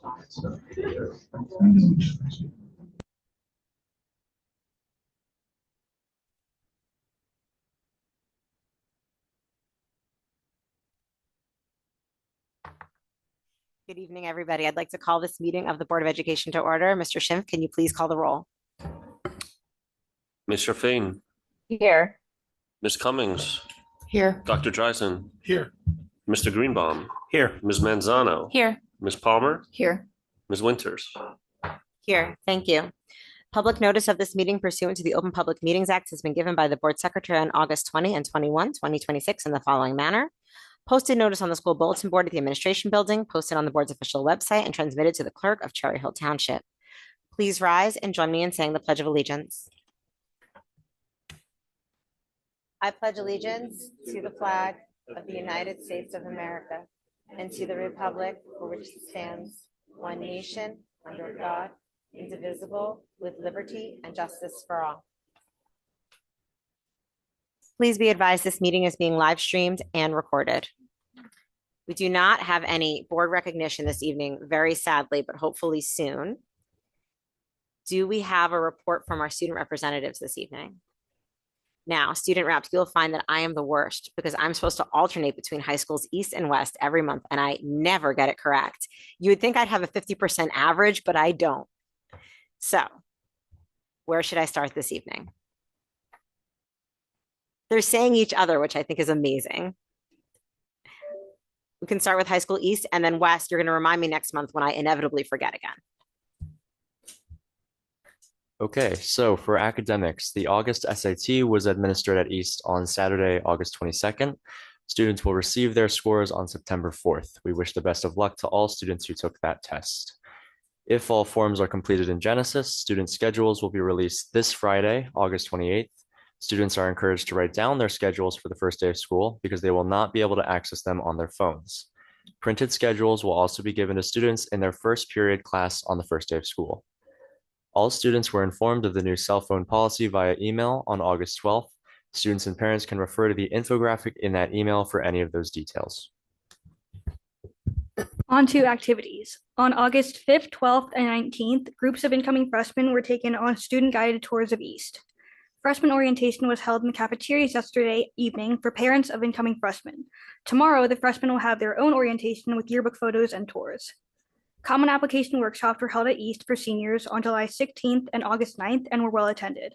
Good evening, everybody. I'd like to call this meeting of the Board of Education to order. Mr. Schimpf, can you please call the roll? Mr. Fain. Here. Ms. Cummings. Here. Dr. Dreisen. Here. Mr. Greenbaum. Here. Ms. Manzano. Here. Ms. Palmer. Here. Ms. Winters. Here. Thank you. Public notice of this meeting pursuant to the Open Public Meetings Act has been given by the Board Secretary on August 20 and 21, 2026 in the following manner. Posted notice on the school bulletin board at the administration building, posted on the board's official website, and transmitted to the clerk of Cherry Hill Township. Please rise and join me in saying the Pledge of Allegiance. I pledge allegiance to the flag of the United States of America and to the republic for which it stands, one nation, under God, indivisible, with liberty and justice for all. Please be advised this meeting is being live streamed and recorded. We do not have any board recognition this evening, very sadly, but hopefully soon. Do we have a report from our student representatives this evening? Now, student reps, you'll find that I am the worst because I'm supposed to alternate between high schools East and West every month, and I never get it correct. You would think I'd have a 50% average, but I don't. So, where should I start this evening? They're saying each other, which I think is amazing. We can start with high school East, and then West, you're going to remind me next month when I inevitably forget again. Okay, so for academics, the August SAT was administered at East on Saturday, August 22nd. Students will receive their scores on September 4th. We wish the best of luck to all students who took that test. If all forms are completed in Genesis, student schedules will be released this Friday, August 28th. Students are encouraged to write down their schedules for the first day of school because they will not be able to access them on their phones. Printed schedules will also be given to students in their first period class on the first day of school. All students were informed of the new cell phone policy via email on August 12th. Students and parents can refer to the infographic in that email for any of those details. On to activities. On August 5th, 12th, and 19th, groups of incoming freshmen were taken on student-guided tours of East. Freshman orientation was held in the cafeterias yesterday evening for parents of incoming freshmen. Tomorrow, the freshmen will have their own orientation with yearbook photos and tours. Common application workshops were held at East for seniors on July 16th and August 9th and were well attended.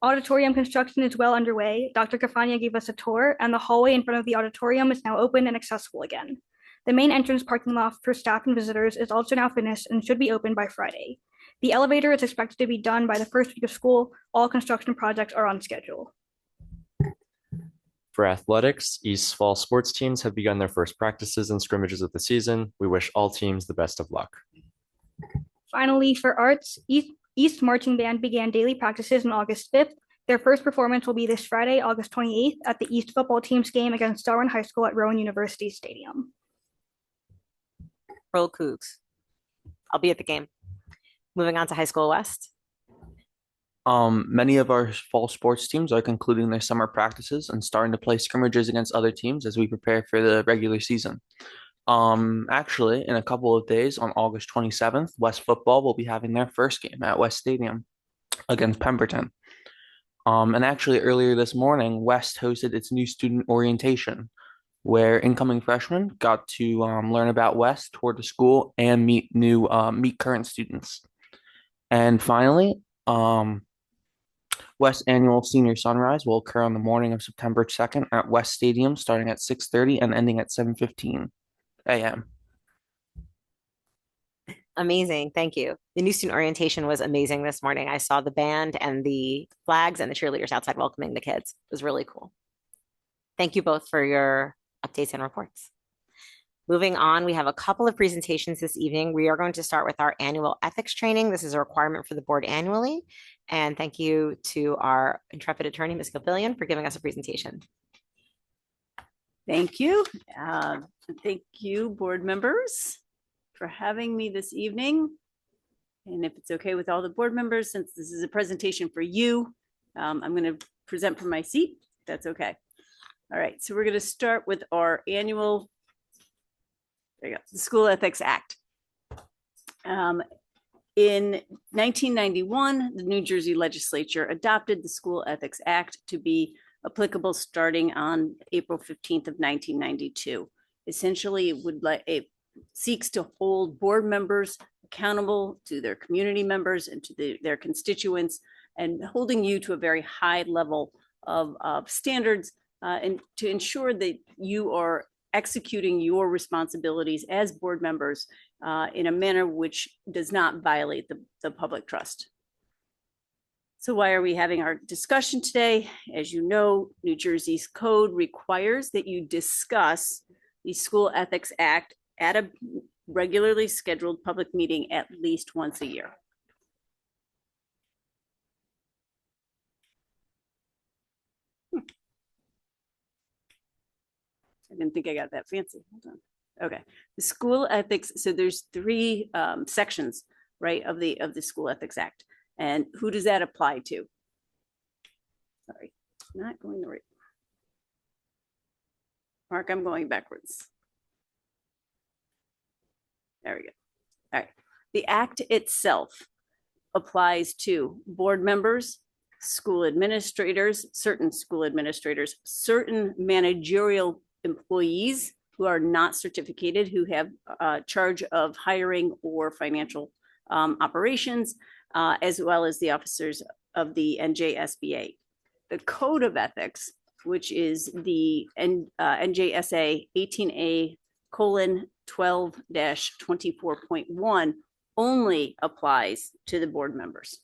Auditorium construction is well underway. Dr. Cafania gave us a tour, and the hallway in front of the auditorium is now open and accessible again. The main entrance parking lot for staff and visitors is also now finished and should be open by Friday. The elevator is expected to be done by the first week of school. All construction projects are on schedule. For athletics, East's fall sports teams have begun their first practices and scrimmages of the season. We wish all teams the best of luck. Finally, for arts, East Marching Band began daily practices on August 5th. Their first performance will be this Friday, August 28th, at the East football team's game against Darwin High School at Rowan University Stadium. Roll Cougs. I'll be at the game. Moving on to high school West. Many of our fall sports teams are concluding their summer practices and starting to play scrimmages against other teams as we prepare for the regular season. Actually, in a couple of days on August 27th, West football will be having their first game at West Stadium against Pemberton. And actually earlier this morning, West hosted its new student orientation, where incoming freshmen got to learn about West, tour the school, and meet current students. And finally, West Annual Senior Sunrise will occur on the morning of September 2nd at West Stadium, starting at 6:30 and ending at 7:15 a.m. Amazing. Thank you. The new student orientation was amazing this morning. I saw the band and the flags and the cheerleaders outside welcoming the kids. It was really cool. Thank you both for your updates and reports. Moving on, we have a couple of presentations this evening. We are going to start with our annual ethics training. This is a requirement for the board annually. And thank you to our intrepid attorney, Ms. Gilbillion, for giving us a presentation. Thank you. Thank you, board members, for having me this evening. And if it's okay with all the board members, since this is a presentation for you, I'm going to present from my seat. That's okay. All right, so we're going to start with our annual, there you go, the School Ethics Act. In 1991, the New Jersey legislature adopted the School Ethics Act to be applicable starting on April 15th of 1992. Essentially, it seeks to hold board members accountable to their community members and to their constituents, and holding you to a very high level of standards, and to ensure that you are executing your responsibilities as board members in a manner which does not violate the public trust. So why are we having our discussion today? As you know, New Jersey's code requires that you discuss the School Ethics Act at a regularly scheduled public meeting at least once a year. I didn't think I got that fancy. Hold on. Okay, the school ethics. So there's three sections, right, of the School Ethics Act, and who does that apply to? Sorry, not going the right. Mark, I'm going backwards. There we go. All right, the act itself applies to board members, school administrators, certain managerial employees who are not certificated, who have charge of hiring or financial operations, as well as the officers of the NJSBA. The Code of Ethics, which is the NJSA 18A:12-24.1, only applies to the board members.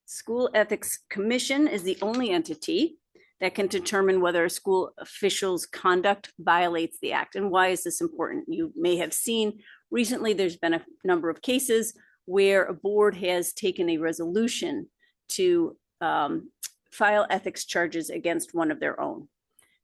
School Ethics Commission is the only entity that can determine whether a school official's conduct violates the act. And why is this important? You may have seen recently there's been a number of cases where a board has taken a resolution to file ethics charges against one of their own.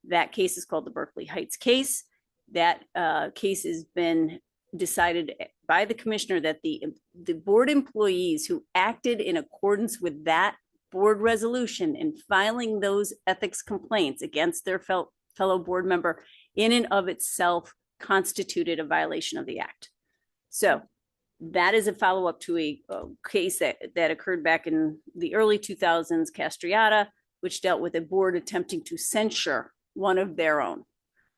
That case is called the Berkeley Heights case. That case has been decided by the commissioner that the board employees who acted in accordance with that board resolution in filing those ethics complaints against their fellow board member in and of itself constituted a violation of the act. So that is a follow-up to a case that occurred back in the early 2000s, Castriata, which dealt with a board attempting to censure one of their own.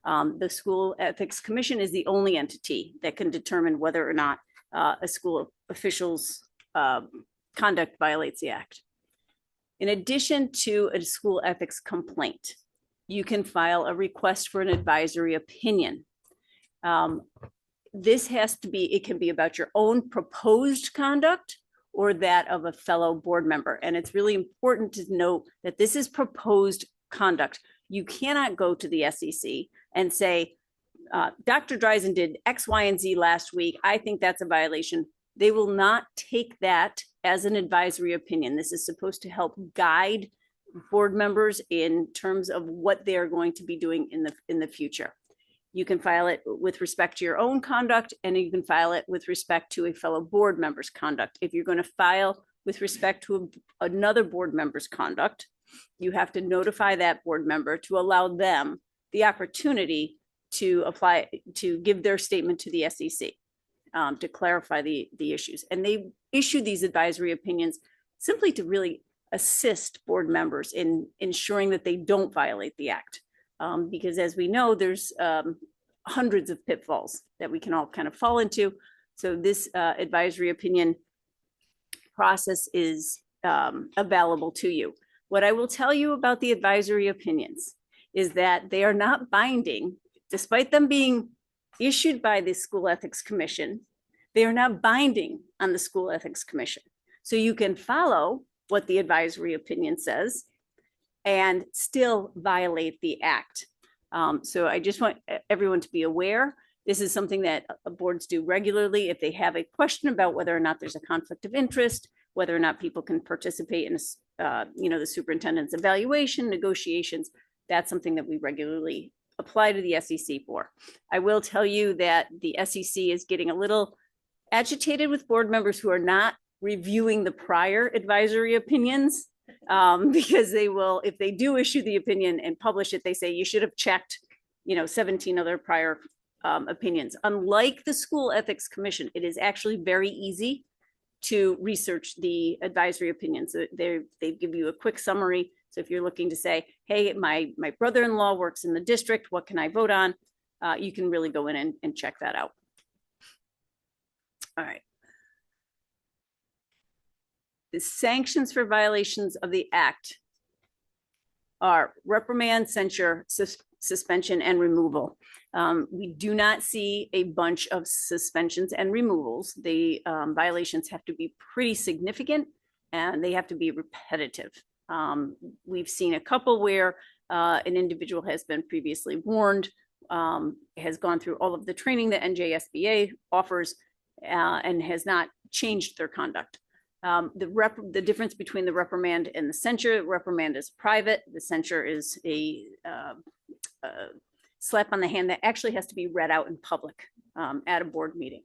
The School Ethics Commission is the only entity that can determine whether or not a school official's conduct violates the act. In addition to a school ethics complaint, you can file a request for an advisory opinion. This has to be, it can be about your own proposed conduct or that of a fellow board member. And it's really important to note that this is proposed conduct. You cannot go to the SEC and say, Dr. Dreisen did X, Y, and Z last week. I think that's a violation. They will not take that as an advisory opinion. This is supposed to help guide board members in terms of what they're going to be doing in the future. You can file it with respect to your own conduct, and you can file it with respect to a fellow board member's conduct. If you're going to file with respect to another board member's conduct, you have to notify that board member to allow them the opportunity to apply, to give their statement to the SEC, to clarify the issues. And they issue these advisory opinions simply to really assist board members in ensuring that they don't violate the act. Because as we know, there's hundreds of pitfalls that we can all kind of fall into. So this advisory opinion process is available to you. What I will tell you about the advisory opinions is that they are not binding, despite them being issued by the School Ethics Commission. They are not binding on the School Ethics Commission. So you can follow what the advisory opinion says and still violate the act. So I just want everyone to be aware. This is something that boards do regularly. If they have a question about whether or not there's a conflict of interest, whether or not people can participate in the superintendent's evaluation, negotiations, that's something that we regularly apply to the SEC for. I will tell you that the SEC is getting a little agitated with board members who are not reviewing the prior advisory opinions, because they will, if they do issue the opinion and publish it, they say you should have checked, 17 other prior opinions. Unlike the School Ethics Commission, it is actually very easy to research the advisory opinions. They give you a quick summary. So if you're looking to say, hey, my brother-in-law works in the district, what can I vote on? You can really go in and check that out. All right. The sanctions for violations of the act are reprimand, censure, suspension, and removal. We do not see a bunch of suspensions and removals. The violations have to be pretty significant and they have to be repetitive. We've seen a couple where an individual has been previously warned, has gone through all of the training that NJSBA offers, and has not changed their conduct. The difference between the reprimand and the censure: reprimand is private, the censure is a slap on the hand that actually has to be read out in public at a board meeting.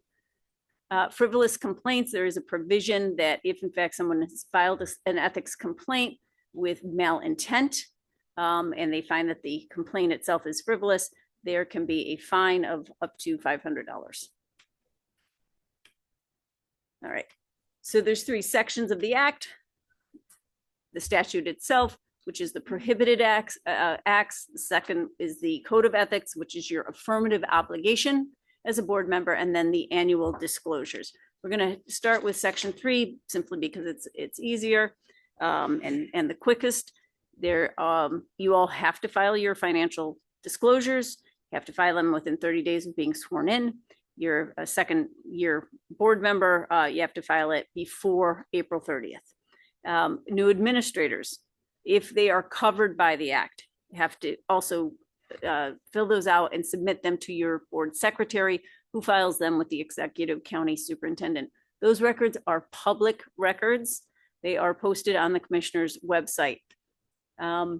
Frivolous complaints: there is a provision that if in fact someone has filed an ethics complaint with malintent, and they find that the complaint itself is frivolous, there can be a fine of up to $500. All right. So there's 3 sections of the act: the statute itself, which is the prohibited acts. The second is the code of ethics, which is your affirmative obligation as a board member, and then the annual disclosures. We're going to start with section 3 simply because it's easier and the quickest. There, you all have to file your financial disclosures. You have to file them within 30 days of being sworn in. You're a second year board member, you have to file it before April 30th. New administrators, if they are covered by the act, have to also fill those out and submit them to your board secretary, who files them with the executive county superintendent. Those records are public records. They are posted on the commissioner's website. The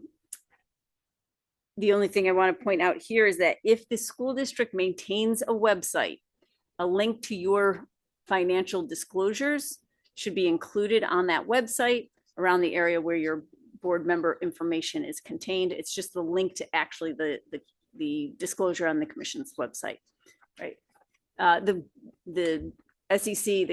only thing I want to point out here is that if the school district maintains a website, a link to your financial disclosures should be included on that website around the area where your board member information is contained. It's just the link to actually the disclosure on the commission's website, right? The SEC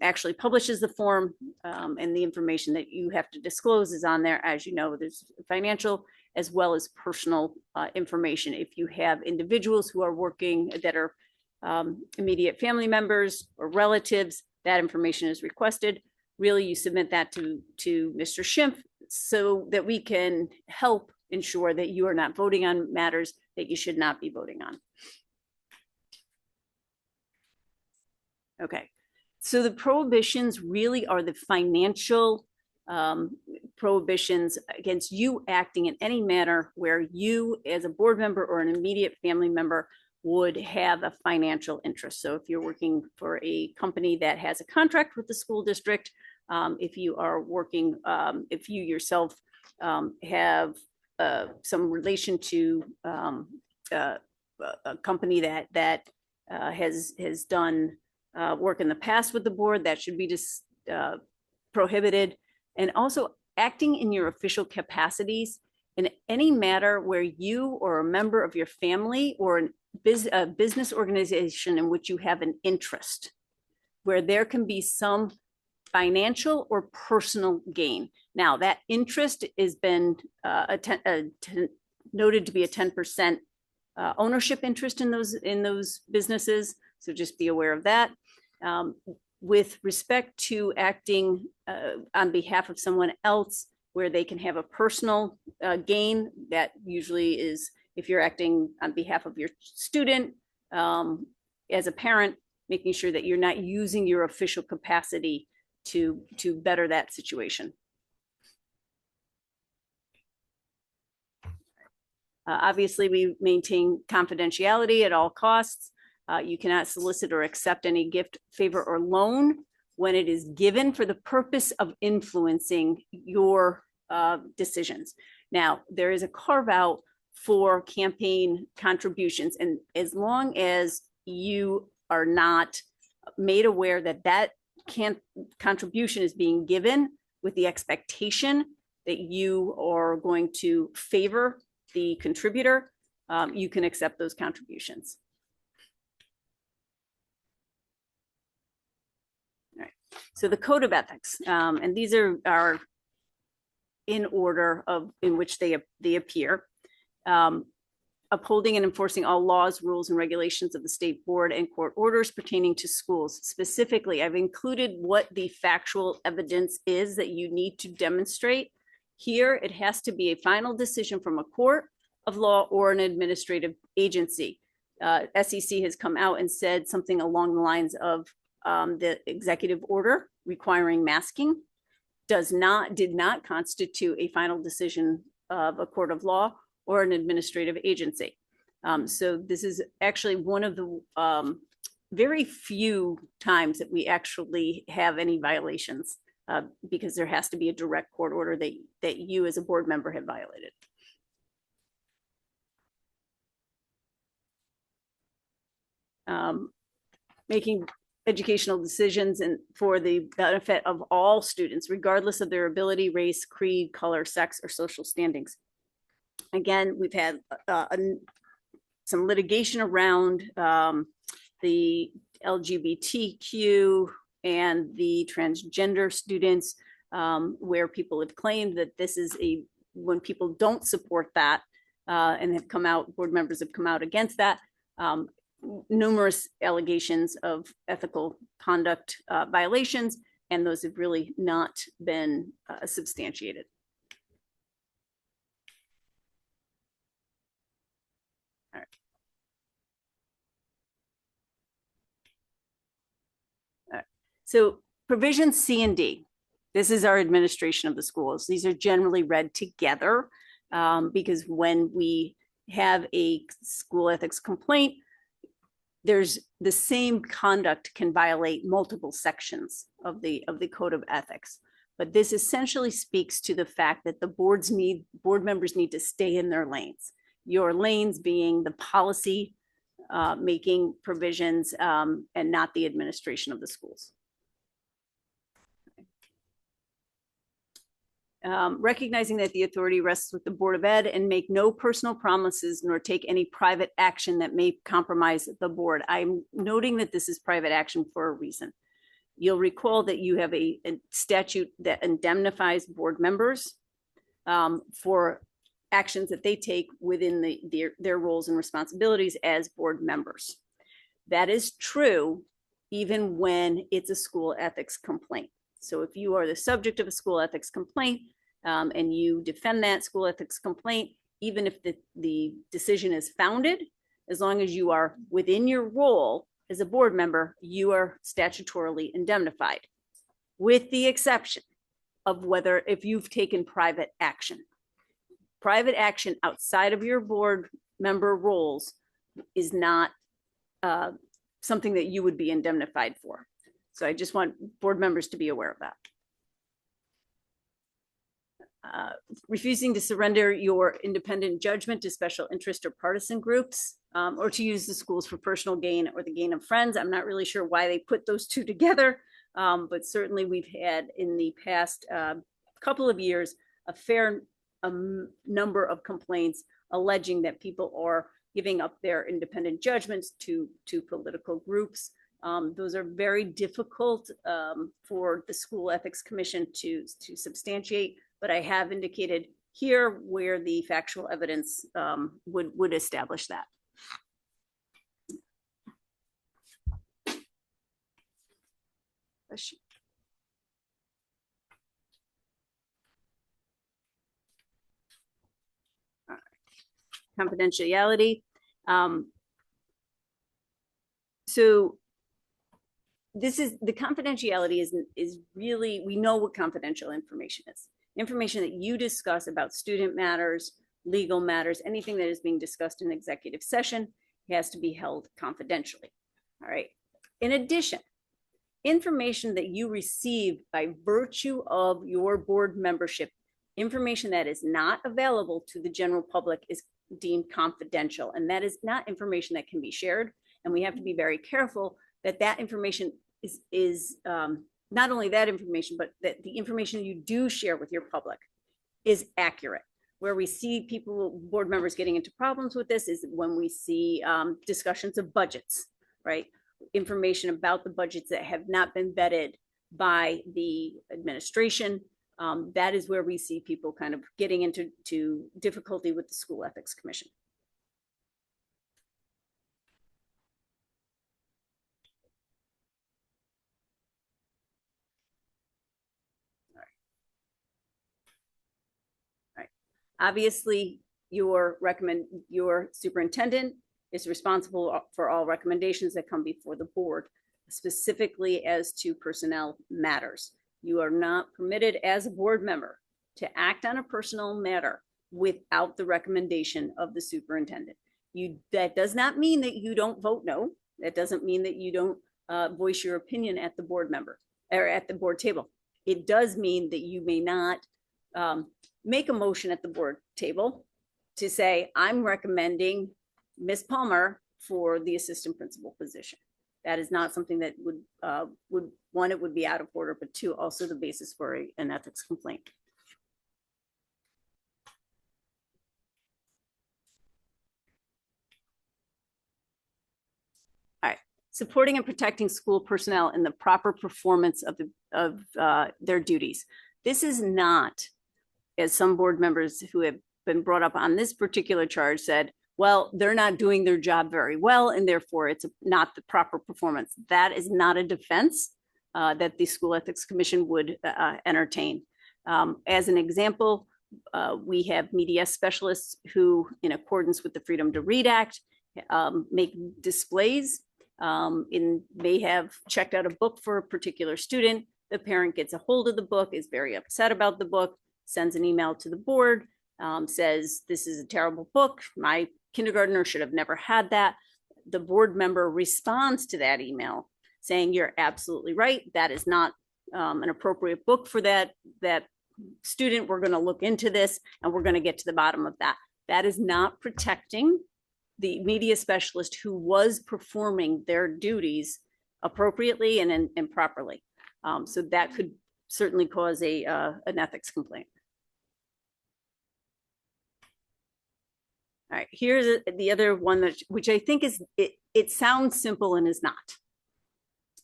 actually publishes the form, and the information that you have to disclose is on there. As you know, there's financial as well as personal information. If you have individuals who are working that are immediate family members or relatives, that information is requested. Really, you submit that to Mr. Schimpf so that we can help ensure that you are not voting on matters that you should not be voting on. Okay, so the prohibitions really are the financial prohibitions against you acting in any manner where you as a board member or an immediate family member would have a financial interest. So if you're working for a company that has a contract with the school district, if you are working, if you yourself have some relation to a company that has done work in the past with the board, that should be prohibited. And also acting in your official capacities in any matter where you or a member of your family or a business organization in which you have an interest, where there can be some financial or personal gain. Now, that interest has been noted to be a 10% ownership interest in those businesses. So just be aware of that. With respect to acting on behalf of someone else, where they can have a personal gain, that usually is if you're acting on behalf of your student as a parent, making sure that you're not using your official capacity to better that situation. Obviously, we maintain confidentiality at all costs. You cannot solicit or accept any gift, favor, or loan when it is given for the purpose of influencing your decisions. Now, there is a carve out for campaign contributions, and as long as you are not made aware that that contribution is being given with the expectation that you are going to favor the contributor, you can accept those contributions. So the code of ethics, and these are in order of in which they appear. Upholding and enforcing all laws, rules, and regulations of the state board and court orders pertaining to schools. Specifically, I've included what the factual evidence is that you need to demonstrate. Here, it has to be a final decision from a court of law or an administrative agency. SEC has come out and said something along the lines of the executive order requiring masking did not constitute a final decision of a court of law or an administrative agency. So this is actually one of the very few times that we actually have any violations because there has to be a direct court order that you as a board member have violated. Making educational decisions and for the benefit of all students, regardless of their ability, race, creed, color, sex, or social standings. Again, we've had some litigation around the LGBTQ and the transgender students, where people have claimed that this is when people don't support that and have come out, board members have come out against that. Numerous allegations of ethical conduct violations, and those have really not been substantiated. All right. All right. So provision C and D, this is our administration of the schools. These are generally read together because when we have a school ethics complaint, there's the same conduct can violate multiple sections of the code of ethics. But this essentially speaks to the fact that the board members need to stay in their lanes. Your lanes being the policy making provisions and not the administration of the schools. Recognizing that the authority rests with the Board of Ed and make no personal promises nor take any private action that may compromise the board. I'm noting that this is private action for a reason. You'll recall that you have a statute that indemnifies board members for actions that they take within their roles and responsibilities as board members. That is true even when it's a school ethics complaint. So if you are the subject of a school ethics complaint and you defend that school ethics complaint, even if the decision is founded, as long as you are within your role as a board member, you are statutorily indemnified, with the exception of whether if you've taken private action. Private action outside of your board member roles is not something that you would be indemnified for. So I just want board members to be aware of that. Refusing to surrender your independent judgment to special interest or partisan groups, or to use the schools for personal gain or the gain of friends. I'm not really sure why they put those two together, but certainly we've had in the past couple of years a fair number of complaints alleging that people are giving up their independent judgments to political groups. Those are very difficult for the School Ethics Commission to substantiate, but I have indicated here where the factual evidence would establish that. All right. Confidentiality. So this is the confidentiality is really, we know what confidential information is. Information that you discuss about student matters, legal matters, anything that is being discussed in executive session has to be held confidentially. All right. In addition, information that you receive by virtue of your board membership, information that is not available to the general public is deemed confidential. And that is not information that can be shared. And we have to be very careful that that information is not only that information, but that the information you do share with your public is accurate. Where we see people, board members getting into problems with this is when we see discussions of budgets, right? Information about the budgets that have not been vetted by the administration. That is where we see people kind of getting into difficulty with the School Ethics Commission. All right. Obviously, your superintendent is responsible for all recommendations that come before the board, specifically as to personnel matters. You are not permitted as a board member to act on a personnel matter without the recommendation of the superintendent. That does not mean that you don't vote no. That doesn't mean that you don't voice your opinion at the board member or at the board table. It does mean that you may not make a motion at the board table to say, I'm recommending Ms. Palmer for the assistant principal position. That is not something that would one, it would be out of order, but two, also the basis for an ethics complaint. All right, supporting and protecting school personnel in the proper performance of their duties. This is not, as some board members who have been brought up on this particular charge said, well, they're not doing their job very well, and therefore it's not the proper performance. That is not a defense that the School Ethics Commission would entertain. As an example, we have media specialists who, in accordance with the Freedom to Read Act, make displays. May have checked out a book for a particular student. The parent gets a hold of the book, is very upset about the book, sends an email to the board, says, this is a terrible book. My kindergartner should have never had that. The board member responds to that email saying, you're absolutely right. That is not an appropriate book for that student. We're going to look into this and we're going to get to the bottom of that. That is not protecting the media specialist who was performing their duties appropriately and properly. So that could certainly cause an ethics complaint. All right, here's the other one which I think is, it sounds simple and is not.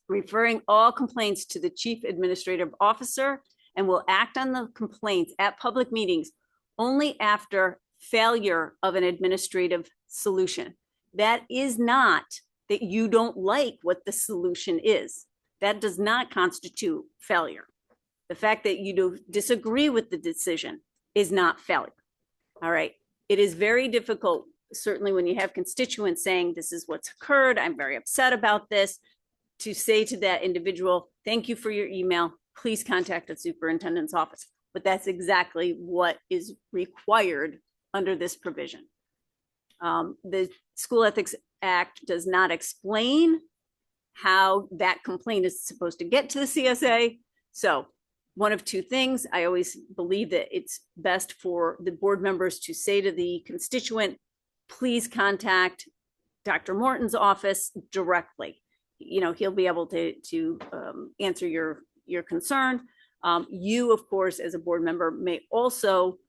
Referring all complaints to the chief administrative officer and will act on the complaints at public meetings only after failure of an administrative solution. That is not that you don't like what the solution is. That does not constitute failure. The fact that you disagree with the decision is not failure. All right. It is very difficult, certainly when you have constituents saying, this is what's occurred, I'm very upset about this, to say to that individual, thank you for your email, please contact the superintendent's office. But that's exactly what is required under this provision. The School Ethics Act does not explain how that complaint is supposed to get to the CSA. So one of two things, I always believe that it's best for the board members to say to the constituent, please contact Dr. Morton's office directly. He'll be able to answer your concern. You, of course, as a board member may also,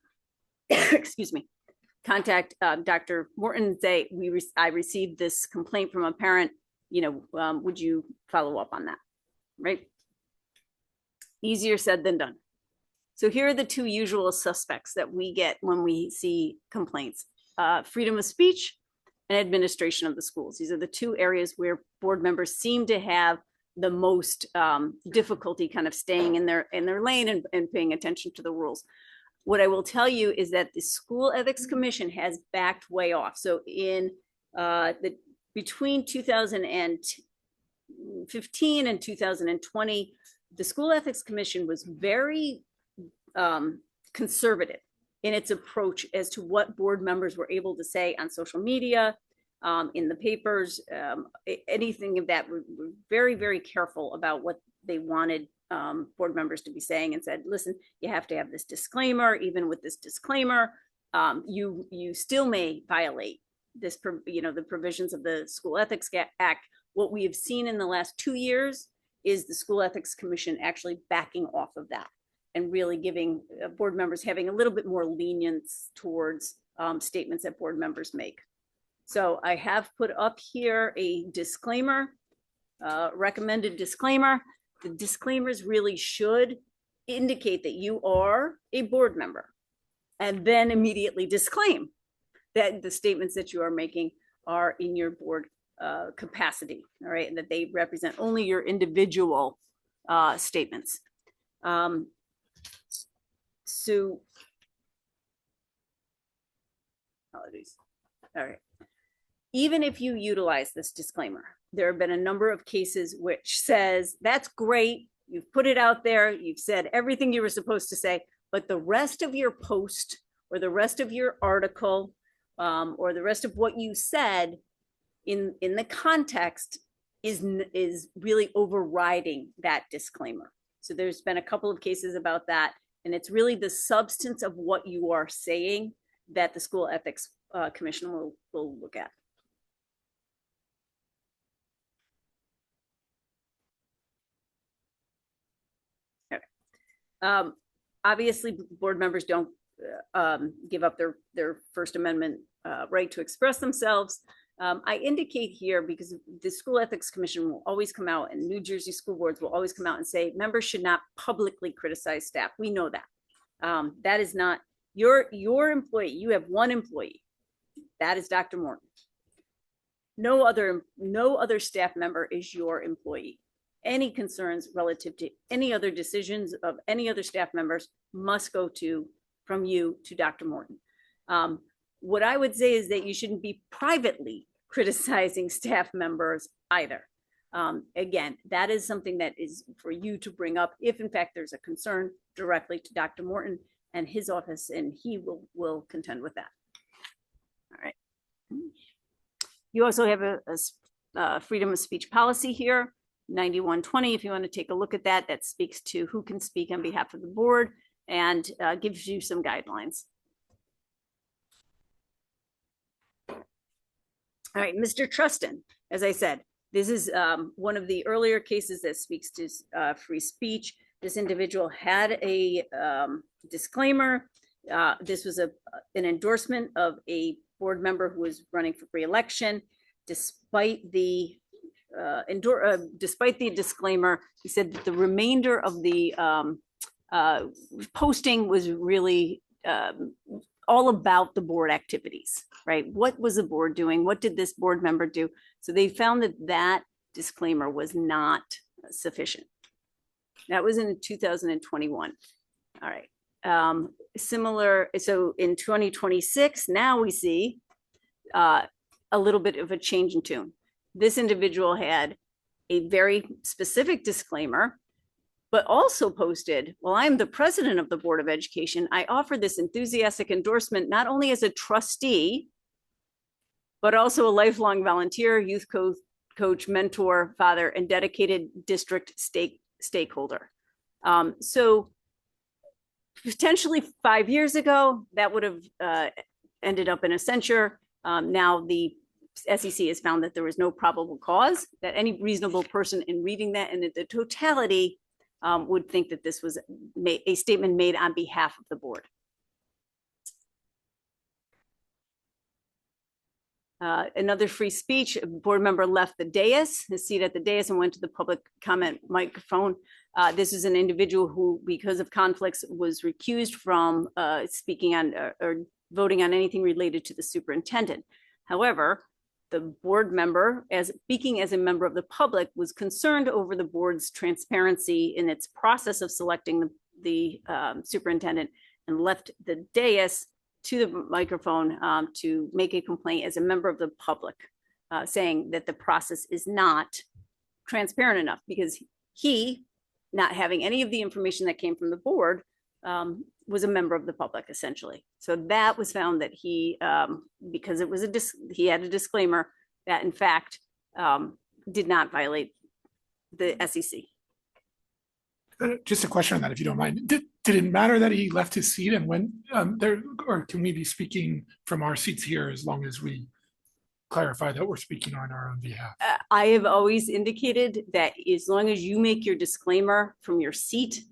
excuse me, contact Dr. Morton and say, I received this complaint from a parent, would you follow up on that, right? Easier said than done. So here are the two usual suspects that we get when we see complaints. Freedom of speech and administration of the schools. These are the two areas where board members seem to have the most difficulty kind of staying in their lane and paying attention to the rules. What I will tell you is that the School Ethics Commission has backed way off. So in between 2015 and 2020, the School Ethics Commission was very conservative in its approach as to what board members were able to say on social media, in the papers, anything of that. We're very, very careful about what they wanted board members to be saying, and said, listen, you have to have this disclaimer. Even with this disclaimer, you still may violate this, the provisions of the School Ethics Act. What we have seen in the last 2 years is the School Ethics Commission actually backing off of that and really giving board members having a little bit more lenience towards statements that board members make. So I have put up here a disclaimer, recommended disclaimer. the disclaimers really should indicate that you are a board member and then immediately disclaim that the statements that you are making are in your board capacity, all right, and that they represent only your individual statements. So, apologies. All right. Even if you utilize this disclaimer, there have been a number of cases which says, that's great, you've put it out there, you've said everything you were supposed to say, but the rest of your post or the rest of your article or the rest of what you said in the context is really overriding that disclaimer. So there's been a couple of cases about that, and it's really the substance of what you are saying that the School Ethics Commission will look at. Okay. Obviously, board members don't give up their First Amendment right to express themselves. I indicate here because the School Ethics Commission will always come out, and New Jersey school boards will always come out and say members should not publicly criticize staff. We know that. That is not your employee. You have one employee. That is Dr. Morton. No other staff member is your employee. Any concerns relative to any other decisions of any other staff members must go from you to Dr. Morton. What I would say is that you shouldn't be privately criticizing staff members either. Again, that is something that is for you to bring up if in fact there's a concern directly to Dr. Morton and his office, and he will contend with that. All right. You also have a freedom of speech policy here, 9120. If you want to take a look at that, that speaks to who can speak on behalf of the board and gives you some guidelines. All right, Mr. Trustin, as I said, this is one of the earlier cases that speaks to free speech. This individual had a disclaimer. This was an endorsement of a board member who was running for re-election. Despite the disclaimer, he said that the remainder of the posting was really all about the board activities, right? What was the board doing? What did this board member do? So they found that disclaimer was not sufficient. That was in 2021. All right. Similar, so in 2026, now we see a little bit of a change in tune. This individual had a very specific disclaimer, but also posted, well, I'm the president of the Board of Education. I offer this enthusiastic endorsement not only as a trustee, but also a lifelong volunteer, youth coach, mentor, father, and dedicated district stakeholder. So potentially 5 years ago, that would have ended up in a censure. Now the SEC has found that there was no probable cause, that any reasonable person in reading that and the totality would think that this was a statement made on behalf of the board. Another free speech, a board member left the dais, his seat at the dais, and went to the public comment microphone. This is an individual who, because of conflicts, was recused from speaking on or voting on anything related to the superintendent. However, the board member, as speaking as a member of the public, was concerned over the board's transparency in its process of selecting the superintendent and left the dais to the microphone to make a complaint as a member of the public, saying that the process is not transparent enough because he, not having any of the information that came from the board, was a member of the public essentially. So that was found that he, because it was he had a disclaimer that in fact did not violate the SEC. Just a question on that, if you don't mind. Did it matter that he left his seat and went there, or can we be speaking from our seats here as long as we clarify that we're speaking on our own behalf? I have always indicated that as long as you make your disclaimer from your seat,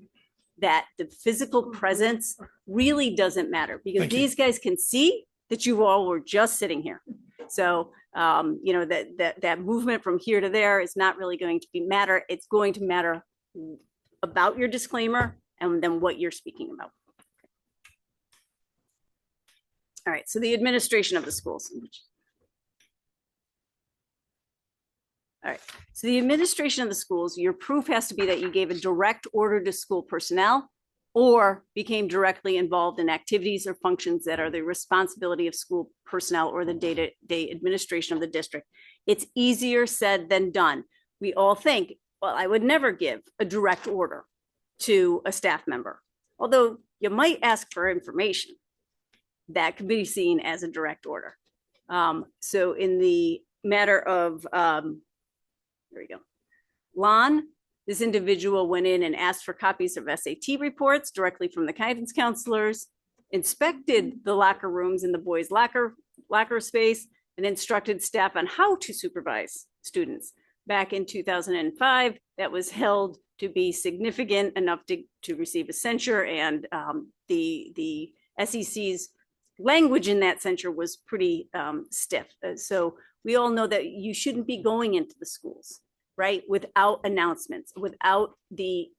that the physical presence really doesn't matter because these guys can see that you all were just sitting here. So, you know, that movement from here to there is not really going to matter. It's going to matter about your disclaimer and then what you're speaking about. All right, so the administration of the schools. All right, so the administration of the schools, your proof has to be that you gave a direct order to school personnel or became directly involved in activities or functions that are the responsibility of school personnel or the day-to-day administration of the district. It's easier said than done. We all think, well, I would never give a direct order to a staff member, although you might ask for information. That could be seen as a direct order. So in the matter of, there we go, Lon, this individual went in and asked for copies of SAT reports directly from the guidance counselors, inspected the locker rooms in the boys' locker space, and instructed staff on how to supervise students. Back in 2005, that was held to be significant enough to receive a censure, and the SEC's language in that censure was pretty stiff. So we all know that you shouldn't be going into the schools, right, without announcements, without the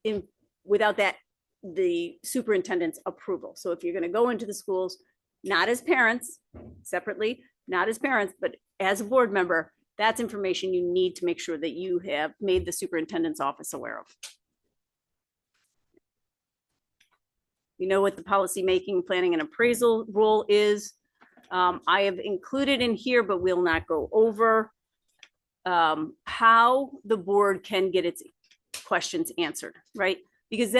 superintendent's approval. So if you're going to go into the schools, not as parents, separately, not as parents, but as a board member, that's information you need to make sure that you have made the superintendent's office aware of. You know what the policy making, planning, and appraisal role is. I have included in here, but will not go over how the board can get its questions answered, right? Because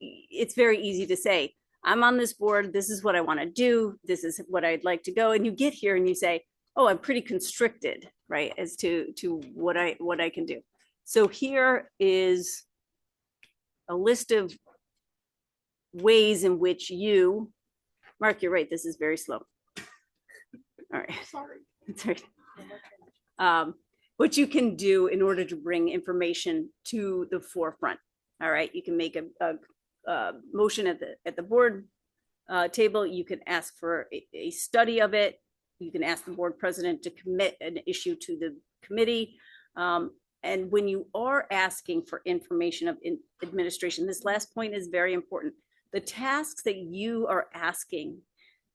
it's very easy to say, I'm on this board, this is what I want to do, this is what I'd like to go. And you get here and you say, oh, I'm pretty constricted, right, as to what I can do. So here is a list of ways in which you, Mark, you're right, this is very slow. All right. Sorry. That's right. What you can do in order to bring information to the forefront. All right. You can make a motion at the board table. You can ask for a study of it. You can ask the board president to commit an issue to the committee. And when you are asking for information of administration, this last point is very important. The tasks that you are asking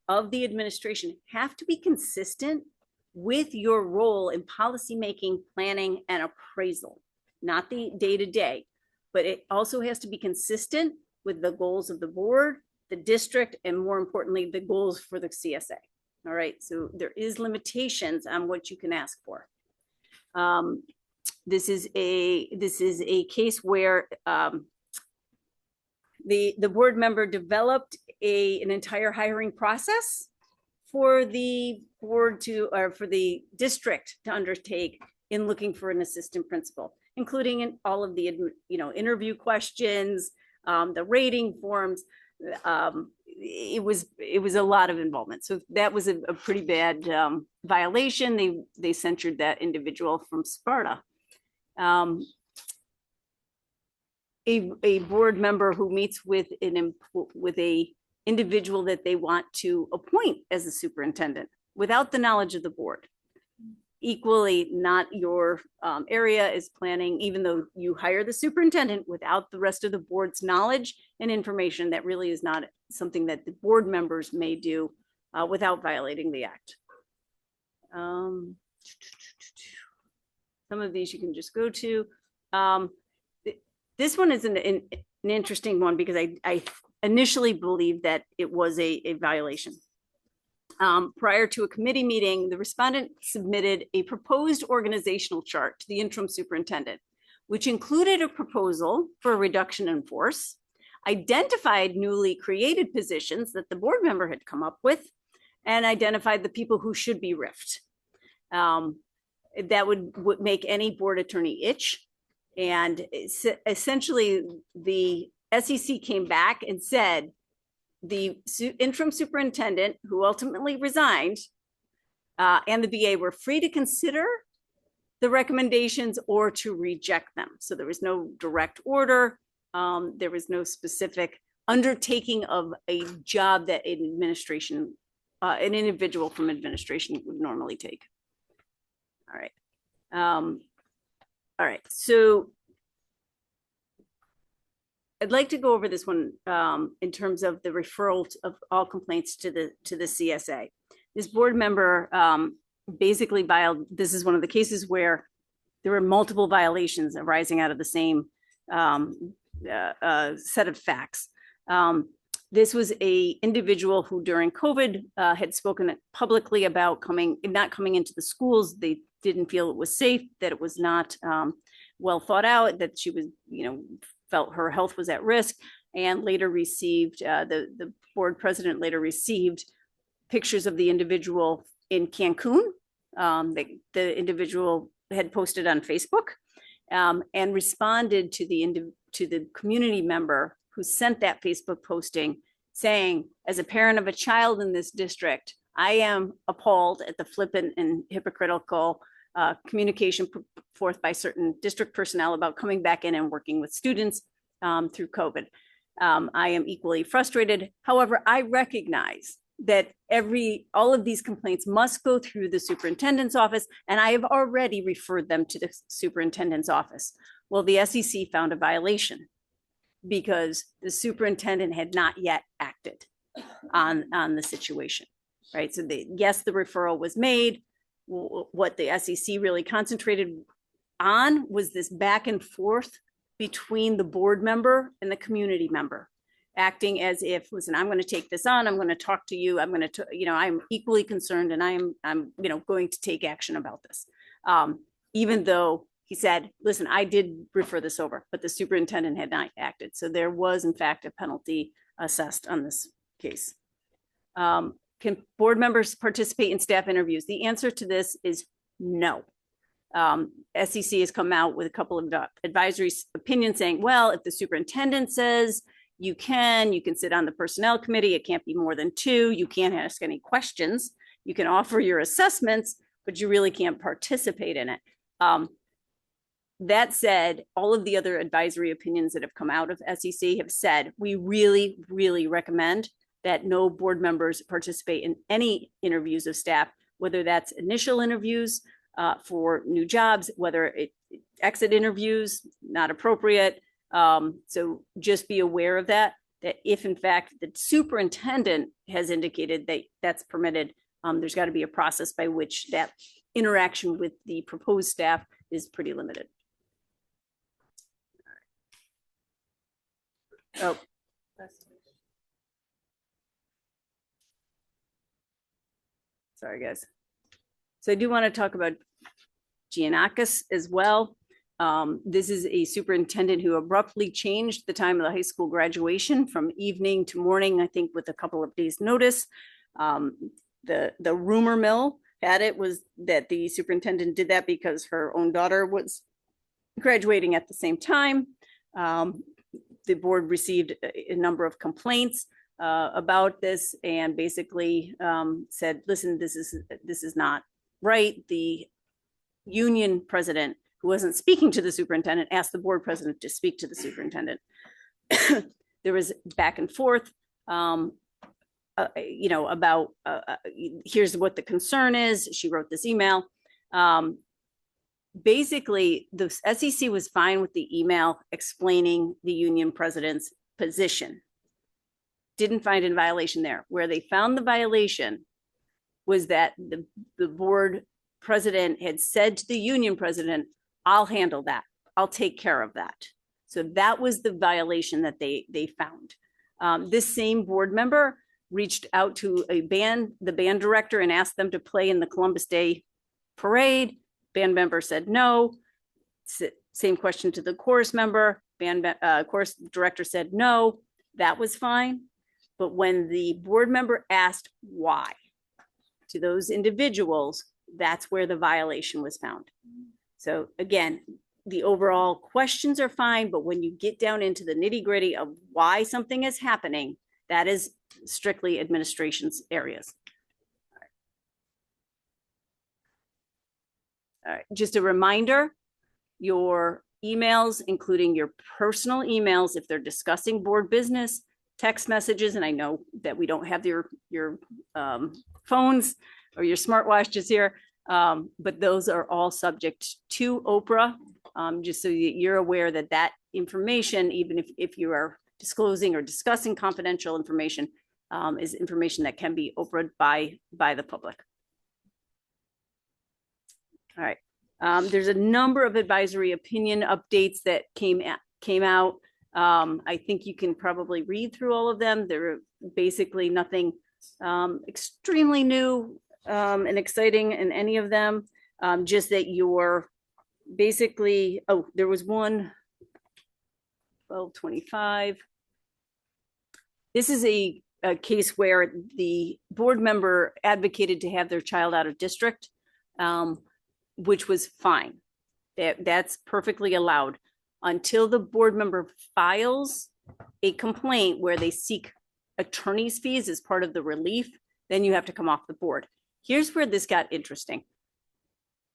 of the administration have to be consistent with your role in policymaking, planning, and appraisal, not the day-to-day, but it also has to be consistent with the goals of the board, the district, and more importantly, the goals for the CSA. All right, so there is limitations on what you can ask for. This is a case where the board member developed an entire hiring process for the board to, or for the district to undertake in looking for an assistant principal, including in all of the interview questions, the rating forms. It was a lot of involvement. So that was a pretty bad violation. They censured that individual from Sparta. A board member who meets with a individual that they want to appoint as a superintendent without the knowledge of the board. Equally, not your area is planning, even though you hire the superintendent without the rest of the board's knowledge and information. That really is not something that the board members may do without violating the act. Some of these you can just go to. This one is an interesting one because I initially believed that it was a violation. Prior to a committee meeting, the respondent submitted a proposed organizational chart to the interim superintendent, which included a proposal for a reduction in force, identified newly created positions that the board member had come up with, and identified the people who should be RIFed. That would make any board attorney itch. And essentially, the SEC came back and said, the interim superintendent, who ultimately resigned, and the BA were free to consider the recommendations or to reject them. So there was no direct order. There was no specific undertaking of a job that an individual from administration would normally take. All right. All right. So I'd like to go over this one in terms of the referral of all complaints to the CSA. This board member basically filed, this is one of the cases where there were multiple violations arising out of the same set of facts. This was a individual who during COVID had spoken publicly about not coming into the schools. They didn't feel it was safe, that it was not well thought out, that she was, felt her health was at risk, and later received, the board president later received pictures of the individual in Cancun. The individual had posted on Facebook and responded to the community member who sent that Facebook posting saying, as a parent of a child in this district, I am appalled at the flippant and hypocritical communication put forth by certain district personnel about coming back in and working with students through COVID. I am equally frustrated. However, I recognize that all of these complaints must go through the superintendent's office, and I have already referred them to the superintendent's office. Well, the SEC found a violation because the superintendent had not yet acted on the situation, right? So yes, the referral was made. What the SEC really concentrated on was this back and forth between the board member and the community member, acting as if, listen, I'm going to take this on. I'm going to talk to you. I'm going to, I'm equally concerned, and I'm going to take action about this. Even though he said, listen, I did refer this over, but the superintendent had not acted. So there was, in fact, a penalty assessed on this case. Can board members participate in staff interviews? The answer to this is no. SEC has come out with a couple of advisory opinions saying, well, if the superintendent says you can sit on the personnel committee, it can't be more than 2. You can't ask any questions. You can offer your assessments, but you really can't participate in it. That said, all of the other advisory opinions that have come out of SEC have said, we really, really recommend that no board members participate in any interviews of staff, whether that's initial interviews for new jobs, whether it exit interviews, not appropriate. So just be aware of that if in fact the superintendent has indicated that that's permitted, there's got to be a process by which that interaction with the proposed staff is pretty limited. Oh. Sorry, guys. So I do want to talk about Giannakis as well. This is a superintendent who abruptly changed the time of the high school graduation from evening to morning, I think with a couple of days notice. The rumor mill had it was that the superintendent did that because her own daughter was graduating at the same time. The board received a number of complaints about this and basically said, listen, this is not right. The union president, who wasn't speaking to the superintendent, asked the board president to speak to the superintendent. There was back and forth, about here's what the concern is. She wrote this email. Basically, the SEC was fine with the email explaining the union president's position. Didn't find a violation there. Where they found the violation was that the board president had said to the union president, I'll handle that. I'll take care of that. So that was the violation that they found. This same board member reached out to the band director and asked them to play in the Columbus Day parade. Band member said no. Same question to the chorus member. Chorus director said no. That was fine. But when the board member asked why to those individuals, that's where the violation was found. So again, the overall questions are fine, but when you get down into the nitty-gritty of why something is happening, that is strictly administration's areas. All right, just a reminder, your emails, including your personal emails, if they're discussing board business, text messages, and I know that we don't have your phones or your smartwatches here, but those are all subject to Oprah, just so that you're aware that information, even if you are disclosing or discussing confidential information, is information that can be opened by the public. All right. There's a number of advisory opinion updates that came out. I think you can probably read through all of them. They're basically nothing extremely new and exciting in any of them. Just that you're basically, oh, there was one, 1225. This is a case where the board member advocated to have their child out of district, which was fine. That's perfectly allowed until the board member files a complaint where they seek attorney's fees as part of the relief. Then you have to come off the board. Here's where this got interesting.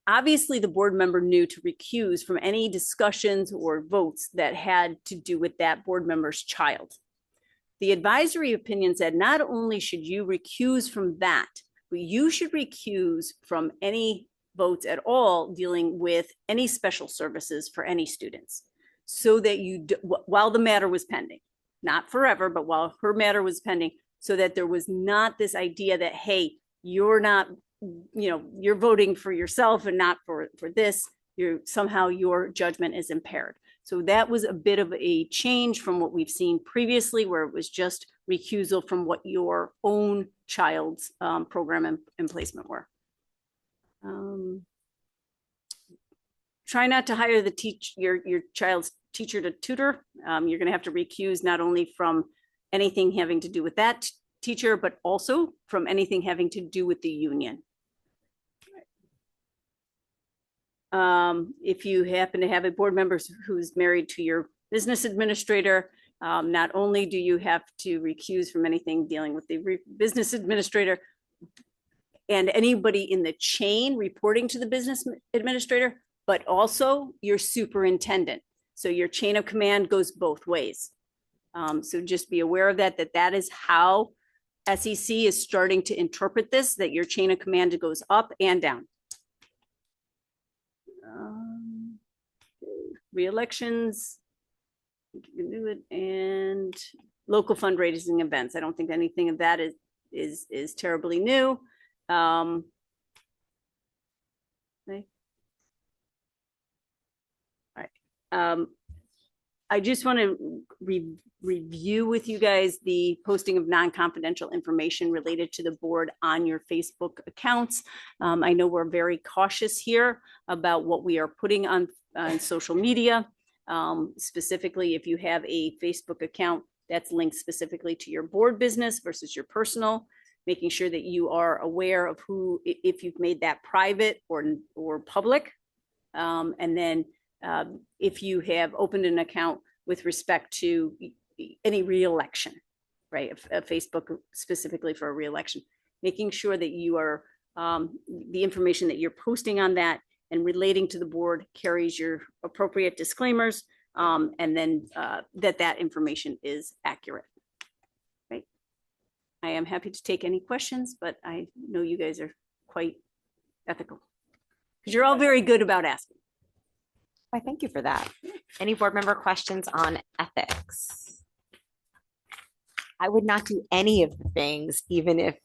Obviously, the board member knew to recuse from any discussions or votes that had to do with that board member's child. The advisory opinion said not only should you recuse from that, but you should recuse from any votes at all dealing with any special services for any students, so that while the matter was pending, not forever, but while her matter was pending, so that there was not this idea that, hey, you're not, you're voting for yourself and not for this, somehow your judgment is impaired. So that was a bit of a change from what we've seen previously, where it was just recusal from what your own child's program and placement were. Try not to hire your child's teacher to tutor. You're going to have to recuse not only from anything having to do with that teacher, but also from anything having to do with the union. If you happen to have a board member who's married to your business administrator, not only do you have to recuse from anything dealing with the business administrator and anybody in the chain reporting to the business administrator, but also your superintendent. So your chain of command goes both ways. So just be aware of that is how SEC is starting to interpret this, that your chain of command goes up and down. Re-elections, you can do it, and local fundraising events. I don't think anything of that is terribly new. Okay. All right. I just want to review with you guys the posting of non-confidential information related to the board on your Facebook accounts. I know we're very cautious here about what we are putting on social media. Specifically, if you have a Facebook account that's linked specifically to your board business versus your personal, making sure that you are aware of who, if you've made that private or public. And then if you have opened an account with respect to any re-election, right? A Facebook specifically for a re-election, making sure that you are, the information that you're posting on that and relating to the board carries your appropriate disclaimers, and then that information is accurate, right? I am happy to take any questions, but I know you guys are quite ethical because you're all very good about asking. I thank you for that. Any board member questions on ethics? I would not do any of the things, even if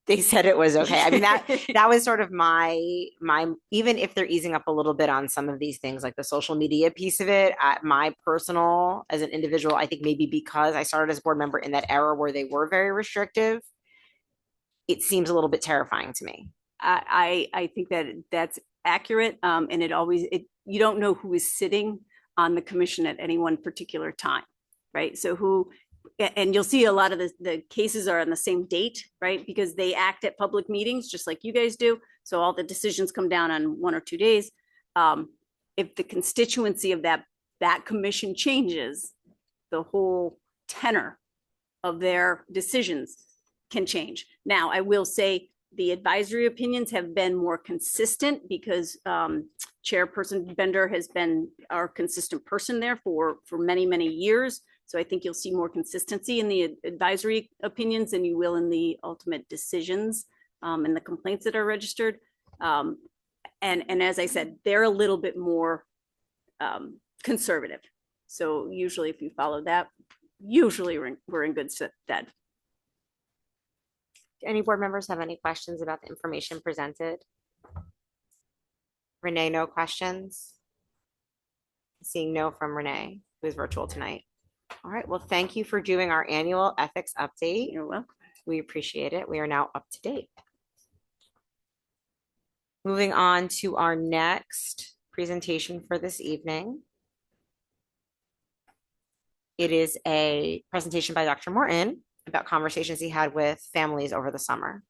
they said it was okay. I mean, that was sort of my, even if they're easing up a little bit on some of these things, like the social media piece of it, my personal, as an individual, I think maybe because I started as a board member in that era where they were very restrictive, it seems a little bit terrifying to me. I think that's accurate. And you don't know who is sitting on the commission at any one particular time, right? So and you'll see a lot of the cases are on the same date, right? Because they act at public meetings, just like you guys do. So all the decisions come down on 1 or 2 days. If the constituency of that commission changes, the whole tenor of their decisions can change. Now, I will say the advisory opinions have been more consistent because Chairperson Bender has been our consistent person there for many, many years. So I think you'll see more consistency in the advisory opinions than you will in the ultimate decisions and the complaints that are registered. And as I said, they're a little bit more conservative, So usually if you follow that, usually we're in good stead. Do any board members have any questions about the information presented? Renee, no questions? Seeing no from Renee, who is virtual tonight. All right, well, thank you for doing our annual ethics update. You're welcome. We appreciate it. We are now up to date. Moving on to our next presentation for this evening. It is a presentation by Dr. Morton about conversations he had with families over the summer.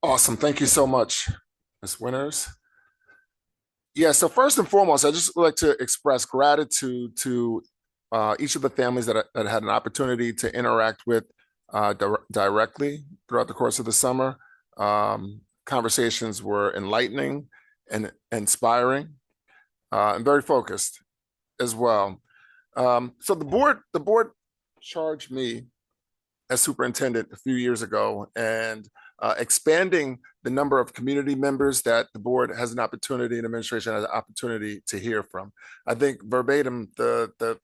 Awesome. Thank you so much, Ms. Winters. Yeah, so first and foremost, I just would like to express gratitude to each of the families that had an opportunity to interact with directly throughout the course of the summer. Conversations were enlightening and inspiring and very focused as well. So the board charged me as superintendent a few years ago, and expanding the number of community members that the board has an opportunity and administration has an opportunity to hear from. I think verbatim, the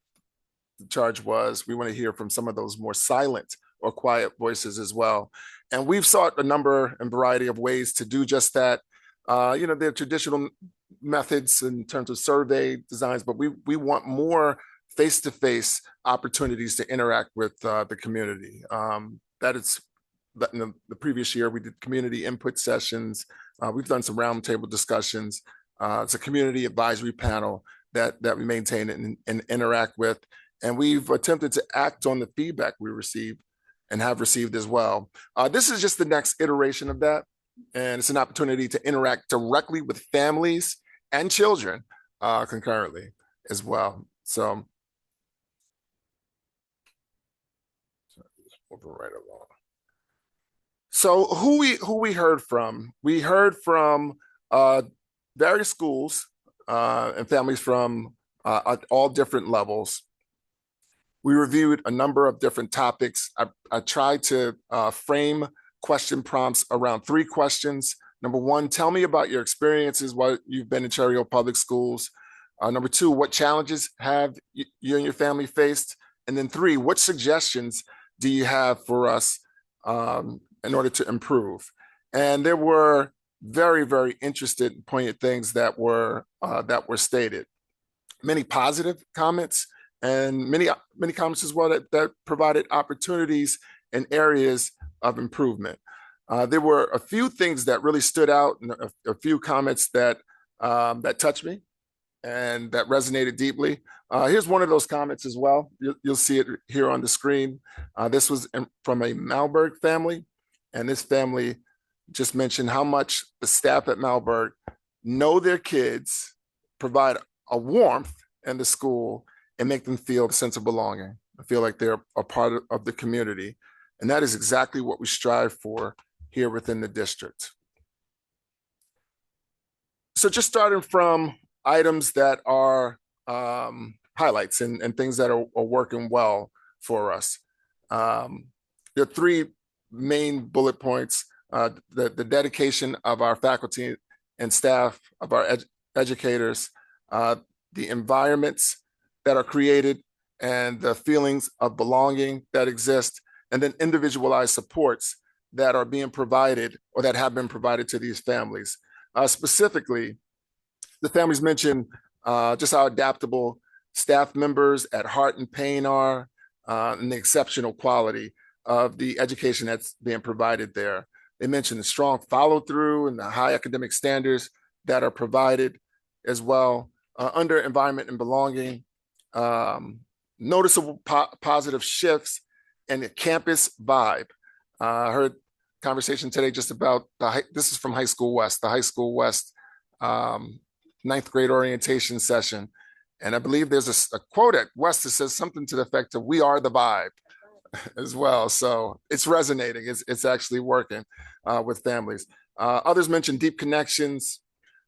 charge was, we want to hear from some of those more silent or quiet voices as well. And we've sought a number and variety of ways to do just that. You know, there are traditional methods in terms of survey designs, but we want more face-to-face opportunities to interact with the community. That in the previous year, we did community input sessions. We've done some roundtable discussions. It's a community advisory panel that we maintain and interact with. And we've attempted to act on the feedback we received and have received as well. This is just the next iteration of that. And it's an opportunity to interact directly with families and children concurrently as well. So, moving right along. So who we heard from? We heard from various schools and families from at all different levels. We reviewed a number of different topics. I tried to frame question prompts around 3 questions. Number 1, tell me about your experiences while you've been in Cherry Hill Public Schools. Number 2, what challenges have you and your family faced? And then 3, what suggestions do you have for us in order to improve? And there were very, very interested and poignant things that were stated. Many positive comments and many comments as well that provided opportunities and areas of improvement. There were a few things that really stood out, and a few comments that touched me and that resonated deeply. Here's one of those comments as well. You'll see it here on the screen. This was from a Malberg family, and this family just mentioned how much the staff at Malberg know their kids, provide a warmth in the school, and make them feel a sense of belonging. I feel like they're a part of the community. And that is exactly what we strive for here within the district. So just starting from items that are highlights and things that are working well for us. There are 3 main bullet points: the dedication of our faculty and staff, of our educators, the environments that are created, and the feelings of belonging that exist, and then individualized supports that are being provided or that have been provided to these families. Specifically, the families mentioned just how adaptable staff members at Heart and Pain are, and the exceptional quality of the education that's being provided there. They mentioned the strong follow through and the high academic standards that are provided as well. Under environment and belonging, noticeable positive shifts in the campus vibe. I heard conversation today just about this is from High School West, the High School West 9th grade orientation session. And I believe there's a quote at West that says something to the effect of, "We are the vibe," as well. So it's resonating. It's actually working with families. Others mentioned deep connections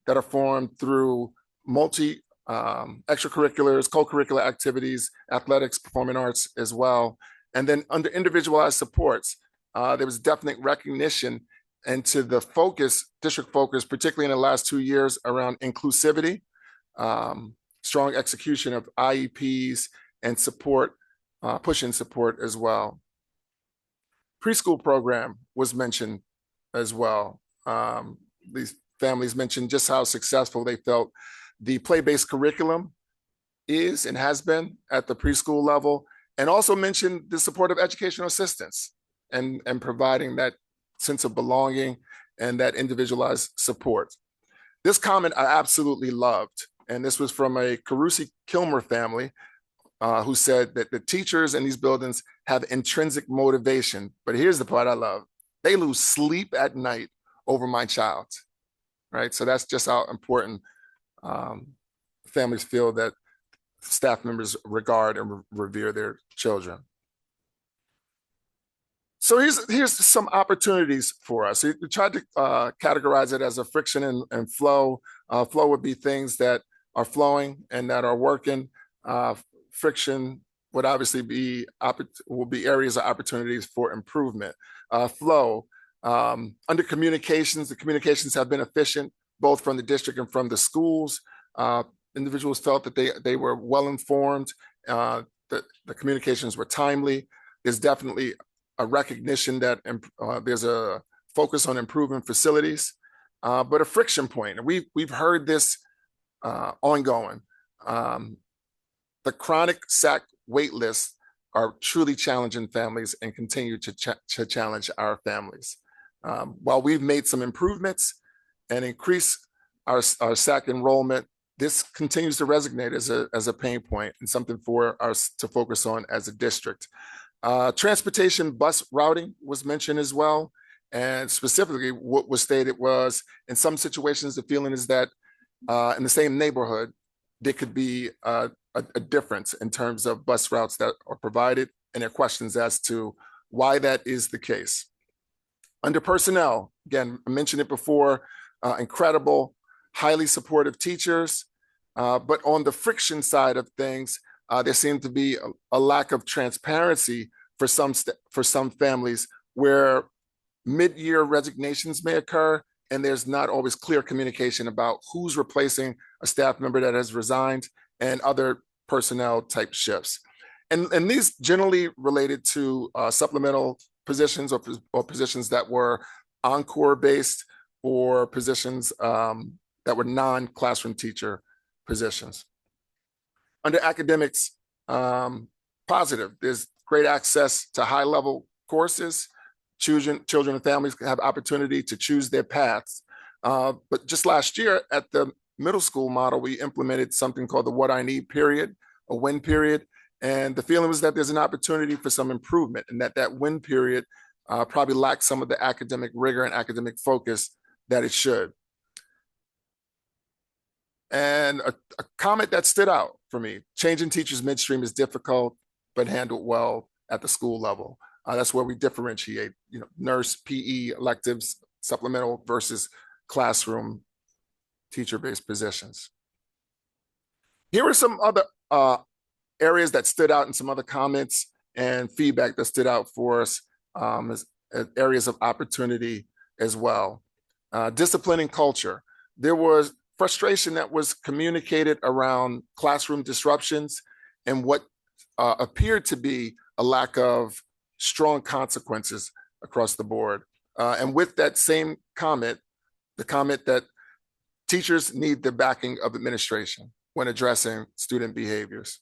that are formed through multi extracurriculars, co-curricular activities, athletics, performing arts as well. And then under individualized supports, there was definite recognition and to the focus, district focus, particularly in the last 2 years around inclusivity, strong execution of IEPs and support, push-in support as well. Preschool program was mentioned as well. These families mentioned just how successful they felt the play-based curriculum is and has been at the preschool level, and also mentioned the support of educational assistance and providing that sense of belonging and that individualized support. This comment I absolutely loved, and this was from a Carusi Kilmer family who said that the teachers in these buildings have intrinsic motivation, but here's the part I love. They lose sleep at night over my child, right? So that's just how important families feel that staff members regard and revere their children. So here's some opportunities for us. We tried to categorize it as a friction and flow. Flow would be things that are flowing and that are working. Friction would obviously be areas of opportunities for improvement. Flow, under communications, the communications have been efficient, both from the district and from the schools. Individuals felt that they were well informed, that the communications were timely. There's definitely a recognition that there's a focus on improving facilities, but a friction point. And we've heard this ongoing. The chronic SAC wait lists are truly challenging families and continue to challenge our families. While we've made some improvements and increased our SAC enrollment, this continues to resonate as a pain point and something for us to focus on as a district. Transportation bus routing was mentioned as well. And specifically what was stated was, in some situations, the feeling is that in the same neighborhood, there could be a difference in terms of bus routes that are provided, and there are questions as to why that is the case. Under personnel, again, I mentioned it before, incredible, highly supportive teachers, but on the friction side of things, there seemed to be a lack of transparency for some families where mid-year resignations may occur, and there's not always clear communication about who's replacing a staff member that has resigned and other personnel type shifts. And these generally related to supplemental positions or positions that were encore based or positions that were non-classroom teacher positions. Under academics, positive. There's great access to high-level courses. Children and families have opportunity to choose their paths. But just last year at the middle school model, we implemented something called the What I Need period, a win period. And the feeling was that there's an opportunity for some improvement, and that win period probably lacks some of the academic rigor and academic focus that it should. And a comment that stood out for me: changing teachers midstream is difficult, but handled well at the school level. That's where we differentiate, nurse, PE, electives, supplemental versus classroom teacher-based positions. Here are some other areas that stood out in some other comments and feedback that stood out for us as areas of opportunity as well. Discipline and culture. There was frustration that was communicated around classroom disruptions and what appeared to be a lack of strong consequences across the board. And with that same comment, the comment that teachers need the backing of administration when addressing student behaviors.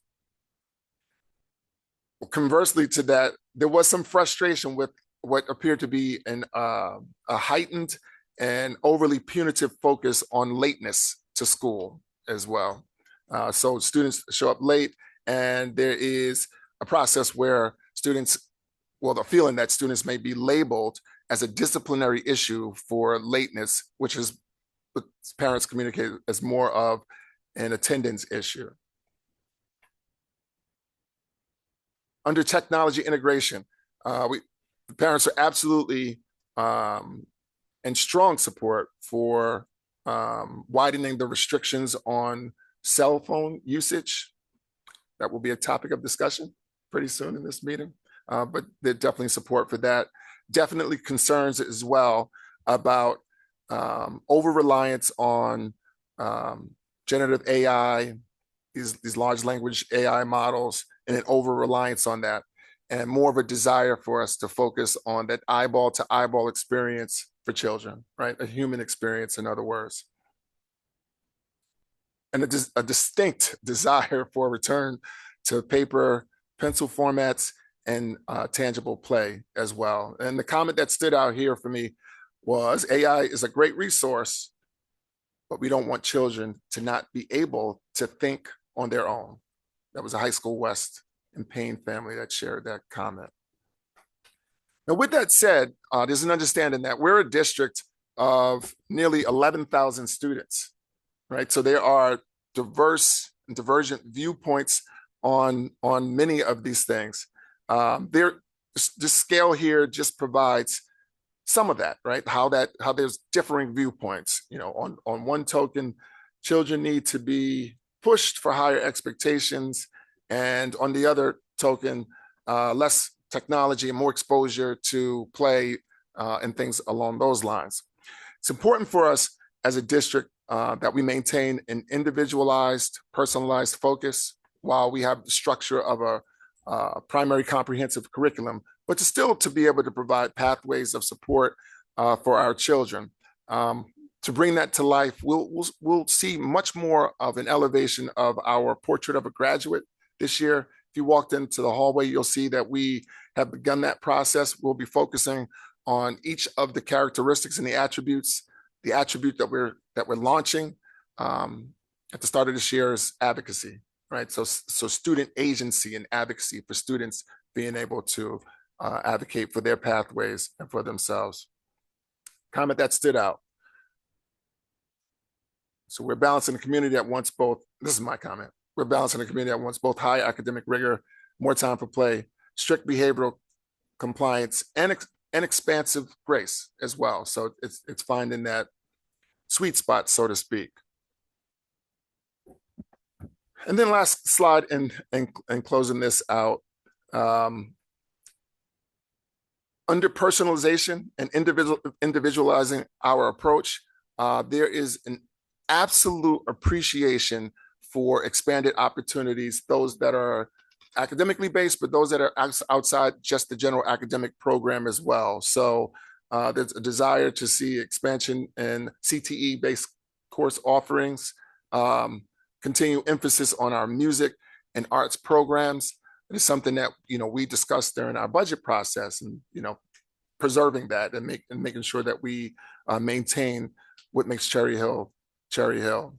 Conversely to that, there was some frustration with what appeared to be a heightened and overly punitive focus on lateness to school as well. So students show up late, and there is a process where the feeling that students may be labeled as a disciplinary issue for lateness, which is what parents communicate as more of an attendance issue. Under technology integration, parents are absolutely in strong support for widening the restrictions on cell phone usage. That will be a topic of discussion pretty soon in this meeting, but there's definitely support for that. Definitely concerns as well about over reliance on generative AI, these large language AI models, and an over reliance on that, and more of a desire for us to focus on that eyeball to eyeball experience for children, right? A human experience, in other words. And a distinct desire for a return to paper, pencil formats, and tangible play as well. And the comment that stood out here for me was AI is a great resource, but we don't want children to not be able to think on their own. That was a High School West and Payne family that shared that comment. Now, with that said, there's an understanding that we're a district of nearly 11,000 students, right? So there are diverse and divergent viewpoints on many of these things. The scale here just provides some of that, right? How there's differing viewpoints. You know, on one token, children need to be pushed for higher expectations, and on the other token, less technology and more exposure to play and things along those lines. It's important for us as a district that we maintain an individualized, personalized focus while we have the structure of a primary comprehensive curriculum, but to be able to provide pathways of support for our children. To bring that to life, we'll see much more of an elevation of our portrait of a graduate this year. If you walked into the hallway, you'll see that we have begun that process. We'll be focusing on each of the characteristics and the attributes. The attribute that we're launching at the start of this year is advocacy, right? So student agency and advocacy for students being able to advocate for their pathways and for themselves. Comment that stood out. So we're balancing a community that wants both. This is my comment. We're balancing a community that wants both high academic rigor, more time for play, strict behavioral compliance, and expansive grace as well. So it's finding that sweet spot, so to speak. And then last slide and closing this out. Under personalization and individualizing our approach, there is an absolute appreciation for expanded opportunities, those that are academically based, but those that are outside just the general academic program as well. So there's a desire to see expansion in CTE-based course offerings, continue emphasis on our music and arts programs. It is something that we discussed during our budget process, and preserving that and making sure that we maintain what makes Cherry Hill Cherry Hill.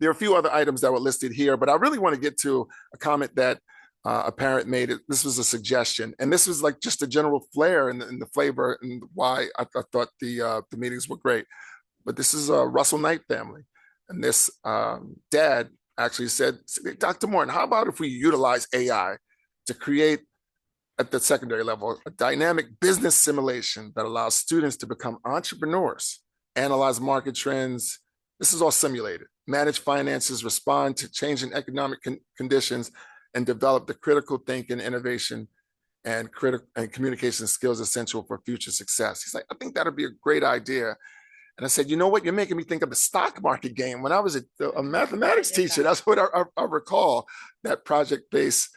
There are a few other items that were listed here, but I really want to get to a comment that a parent made. This was a suggestion, and this was like just a general flair and the flavor and why I thought the meetings were great. But this is a Russell Knight family, and this dad actually said, Dr. Morton, how about if we utilize AI to create at the secondary level a dynamic business simulation that allows students to become entrepreneurs, analyze market trends. This is all simulated. Manage finances, respond to changing economic conditions, and develop the critical thinking, innovation, and communication skills essential for future success. He's like, I think that'd be a great idea. And I said, you know what? You're making me think of the stock market game. When I was a mathematics teacher, that's what I recall, that project-based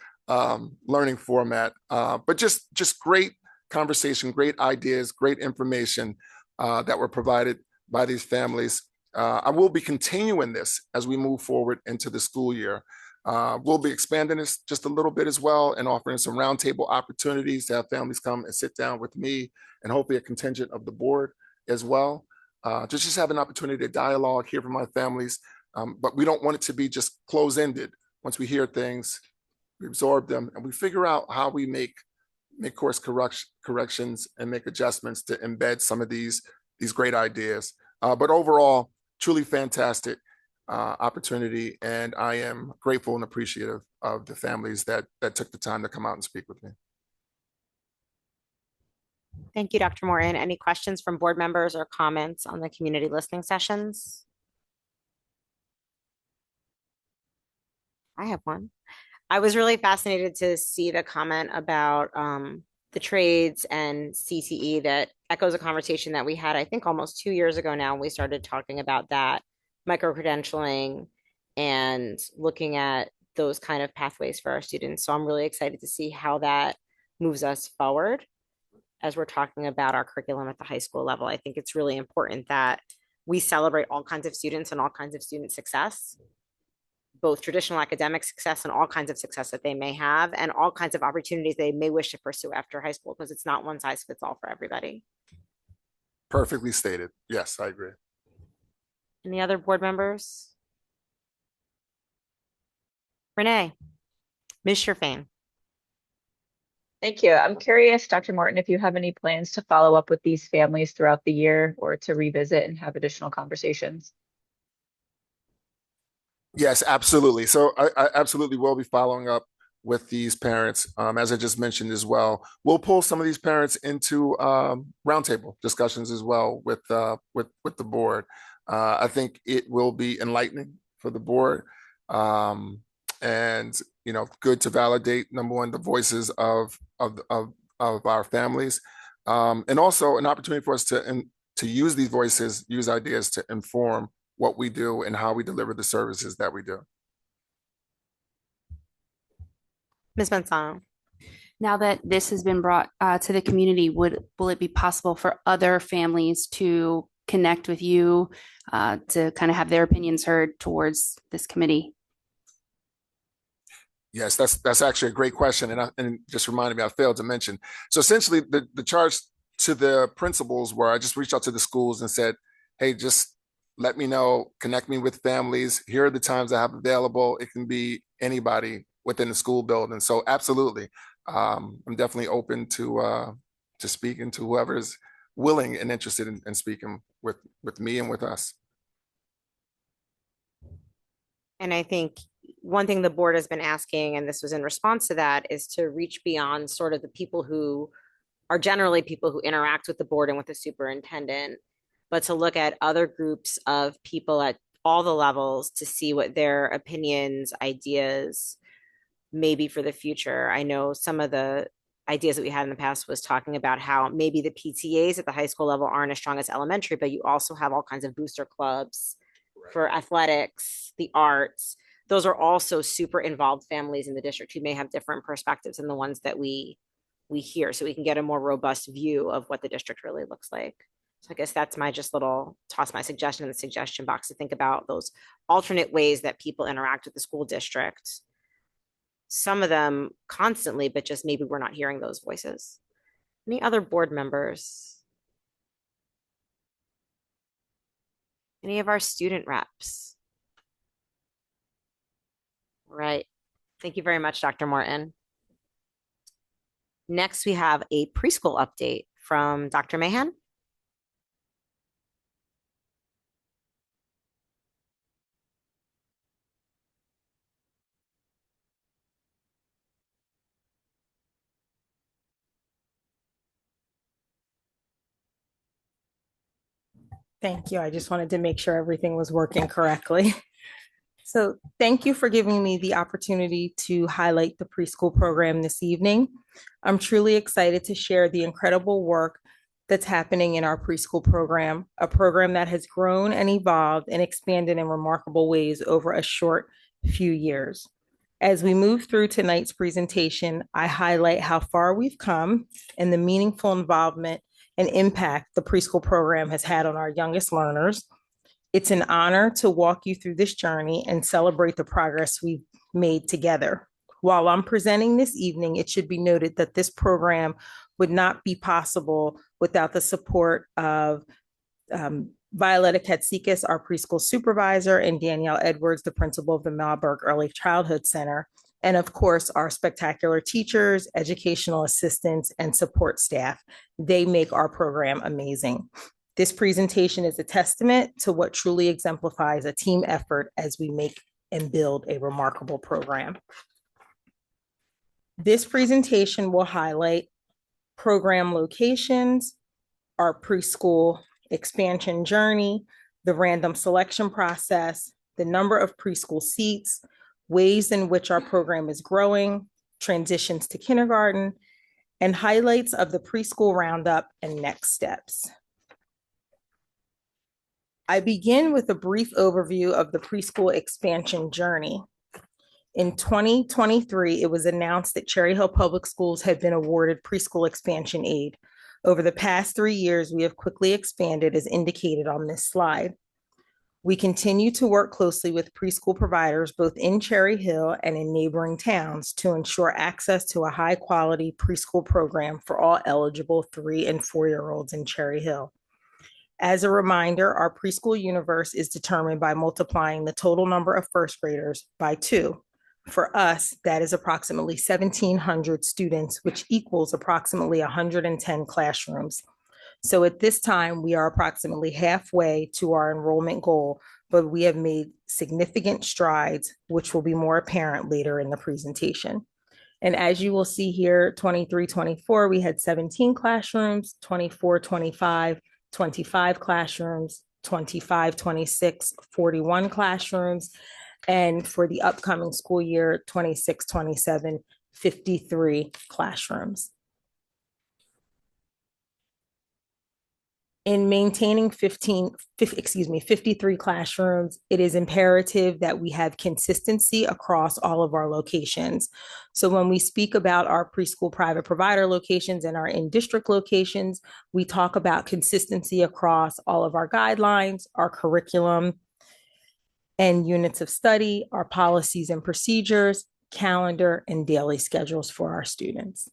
learning format. But just great conversation, great ideas, great information that were provided by these families. I will be continuing this as we move forward into the school year. We'll be expanding this just a little bit as well and offering some roundtable opportunities to have families come and sit down with me and hopefully a contingent of the board as well. To just have an opportunity to dialogue, hear from my families. But we don't want it to be just close-ended. Once we hear things, we absorb them, and we figure out how we make course corrections and make adjustments to embed some of these great ideas. But overall, truly fantastic opportunity, and I am grateful and appreciative of the families that took the time to come out and speak with me. Thank you, Dr. Morton. Any questions from board members or comments on the community listening sessions? I have one. I was really fascinated to see the comment about the trades and CTE that echoes a conversation that we had, I think, almost 2 years ago now. We started talking about that micro-credentialing and looking at those kind of pathways for our students. So I'm really excited to see how that moves us forward as we're talking about our curriculum at the high school level. I think it's really important that we celebrate all kinds of students and all kinds of student success, both traditional academic success and all kinds of success that they may have, and all kinds of opportunities they may wish to pursue after high school, because it's not one size fits all for everybody. Perfectly stated. Yes, I agree. Any other board members? Renee, Ms. Sherfain. Thank you. I'm curious, Dr. Morton, if you have any plans to follow up with these families throughout the year or to revisit and have additional conversations. Yes, absolutely. So I absolutely will be following up with these parents. As I just mentioned as well, we'll pull some of these parents into roundtable discussions as well with the board. I think it will be enlightening for the board, and good to validate, number one, the voices of our families, and also an opportunity for us to use these voices, use ideas to inform what we do and how we deliver the services that we do. Ms. Manzano. Now that this has been brought to the community, will it be possible for other families to connect with you to kind of have their opinions heard towards this committee? Yes, that's actually a great question, and just reminded me, I failed to mention. So essentially, the charge to the principals, where I just reached out to the schools and said, "Hey, just let me know, connect me with families. Here are the times I have available. It can be anybody within the school building." So absolutely, I'm definitely open to speaking to whoever's willing and interested in speaking with me and with us. And I think one thing the board has been asking, and this was in response to that, is to reach beyond sort of the people who are generally people who interact with the board and with the superintendent, but to look at other groups of people at all the levels to see what their opinions, ideas may be for the future. I know some of the ideas that we had in the past was talking about how maybe the PTAs at the high school level aren't as strong as elementary, but you also have all kinds of booster clubs for athletics, the arts. Those are also super involved families in the district who may have different perspectives than the ones that we hear, so we can get a more robust view of what the district really looks like. So I guess that's my just little toss my suggestion in the suggestion box to think about those alternate ways that people interact with the school district. Some of them constantly, but just maybe we're not hearing those voices. Any other board members? Any of our student reps? Right. Thank you very much, Dr. Morton. Next, we have a preschool update from Dr. Mahan. Thank you. I just wanted to make sure everything was working correctly. So thank you for giving me the opportunity to highlight the preschool program this evening. I'm truly excited to share the incredible work that's happening in our preschool program, a program that has grown and evolved and expanded in remarkable ways over a short few years. As we move through tonight's presentation, I highlight how far we've come and the meaningful involvement and impact the preschool program has had on our youngest learners. It's an honor to walk you through this journey and celebrate the progress we've made together. While I'm presenting this evening, it should be noted that this program would not be possible without the support of Violetta Katsikas, our preschool supervisor, and Danielle Edwards, the principal of the Malberg Early Childhood Center, and of course, our spectacular teachers, educational assistants, and support staff. They make our program amazing. This presentation is a testament to what truly exemplifies a team effort as we make and build a remarkable program. This presentation will highlight program locations, our preschool expansion journey, the random selection process, the number of preschool seats, ways in which our program is growing, transitions to kindergarten, and highlights of the preschool roundup and next steps. I begin with a brief overview of the preschool expansion journey. In 2023, it was announced that Cherry Hill Public Schools had been awarded preschool expansion aid. Over the past 3 years, we have quickly expanded as indicated on this slide. We continue to work closely with preschool providers both in Cherry Hill and in neighboring towns to ensure access to a high-quality preschool program for all eligible 3 and 4-year-olds in Cherry Hill. As a reminder, our preschool universe is determined by multiplying the total number of first graders by 2. For us, that is approximately 1,700 students, which equals approximately 110 classrooms. So at this time, we are approximately halfway to our enrollment goal, but we have made significant strides, which will be more apparent later in the presentation. And as you will see here, 23-24, we had 17 classrooms, 24-25, 25 classrooms, 25-26, 41 classrooms, and for the upcoming school year, 26-27, 53 classrooms. In maintaining 53 classrooms, it is imperative that we have consistency across all of our locations. So when we speak about our preschool private provider locations and our in-district locations, we talk about consistency across all of our guidelines, our curriculum and units of study, our policies and procedures, calendar, and daily schedules for our students.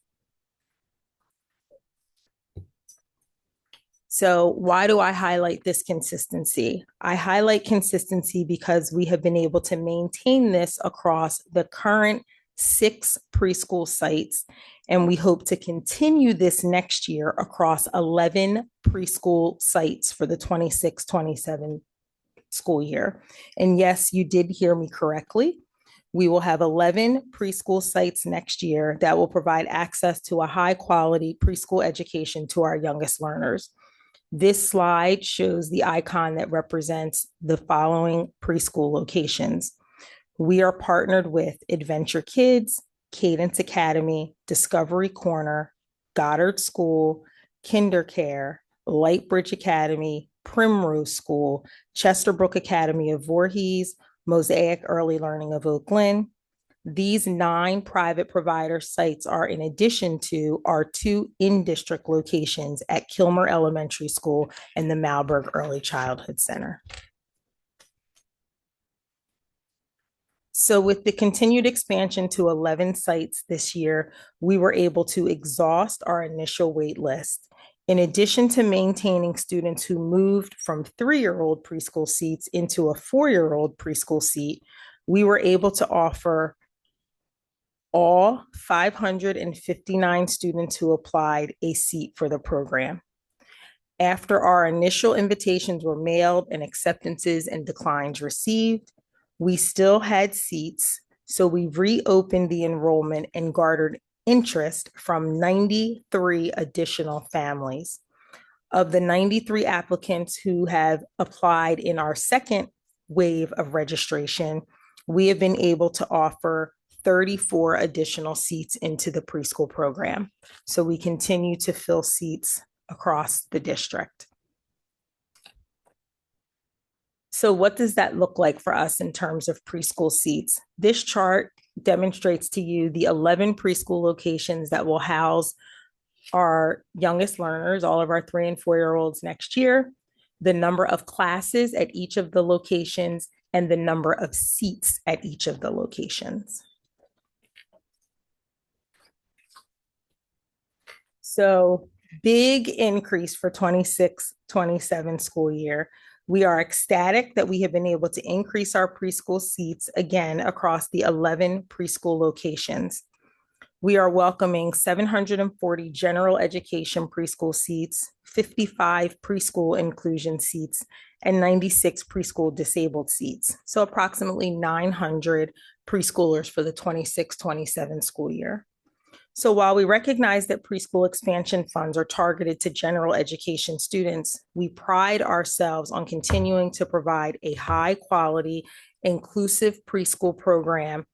So why do I highlight this consistency? I highlight consistency because we have been able to maintain this across the current 6 preschool sites, and we hope to continue this next year across 11 preschool sites for the 26-27 school year. And yes, you did hear me correctly. We will have 11 preschool sites next year that will provide access to a high quality preschool education to our youngest learners. This slide shows the icon that represents the following preschool locations. We are partnered with Adventure Kids, Cadence Academy, Discovery Corner, Goddard School, KinderCare, Lightbridge Academy, Primrose School, Chesterbrook Academy of Voorhees, Mosaic Early Learning of Oak Glen. These 9 private provider sites are in addition to our 2 in-district locations at Kilmer Elementary School and the Malberg Early Childhood Center. So with the continued expansion to 11 sites this year, we were able to exhaust our initial wait list. In addition to maintaining students who moved from 3-year-old preschool seats into a 4-year-old preschool seat, we were able to offer all 559 students who applied a seat for the program. After our initial invitations were mailed and acceptances and declines received, we still had seats, so we reopened the enrollment and garnered interest from 93 additional families. Of the 93 applicants who have applied in our second wave of registration, we have been able to offer 34 additional seats into the preschool program. So we continue to fill seats across the district. So what does that look like for us in terms of preschool seats? This chart demonstrates to you the 11 preschool locations that will house our youngest learners, all of our 3 and 4-year-olds next year, the number of classes at each of the locations, and the number of seats at each of the locations. So big increase for 26-27 school year. We are ecstatic that we have been able to increase our preschool seats again across the 11 preschool locations. We are welcoming 740 general education preschool seats, 55 preschool inclusion seats, and 96 preschool disabled seats. So approximately 900 preschoolers for the 26-27 school year. So while we recognize that preschool expansion funds are targeted to general education students, we pride ourselves on continuing to provide a high quality, inclusive preschool program.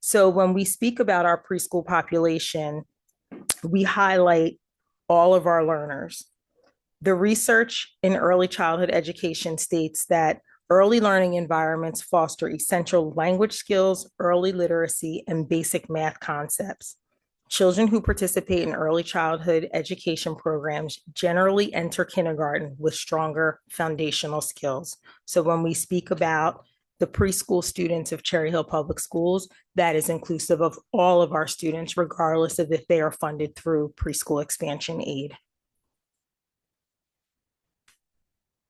So when we speak about our preschool population, we highlight all of our learners. The research in early childhood education states that early learning environments foster essential language skills, early literacy, and basic math concepts. Children who participate in early childhood education programs generally enter kindergarten with stronger foundational skills. So when we speak about the preschool students of Cherry Hill Public Schools, that is inclusive of all of our students, regardless of if they are funded through preschool expansion aid.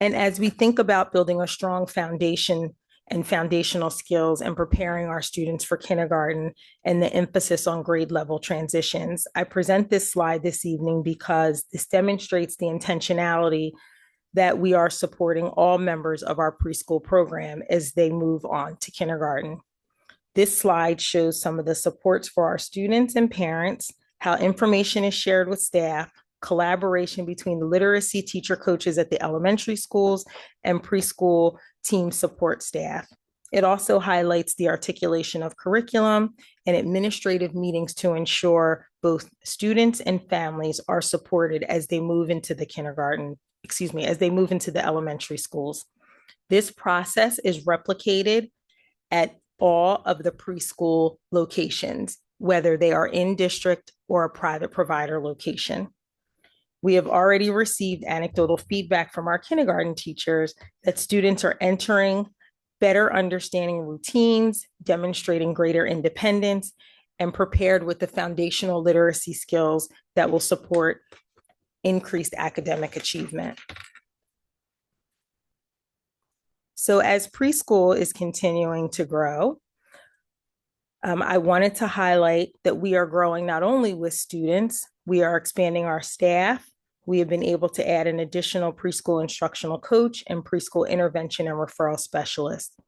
And as we think about building a strong foundation and foundational skills and preparing our students for kindergarten and the emphasis on grade level transitions, I present this slide this evening because this demonstrates the intentionality that we are supporting all members of our preschool program as they move on to kindergarten. This slide shows some of the supports for our students and parents, how information is shared with staff, collaboration between the literacy teacher coaches at the elementary schools and preschool team support staff. It also highlights the articulation of curriculum and administrative meetings to ensure both students and families are supported as they move into the as they move into the elementary schools. This process is replicated at all of the preschool locations, whether they are in district or a private provider location. We have already received anecdotal feedback from our kindergarten teachers that students are entering better understanding routines, demonstrating greater independence, and prepared with the foundational literacy skills that will support increased academic achievement. So as preschool is continuing to grow, I wanted to highlight that we are growing not only with students, we are expanding our staff. We have been able to add an additional preschool instructional coach and preschool intervention and referral specialist.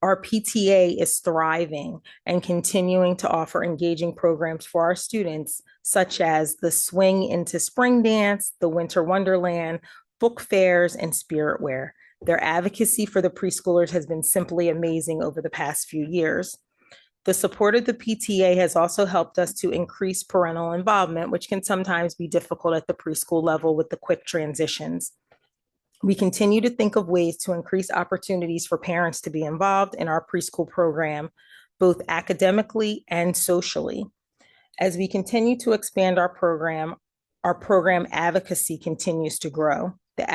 Our PTA is thriving and continuing to offer engaging programs for our students, such as the Swing into Spring Dance, the Winter Wonderland, book fairs, and spirit wear. Their advocacy for the preschoolers has been simply amazing over the past few years. The support of the PTA has also helped us to increase parental involvement, which can sometimes be difficult at the preschool level with the quick transitions. We continue to think of ways to increase opportunities for parents to be involved in our preschool program, both academically and socially. As we continue to expand our program advocacy continues to grow. The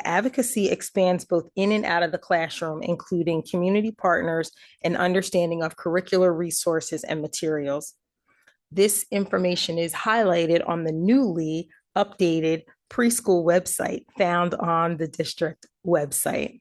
advocacy expands both in and out of the classroom, including community partners and understanding of curricular resources and materials. This information is highlighted on the newly updated preschool website found on the district website.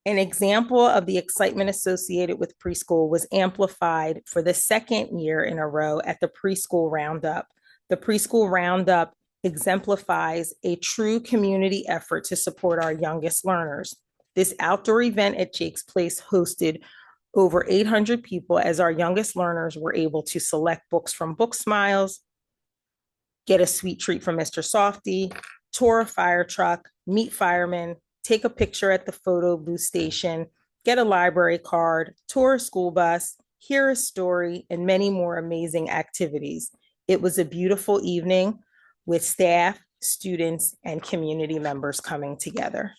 An example of the excitement associated with preschool was amplified for the second year in a row at the Preschool Roundup. The Preschool Roundup exemplifies a true community effort to support our youngest learners. This outdoor event at Jake's Place hosted over 800 people as our youngest learners were able to select books from Book Smiles, get a sweet treat from Mr. Softy, tour a fire truck, meet firemen, take a picture at the photo booth station, get a library card, tour a school bus, hear a story, and many more amazing activities. It was a beautiful evening with staff, students, and community members coming together.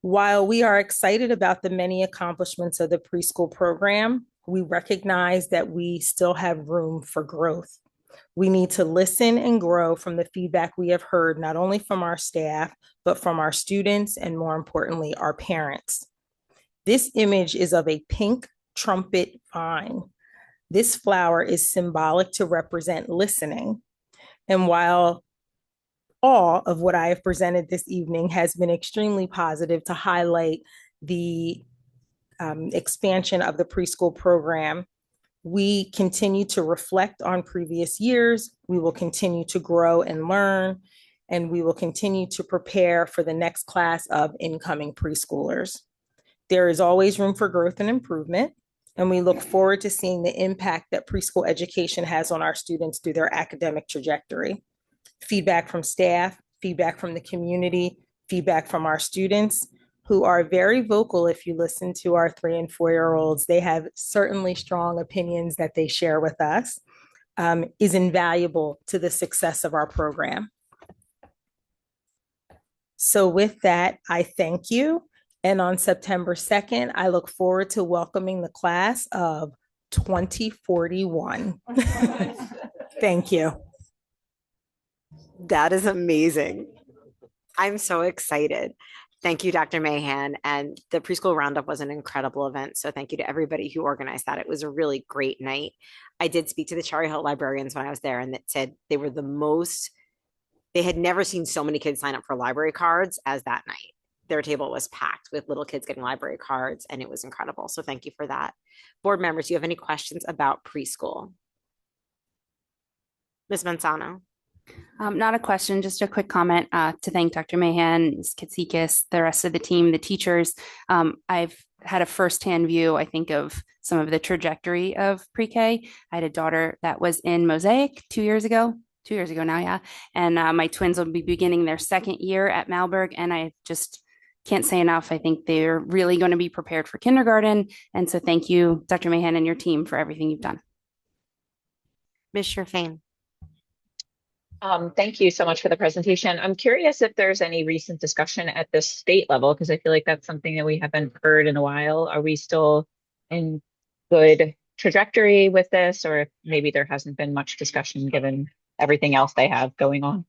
While we are excited about the many accomplishments of the preschool program, we recognize that we still have room for growth. We need to listen and grow from the feedback we have heard, not only from our staff, but from our students and, more importantly, our parents. This image is of a pink trumpet vine. This flower is symbolic to represent listening. And while all of what I have presented this evening has been extremely positive to highlight the expansion of the preschool program, we continue to reflect on previous years. We will continue to grow and learn, and we will continue to prepare for the next class of incoming preschoolers. There is always room for growth and improvement, and we look forward to seeing the impact that preschool education has on our students through their academic trajectory. Feedback from staff, feedback from the community, feedback from our students who are very vocal. If you listen to our 3 and 4-year-olds, they have certainly strong opinions that they share with us, is invaluable to the success of our program. So with that, I thank you. And on September 2nd, I look forward to welcoming the class of 2041. Thank you. That is amazing. I'm so excited. Thank you, Dr. Mahan. And the preschool roundup was an incredible event. So thank you to everybody who organized that. It was a really great night. I did speak to the Cherry Hill librarians when I was there, and that said they were they had never seen so many kids sign up for library cards as that night. Their table was packed with little kids getting library cards, and it was incredible. So thank you for that. Board members, do you have any questions about preschool? Ms. Manzano? Not a question, just a quick comment to thank Dr. Mahan, Ms. Katsikis, the rest of the team, the teachers. I've had a firsthand view, I think, of some of the trajectory of pre-K. I had a daughter that was in Mosaic 2 years ago now, yeah. And my twins will be beginning their second year at Malberg, and I just can't say enough. I think they're really going to be prepared for kindergarten. And so thank you, Dr. Mahan and your team, for everything you've done. Ms. Sherfain? Thank you so much for the presentation. I'm curious if there's any recent discussion at the state level, because I feel like that's something that we haven't heard in a while. Are we still in good trajectory with this, or if maybe there hasn't been much discussion given everything else they have going on?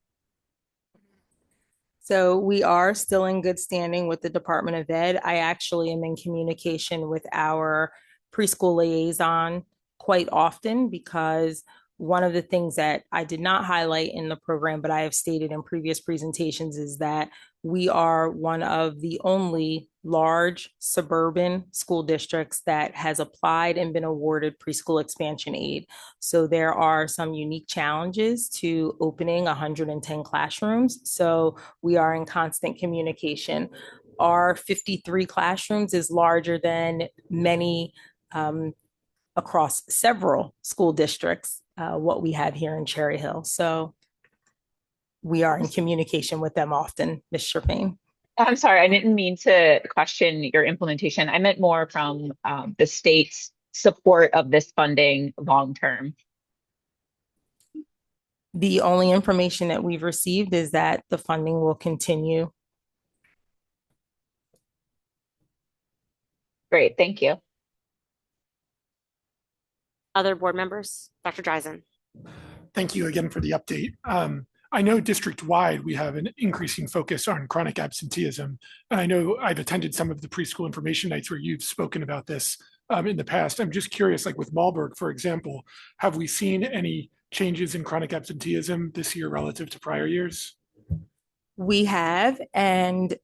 So we are still in good standing with the Department of Ed. I actually am in communication with our preschool liaison quite often, because one of the things that I did not highlight in the program, but I have stated in previous presentations, is that we are one of the only large suburban school districts that has applied and been awarded preschool expansion aid. So there are some unique challenges to opening 110 classrooms. So we are in constant communication. Our 53 classrooms is larger than many across several school districts, what we have here in Cherry Hill. So we are in communication with them often, Ms. Sherfain. I'm sorry, I didn't mean to question your implementation. I meant more from the state's support of this funding long term. The only information that we've received is that the funding will continue. Great, thank you. Other board members? Dr. Dreisen? Thank you again for the update. I know district-wide, we have an increasing focus on chronic absenteeism. And I know I've attended some of the preschool information nights where you've spoken about this in the past. I'm just curious, like with Malberg, for example, have we seen any changes in chronic absenteeism this year relative to prior years? We have, and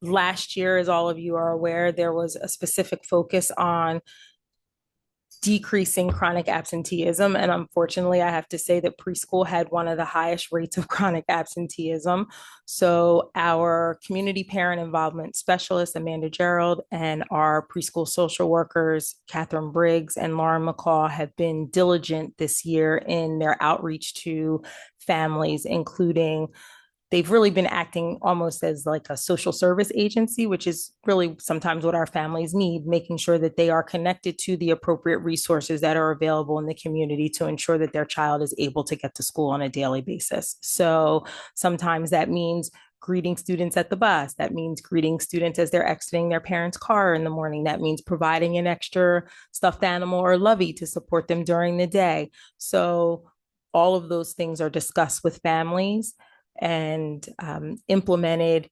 last year, as all of you are aware, there was a specific focus on decreasing chronic absenteeism. And unfortunately, I have to say that preschool had one of the highest rates of chronic absenteeism. So our community parent involvement specialist, Amanda Gerald, and our preschool social workers, Catherine Briggs and Lauren McCaw, have been diligent this year in their outreach to families, including they've really been acting almost as like a social service agency, which is really sometimes what our families need, making sure that they are connected to the appropriate resources that are available in the community to ensure that their child is able to get to school on a daily basis. So sometimes that means greeting students at the bus. That means greeting students as they're exiting their parents' car in the morning. That means providing an extra stuffed animal or lovey to support them during the day. So all of those things are discussed with families and implemented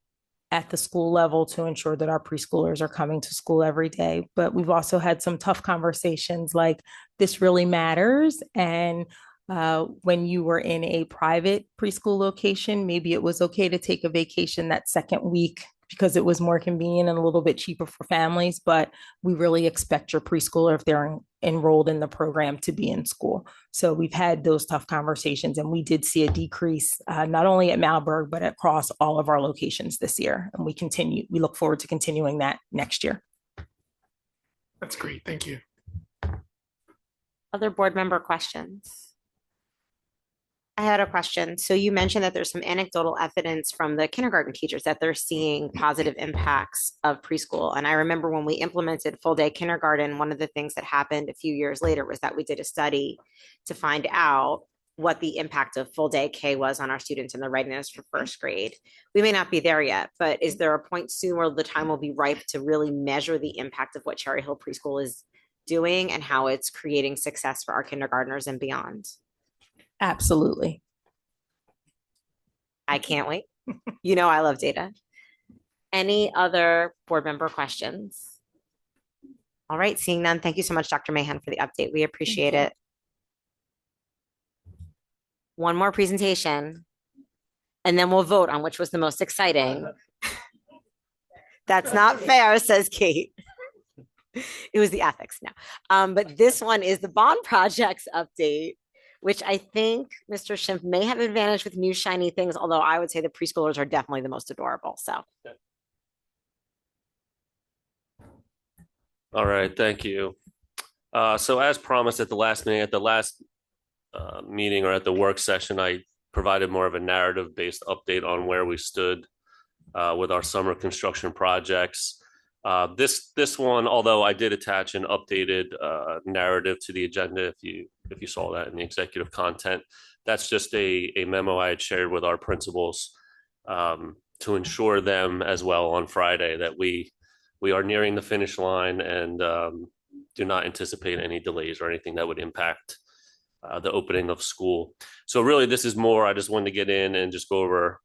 at the school level to ensure that our preschoolers are coming to school every day. But we've also had some tough conversations like this really matters. And when you were in a private preschool location, maybe it was okay to take a vacation that second week because it was more convenient and a little bit cheaper for families. But we really expect your preschooler, if they're enrolled in the program, to be in school. So we've had those tough conversations, and we did see a decrease not only at Malberg, but across all of our locations this year. And we look forward to continuing that next year. That's great. Thank you. Other board member questions? I had a question. So you mentioned that there's some anecdotal evidence from the kindergarten teachers that they're seeing positive impacts of preschool. And I remember when we implemented full day kindergarten, one of the things that happened a few years later was that we did a study to find out what the impact of full day K was on our students and the readiness for first grade. We may not be there yet, but is there a point soon where the time will be ripe to really measure the impact of what Cherry Hill Preschool is doing and how it's creating success for our kindergartners and beyond? Absolutely. I can't wait. You know, I love data. Any other board member questions? All right, seeing none. Thank you so much, Dr. Mahan, for the update. We appreciate it. One more presentation, and then we'll vote on which was the most exciting. That's not fair, says Kate. It was the ethics now. But this one is the bond projects update, which I think Mr. Schimpf may have advantage with new shiny things, although I would say the preschoolers are definitely the most adorable. So. All right, thank you. So as promised at the last meeting, meeting or at the work session, I provided more of a narrative-based update on where we stood with our summer construction projects. This one, although I did attach an updated narrative to the agenda, if you saw that in the executive content, that's just a memo I had shared with our principals to ensure them as well on Friday that we are nearing the finish line and do not anticipate any delays or anything that would impact the opening of school. So really, this is more, I just wanted to get in and just go over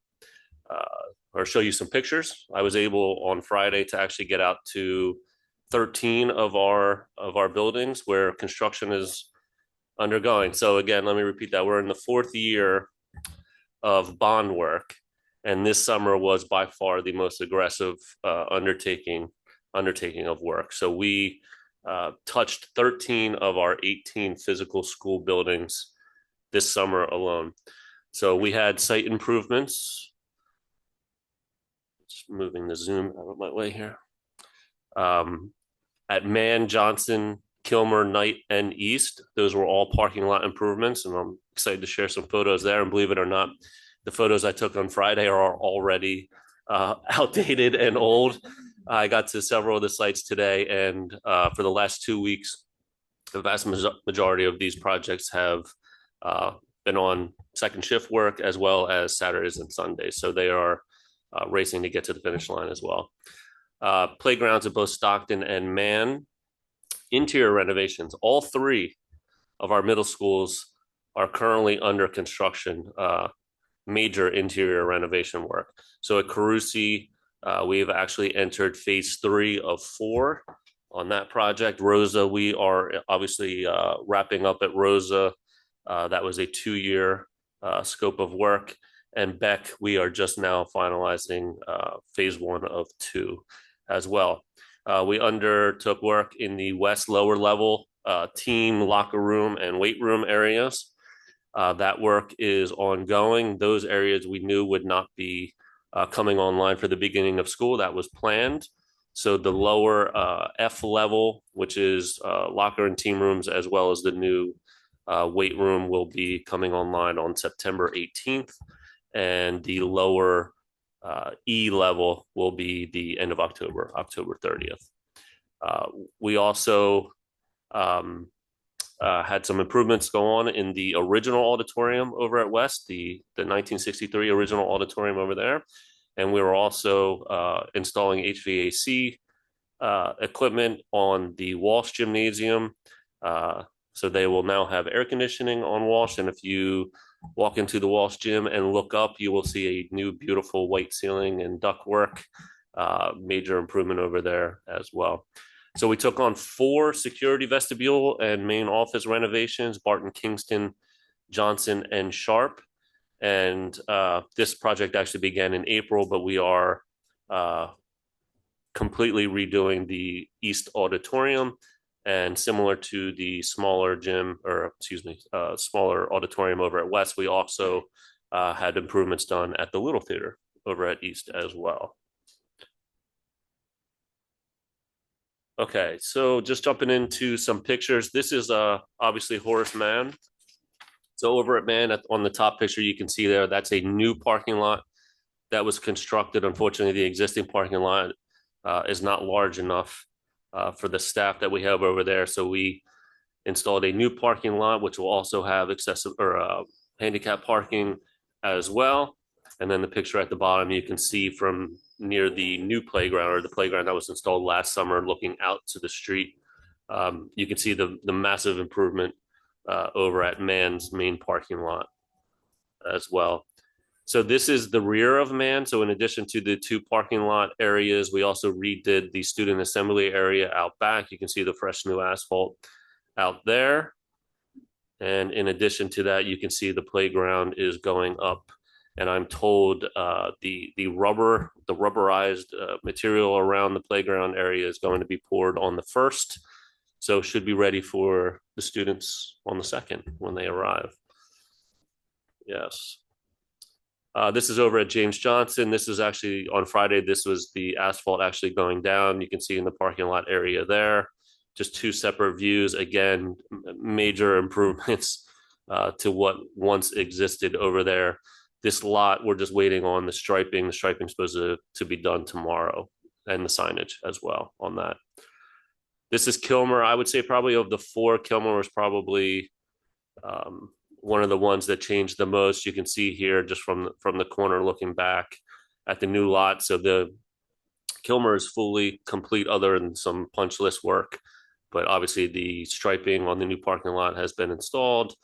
or show you some pictures. I was able on Friday to actually get out to 13 of our buildings where construction is undergoing. So again, let me repeat that. We're in the 4th year of bond work, and this summer was by far the most aggressive undertaking of work. So we touched 13 of our 18 physical school buildings this summer alone. So we had site improvements. Just moving the zoom out of my way here. At Mann, Johnson, Kilmer, Knight, and East, those were all parking lot improvements, and I'm excited to share some photos there. And believe it or not, the photos I took on Friday are already outdated and old. I got to several of the sites today, and for the last 2 weeks, the vast majority of these projects have been on second shift work as well as Saturdays and Sundays. So they are racing to get to the finish line as well. Playgrounds at both Stockton and Mann. Interior renovations. All 3 of our middle schools are currently under construction, major interior renovation work. So at Carusi, we've actually entered phase 3 of 4 on that project. Rosa, we are obviously wrapping up at Rosa. That was a 2-year scope of work. And Beck, we are just now finalizing phase 1 of 2 as well. We undertook work in the west lower level team locker room and weight room areas. That work is ongoing. Those areas we knew would not be coming online for the beginning of school. That was planned. So the lower F level, which is locker and team rooms, as well as the new weight room, will be coming online on September 18th. And the lower E level will be the end of October 30th. We also had some improvements go on in the original auditorium over at West, the 1963 original auditorium over there. And we were also installing HVAC equipment on the Walsh Gymnasium. So they will now have air conditioning on Walsh. And if you walk into the Walsh Gym and look up, you will see a new beautiful white ceiling and ductwork. Major improvement over there as well. So we took on 4 security vestibule and main office renovations: Barton, Kingston, Johnson, and Sharp. And this project actually began in April, but we are completely redoing the East Auditorium. And similar to the smaller smaller auditorium over at West, we also had improvements done at the Little Theater over at East as well. Okay, so just jumping into some pictures. This is obviously Horace Mann. So over at Man, on the top picture, you can see there, that's a new parking lot that was constructed. Unfortunately, the existing parking lot is not large enough for the staff that we have over there. So we installed a new parking lot, which will also have accessible or handicap parking as well. And then the picture at the bottom, you can see from near the new playground, or the playground that was installed last summer, looking out to the street. You can see the massive improvement over at Man's main parking lot as well. So this is the rear of Man. So in addition to the two parking lot areas, we also redid the student assembly area out back. You can see the fresh new asphalt out there. And in addition to that, you can see the playground is going up. And I'm told the rubberized material around the playground area is going to be poured on the 1st. So should be ready for the students on the 2nd when they arrive. Yes. This is over at James Johnson. This is actually on Friday. This was the asphalt actually going down. You can see in the parking lot area there. Just two separate views. Again, major improvements to what once existed over there. This lot, we're just waiting on the striping. The striping is supposed to be done tomorrow, and the signage as well on that. This is Kilmer. I would say probably of the four, Kilmer was probably one of the ones that changed the most. You can see here just from the corner looking back at the new lot. So the Kilmer is fully complete other than some punch list work. But obviously the striping on the new parking lot has been installed,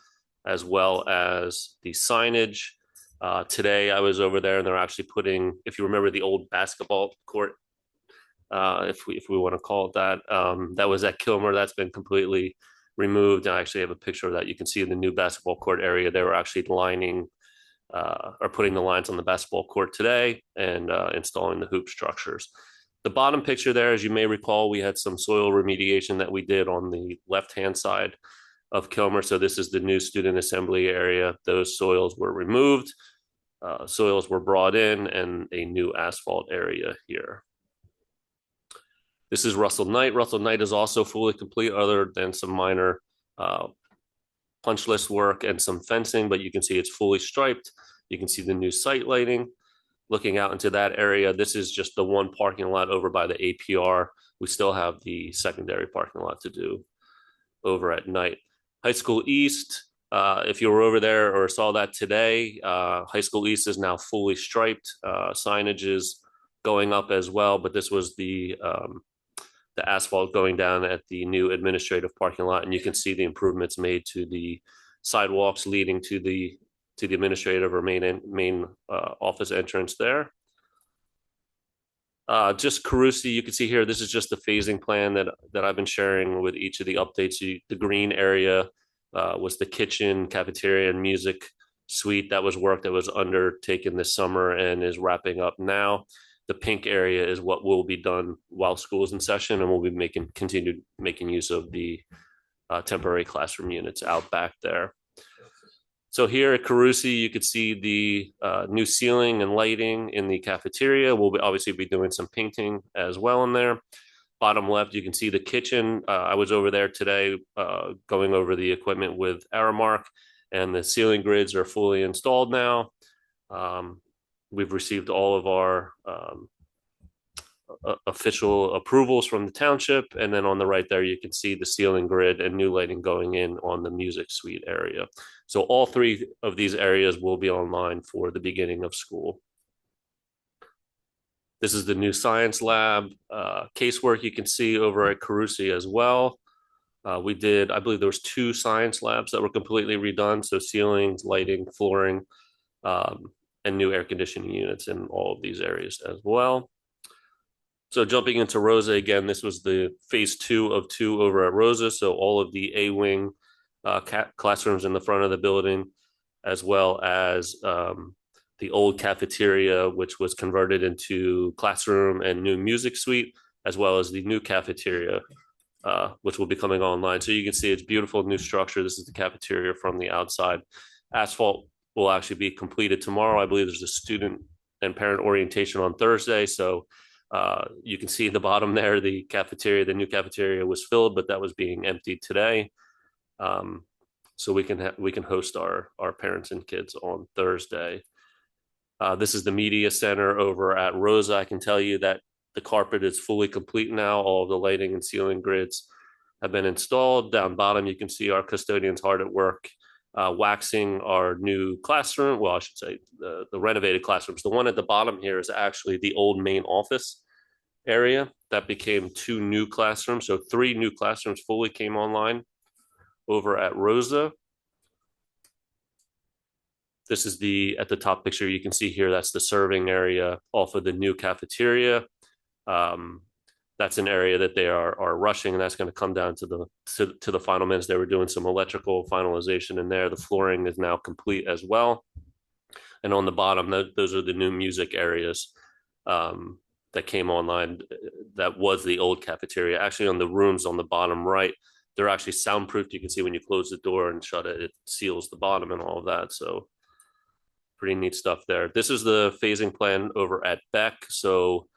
as well as the signage. Today I was over there and they're actually putting, if you remember the old basketball court, if we want to call it that, that was at Kilmer. That's been completely removed. I actually have a picture of that. You can see in the new basketball court area, they were actually lining or putting the lines on the basketball court today and installing the hoop structures. The bottom picture there, as you may recall, we had some soil remediation that we did on the left-hand side of Kilmer. So this is the new student assembly area. Those soils were removed, soils were brought in, and a new asphalt area here. This is Russell Knight. Russell Knight is also fully complete other than some minor punch list work and some fencing, but you can see it's fully striped. You can see the new site lighting. Looking out into that area, this is just the one parking lot over by the APR. We still have the secondary parking lot to do over at Knight. High School East, if you were over there or saw that today, High School East is now fully striped. Signage is going up as well, but this was the asphalt going down at the new administrative parking lot, and you can see the improvements made to the sidewalks leading to the administrative or main office entrance there. Just Carusi, you can see here, this is just the phasing plan that I've been sharing with each of the updates. The green area was the kitchen, cafeteria, and music suite. That was work that was undertaken this summer and is wrapping up now. The pink area is what will be done while school is in session, and we'll be continue making use of the temporary classroom units out back there. So here at Carusi, you could see the new ceiling and lighting in the cafeteria. We'll obviously be doing some painting as well in there. Bottom left, you can see the kitchen. I was over there today going over the equipment with Aramark, and the ceiling grids are fully installed now. We've received all of our official approvals from the township. And then on the right there, you can see the ceiling grid and new lighting going in on the music suite area. So all three of these areas will be online for the beginning of school. This is the new science lab casework you can see over at Carusi as well. We did, I believe there was 2 science labs that were completely redone. So ceilings, lighting, flooring, and new air conditioning units in all of these areas as well. So jumping into Rosa again, this was the phase 2 of 2 over at Rosa. So all of the A-wing classrooms in the front of the building, as well as the old cafeteria, which was converted into classroom and new music suite, as well as the new cafeteria, which will be coming online. So you can see it's beautiful new structure. This is the cafeteria from the outside. Asphalt will actually be completed tomorrow. I believe there's a student and parent orientation on Thursday. So you can see the bottom there, the cafeteria, the new cafeteria was filled, but that was being emptied today. so we can host our parents and kids on Thursday. This is the media center over at Rosa. I can tell you that the carpet is fully complete now. All of the lighting and ceiling grids have been installed. Down bottom, you can see our custodians hard at work waxing our new classroom. Well, I should say the renovated classrooms. The one at the bottom here is actually the old main office area that became 2 new classrooms. So 3 new classrooms fully came online over at Rosa. This is at the top picture you can see here, that's the serving area off of the new cafeteria. That's an area that they are rushing, and that's going to come down to the final minutes. They were doing some electrical finalization in there. The flooring is now complete as well. And on the bottom, those are the new music areas that came online. That was the old cafeteria. Actually, on the rooms on the bottom right, they're actually soundproofed. You can see when you close the door and shut it, it seals the bottom and all of that. So pretty neat stuff there. This is the phasing plan over at Beck. So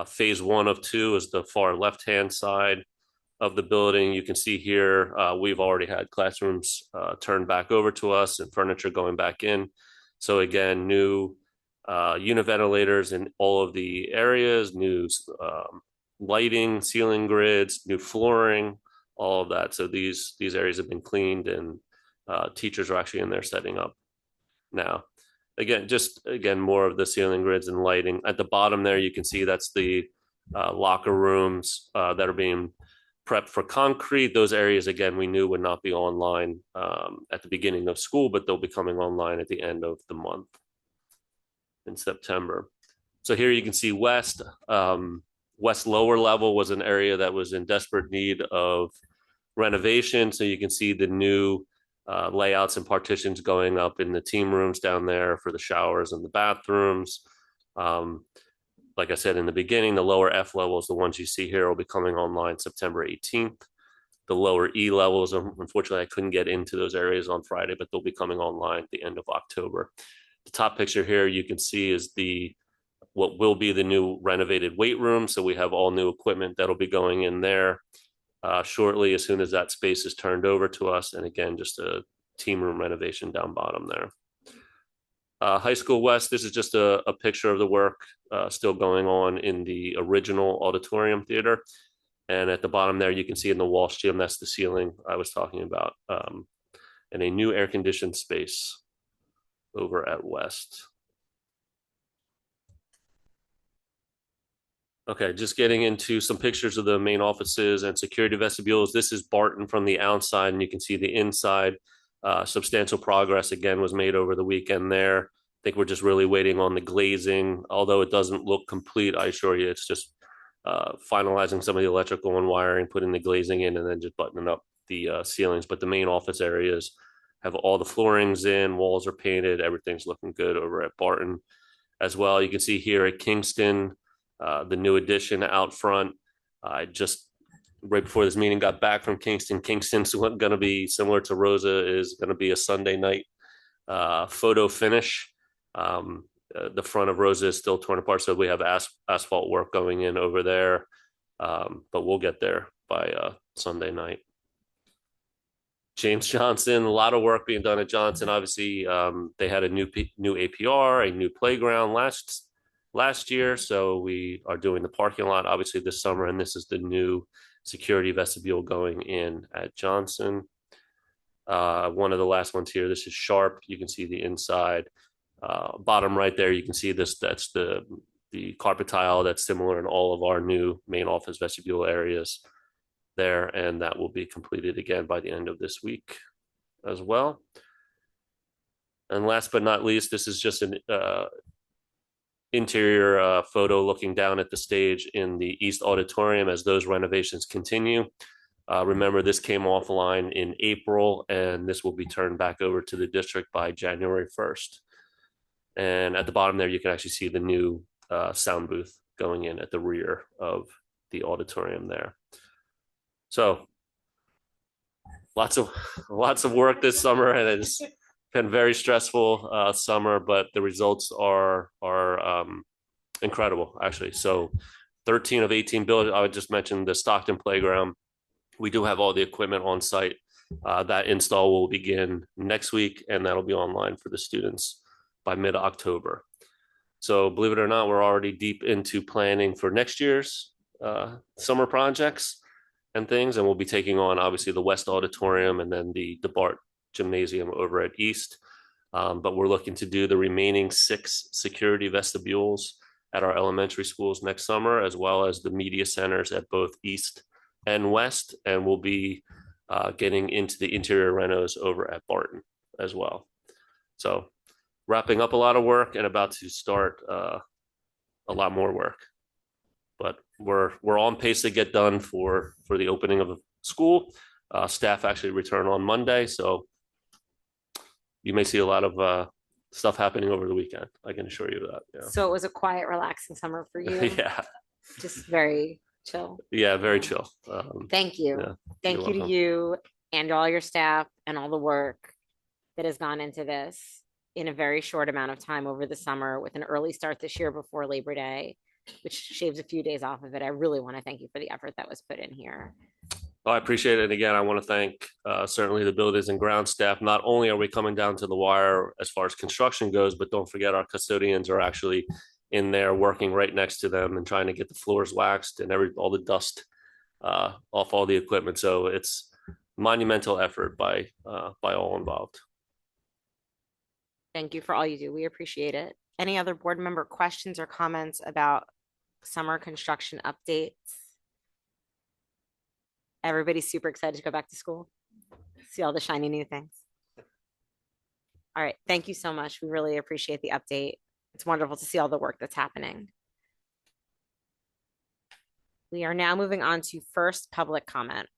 phase 1 of 2 is the far left-hand side of the building. You can see here, we've already had classrooms turned back over to us and furniture going back in. So again, new unit ventilators in all of the areas, new lighting, ceiling grids, new flooring, all of that. So these areas have been cleaned, and teachers are actually in there setting up now. Again, more of the ceiling grids and lighting. At the bottom there, you can see that's the locker rooms that are being prepped for concrete. Those areas, again, we knew would not be online at the beginning of school, but they'll be coming online at the end of the month in September. So here you can see West. West lower level was an area that was in desperate need of renovation. So you can see the new layouts and partitions going up in the team rooms down there for the showers and the bathrooms. Like I said in the beginning, the lower F levels, the ones you see here, will be coming online September 18th. The lower E levels, unfortunately, I couldn't get into those areas on Friday, but they'll be coming online at the end of October. The top picture here you can see is what will be the new renovated weight room. So we have all new equipment that'll be going in there shortly, as soon as that space is turned over to us. And again, just a team room renovation down bottom there. High School West, this is just a picture of the work still going on in the original auditorium theater. And at the bottom there, you can see in the Walsh Gym, that's the ceiling I was talking about, and a new air-conditioned space over at West. Okay, just getting into some pictures of the main offices and security vestibules. This is Barton from the outside, and you can see the inside. Substantial progress, again, was made over the weekend there. I think we're just really waiting on the glazing. Although it doesn't look complete, I assure you, it's just finalizing some of the electrical and wiring, putting the glazing in, and then just buttoning up the ceilings. But the main office areas have all the floorings in, walls are painted, everything's looking good over at Barton as well. You can see here at Kingston, the new addition out front. I just right before this meeting got back from Kingston. Kingston's going to be similar to Rosa, is going to be a Sunday night photo finish. The front of Rosa is still torn apart, so we have asphalt work going in over there, but we'll get there by Sunday night. James Johnson, a lot of work being done at Johnson. Obviously, they had a new APR, a new playground last year, so we are doing the parking lot obviously this summer, and this is the new security vestibule going in at Johnson. One of the last ones here, this is Sharp. You can see the inside. Bottom right there, you can see this. That's the carpet tile that's similar in all of our new main office vestibule areas there, and that will be completed again by the end of this week as well. And last but not least, this is just an interior photo looking down at the stage in the East Auditorium as those renovations continue. Remember, this came offline in April, and this will be turned back over to the district by January 1st. And at the bottom there, you can actually see the new sound booth going in at the rear of the auditorium there. So lots of work this summer, and it's been very stressful summer, but the results are incredible, actually. So 13 of 18 buildings. I would just mention the Stockton playground. We do have all the equipment on site That install will begin next week, and that'll be online for the students by mid-October. So believe it or not, we're already deep into planning for next year's summer projects and things, and we'll be taking on obviously the West Auditorium and then the DeBart Gymnasium over at East. But we're looking to do the remaining 6 security vestibules at our elementary schools next summer, as well as the media centers at both East and West. And we'll be getting into the interior renos over at Barton as well. So wrapping up a lot of work and about to start a lot more work. But we're on pace to get done for the opening of the school. Staff actually return on Monday, so you may see a lot of stuff happening over the weekend. I can assure you that. Yeah. So it was a quiet, relaxing summer for you. Yeah. Just very chill. Yeah, very chill. Thank you. Yeah, Thank you're you to welcome. you and all your staff and all the work that has gone into this in a very short amount of time over the summer with an early start this year before Labor Day, which shaves a few days off of it. I really want to thank you for the effort that was put in here. I appreciate it. And again, I want to thank certainly the buildings and ground staff. Not only are we coming down to the wire as far as construction goes, but don't forget our custodians are actually in there working right next to them and trying to get the floors waxed and all the dust off all the equipment. So it's monumental effort by all involved. Thank you for all you do. We appreciate it. Any other board member questions or comments about summer construction updates? Everybody's super excited to go back to school. See all the shiny new things. All right. Thank you so much. We really appreciate the update. It's wonderful to see all the work that's happening. We are now moving on to first public comment.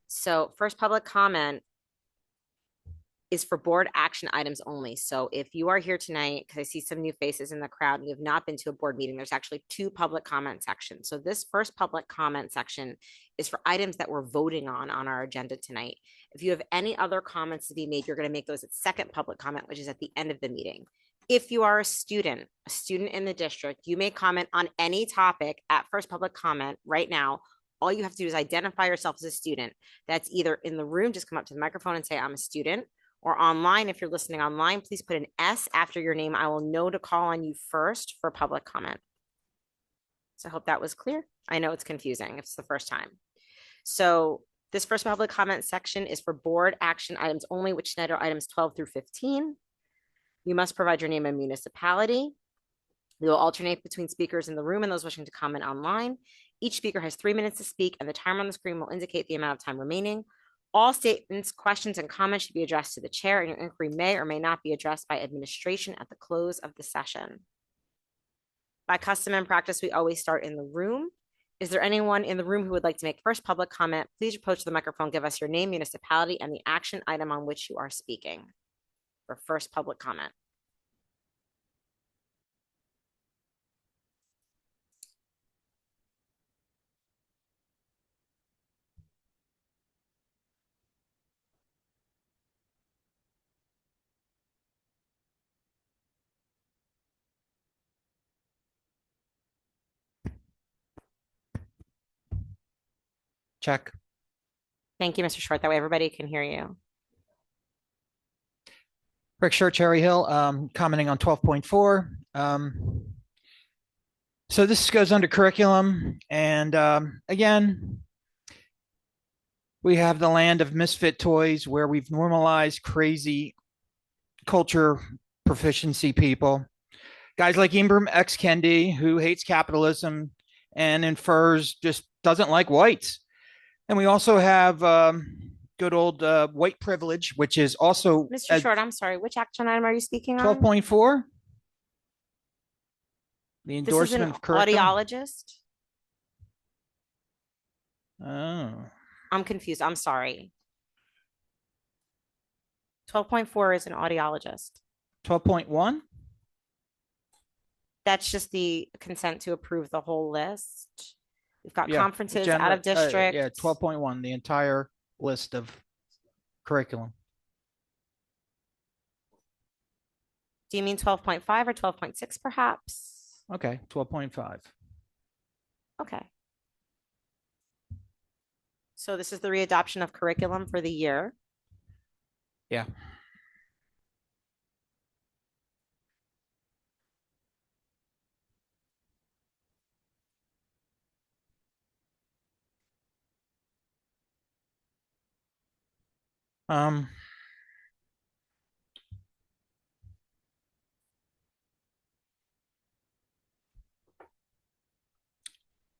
So first public comment is for board action items only. So if you are here tonight, because I see some new faces in the crowd and you have not been to a board meeting, there's actually 2 public comment sections. So this first public comment section is for items that we're voting on our agenda tonight. If you have any other comments to be made, you're going to make those at second public comment, which is at the end of the meeting. If you are a student in the district, you may comment on any topic at first public comment right now. All you have to do is identify yourself as a student. That's either in the room, just come up to the microphone and say, I'm a student. Or online, if you're listening online, please put an S after your name. I will know to call on you first for public comment. So I hope that was clear. I know it's confusing. It's the first time. So this first public comment section is for board action items only, which tonight are items 12 through 15. You must provide your name and municipality. We will alternate between speakers in the room and those wishing to comment online. Each speaker has 3 minutes to speak, and the timer on the screen will indicate the amount of time remaining. All statements, questions, and comments should be addressed to the chair, and your inquiry may or may not be addressed by administration at the close of the session. By custom and practice, we always start in the room. Is there anyone in the room who would like to make first public comment? Please approach the microphone, give us your name, municipality, and the action item on which you are speaking for first public comment. Check. Thank you, Mr. Short. That way everybody can hear you. Rick Short, Cherry Hill, commenting on 12.4. So this goes under curriculum. And again, we have the land of misfit toys where we've normalized crazy culture proficiency people. Guys like Ibram X. Kendi, who hates capitalism and infers just doesn't like whites. And we also have good old white privilege, which is also Mr. Short, I'm sorry. Which action item are you speaking on? 12.4. The This is an endorsement of curriculum. audiologist. Oh, I'm confused. I'm sorry. 12.4 is an audiologist. 12.1. That's just the consent to approve the whole list. We've got Yeah, conferences out of district. Yeah, 12.1, the entire list of curriculum. Do you mean 12.5 or 12.6 perhaps? Okay, 12.5. Okay. So this is the readoption of curriculum for the year. Yeah. Um,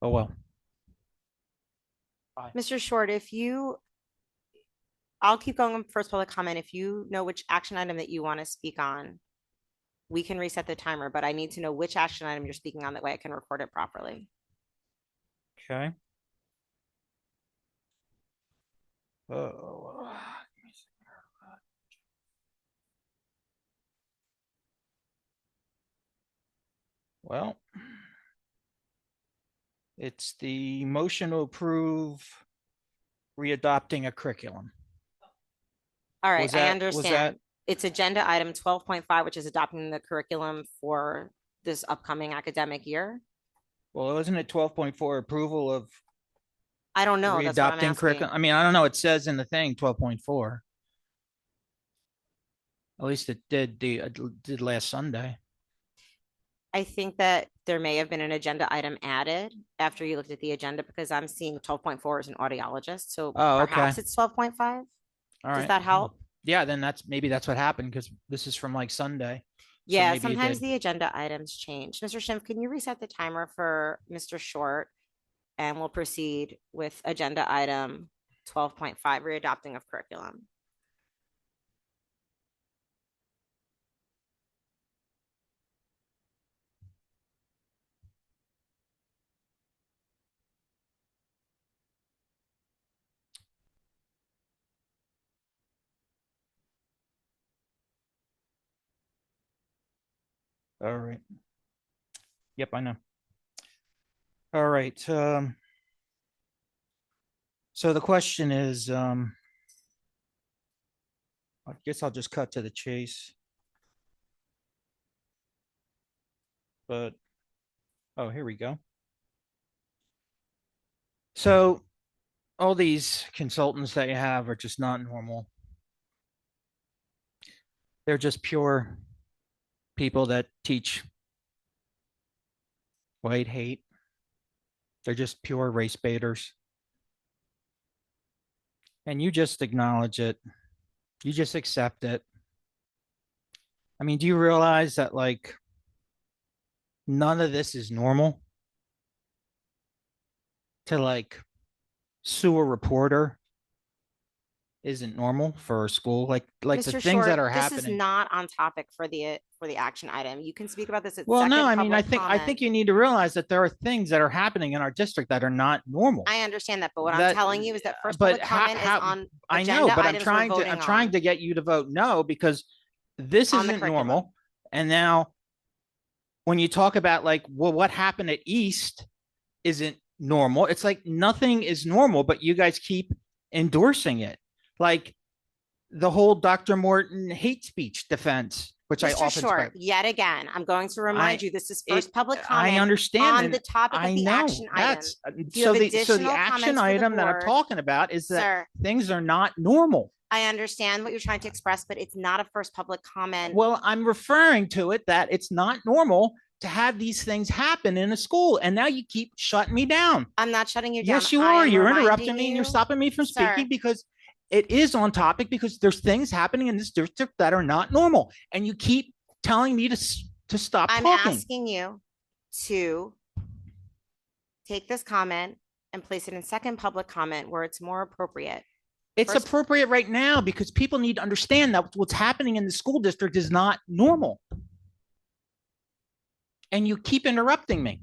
oh, well. Mr. Short, I'll keep going with first public comment. If you know which action item that you want to speak on, we can reset the timer, but I need to know which action item you're speaking on. That way I can record it properly. Okay. Oh. Well, it's the motion to approve readopting a curriculum. All right, Was I that- understand. was that- It's agenda item 12.5, which is adopting the curriculum for this upcoming academic year. Well, isn't it 12.4 approval of I don't know. That's what I'm readopting asking. curriculum? I mean, I don't know. It says in the thing 12.4. At least it did last Sunday. I think that there may have been an agenda item added after you looked at the agenda because I'm seeing 12.4 as an audiologist. So Oh, perhaps okay. it's 12.5. All Does right. that help? Yeah, then maybe that's what happened because this is from like Sunday. So Yeah, maybe it sometimes did. the agenda items change. Mr. Schimpf, can you reset the timer for Mr. Short? And we'll proceed with agenda item 12.5, readopting of curriculum. All right. Yep, I know. All right. So the question is, I guess I'll just cut to the chase. But, oh, here we go. So all these consultants that you have are just not normal. They're just pure people that teach white hate. They're just pure race baiters. And you just acknowledge it. You just accept it. I mean, do you realize that like none of this is normal? To like sue a reporter isn't normal for a school. Like Mr. the things Short, that are this happening. is not on topic for the action item. You can speak about this at Well, second no, I mean, public I think comment. you need to realize that there are things that are happening in our district that are not normal. I understand that, but what I'm That- telling you is that first but public comment is on I know, agenda but I'm items we're trying voting on. to get you to vote no because this On the isn't curriculum. normal. And now when you talk about like, well, what happened at East isn't normal. It's like nothing is normal, but you guys keep endorsing it. Like the whole Dr. Morton hate speech defense, which I Mr. often Short, spread. yet again, I'm going to remind you, this is first public comment I understand on and the topic I of the know action item. that's you so have the additional action comments for the item that I'm board- talking about is that Sir, things are not normal. I understand what you're trying to express, but it's not a first public comment. Well, I'm referring to it that it's not normal to have these things happen in a school, and now you keep shutting me down. I'm not shutting you down. Yes, you I are. am You're reminding interrupting me and you're you- stopping me from Sir. speaking because it is on topic because there's things happening in this district that are not normal, and you keep telling me to stop I'm talking. asking you to take this comment and place it in second public comment where it's more appropriate. It's First- appropriate right now because people need to understand that what's happening in the school district is not normal. And you keep interrupting me.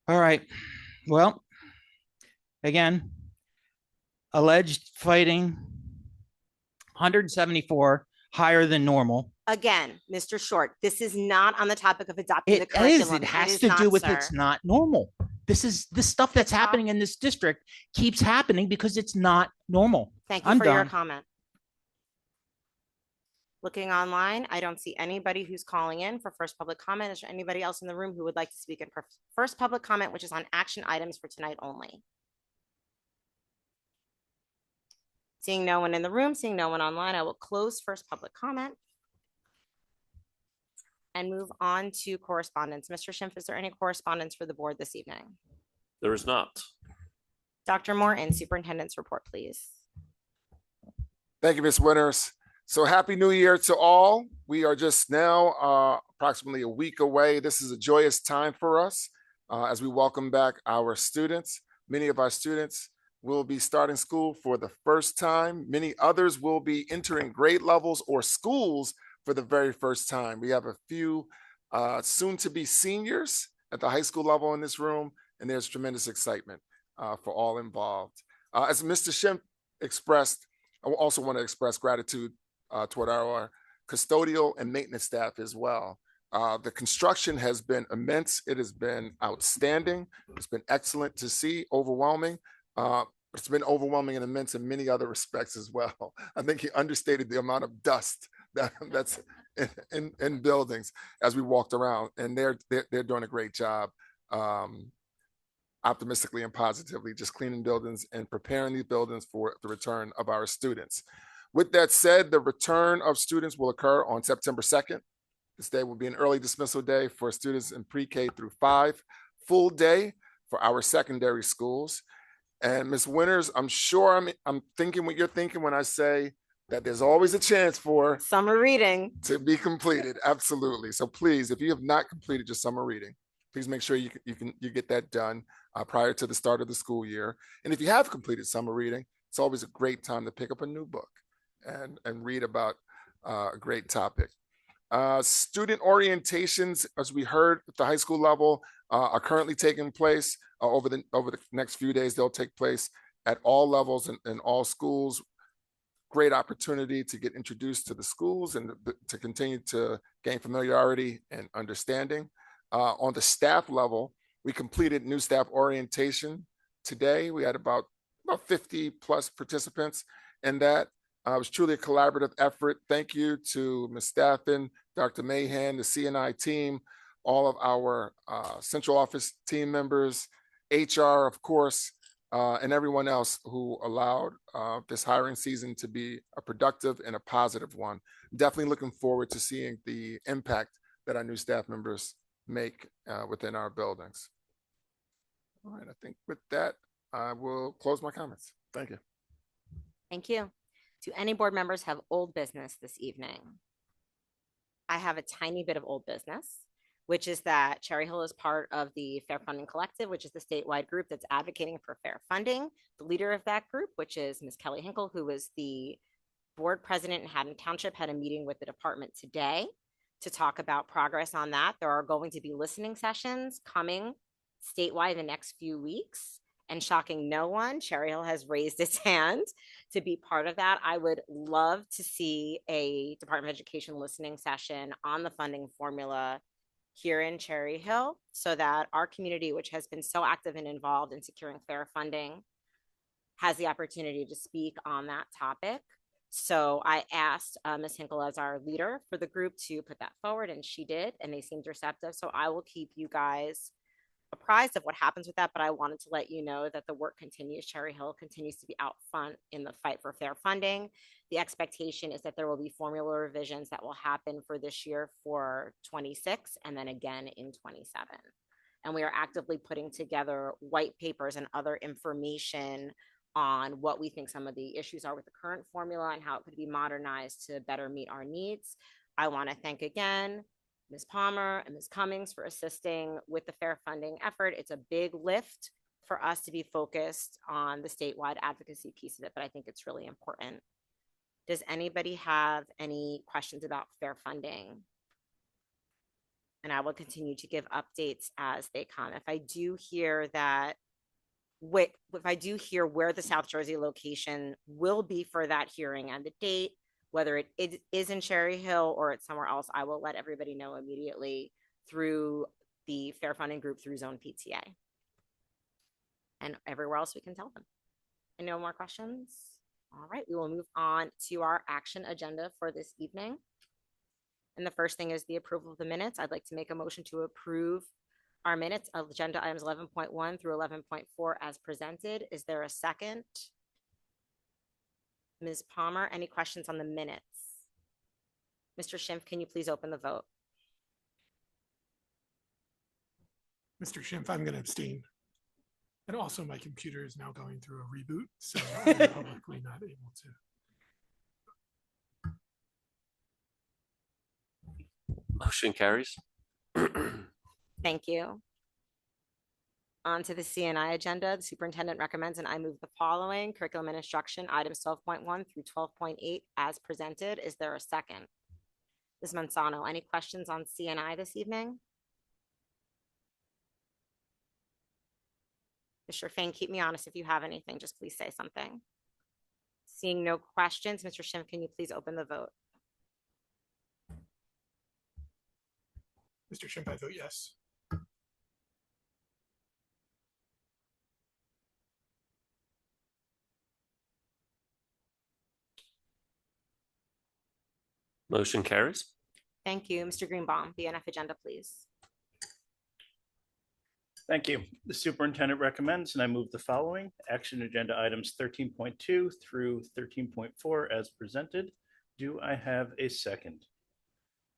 All right. Well, again, alleged fighting 174 higher than normal. Again, Mr. Short, this is not on the topic of adopting the It is. curriculum. It has is to do not, with sir. it's not normal. This stuff that's happening in this district keeps happening because it's not normal. Thank you I'm for your done. comment. Looking online, I don't see anybody who's calling in for first public comment. Is there anybody else in the room who would like to speak in first public comment, which is on action items for tonight only? Seeing no one in the room, seeing no one online, I will close first public comment and move on to correspondence. Mr. Schimpf, is there any correspondence for the board this evening? There is not. Dr. Morton, superintendent's report, please. Thank you, Ms. Winters. So happy New Year to all. We are just now approximately a week away. This is a joyous time for us as we welcome back our students. Many of our students will be starting school for the first time. Many others will be entering grade levels or schools for the very first time. We have a few soon to be seniors at the high school level in this room, and there's tremendous excitement for all involved. As Mr. Schimpf expressed, I also want to express gratitude toward our custodial and maintenance staff as well. The construction has been immense. It has been outstanding. It's been excellent to see, overwhelming. It's been overwhelming and immense in many other respects as well. I think he understated the amount of dust that's in buildings as we walked around, and they're doing a great job. Optimistically and positively, just cleaning buildings and preparing these buildings for the return of our students. With that said, the return of students will occur on September 2nd. This day will be an early dismissal day for students in pre-K through 5, full day for our secondary schools. And Ms. Winters, I'm sure I'm thinking what you're thinking when I say that there's always a chance for summer reading to be completed. Absolutely. So please, if you have not completed your summer reading, please make sure you get that done prior to the start of the school year. And if you have completed summer reading, it's always a great time to pick up a new book and read about a great topic. Student orientations, as we heard at the high school level, are currently taking place over the next few days. They'll take place at all levels in all schools. Great opportunity to get introduced to the schools and to continue to gain familiarity and understanding. On the staff level, we completed new staff orientation today. We had about 50 plus participants in that. It was truly a collaborative effort. Thank you to Ms. Staffen, Dr. Mahan, the CNI team, all of our central office team members, HR, of course, and everyone else who allowed this hiring season to be a productive and a positive one. Definitely looking forward to seeing the impact that our new staff members make within our buildings. All right, I think with that, I will close my comments. Thank you. Thank you. Do any board members have old business this evening? I have a tiny bit of old business, which is that Cherry Hill is part of the Fair Funding Collective, which is the statewide group that's advocating for fair funding. The leader of that group, which is Ms. Kelly Hinkle, who was the board president in Haddon Township, had a meeting with the department today to talk about progress on that. There are going to be listening sessions coming statewide in the next few weeks. And shocking no one, Cherry Hill has raised its hand to be part of that. I would love to see a Department of Education listening session on the funding formula here in Cherry Hill so that our community, which has been so active and involved in securing fair funding, has the opportunity to speak on that topic. So I asked Ms. Hinkle as our leader for the group to put that forward, and she did, and they seemed receptive. So I will keep you guys apprised of what happens with that, but I wanted to let you know that the work continues. Cherry Hill continues to be out front in the fight for fair funding. The expectation is that there will be formula revisions that will happen for this year for 26 and then again in 27. And we are actively putting together white papers and other information on what we think some of the issues are with the current formula and how it could be modernized to better meet our needs. I want to thank again Ms. Palmer and Ms. Cummings for assisting with the fair funding effort. It's a big lift for us to be focused on the statewide advocacy piece of it, but I think it's really important. Does anybody have any questions about fair funding? And I will continue to give updates as they come. If I do hear where the South Jersey location will be for that hearing and the date, whether it is in Cherry Hill or it's somewhere else, I will let everybody know immediately through the Fair Funding Group through Zone PTA. And everywhere else we can tell them. And no more questions? All right, we will move on to our action agenda for this evening. And the first thing is the approval of the minutes. I'd like to make a motion to approve our minutes of agenda items 11.1 through 11.4 as presented. Is there a second? Ms. Palmer, any questions on the minutes? Mr. Schimpf, can you please open the vote? Mr. Schimpf, I'm going to abstain. And also my computer is now going through a reboot, so I'm publicly not able to. Motion carries. Thank you. On to the CNI agenda. The superintendent recommends and I move the following: curriculum and instruction items 12.1 through 12.8 as presented. Is there a second? Ms. Mansano, any questions on CNI this evening? Mr. Fain, keep me honest if you have anything, just please say something. Seeing no questions, Mr. Schimpf, can you please open the vote? Mr. Schimpf, I vote yes. Motion carries. Thank you. Mr. Greenbaum, BNF agenda, please. Thank you. The superintendent recommends, and I move the following: action agenda items 13.2 through 13.4 as presented. Do I have a second?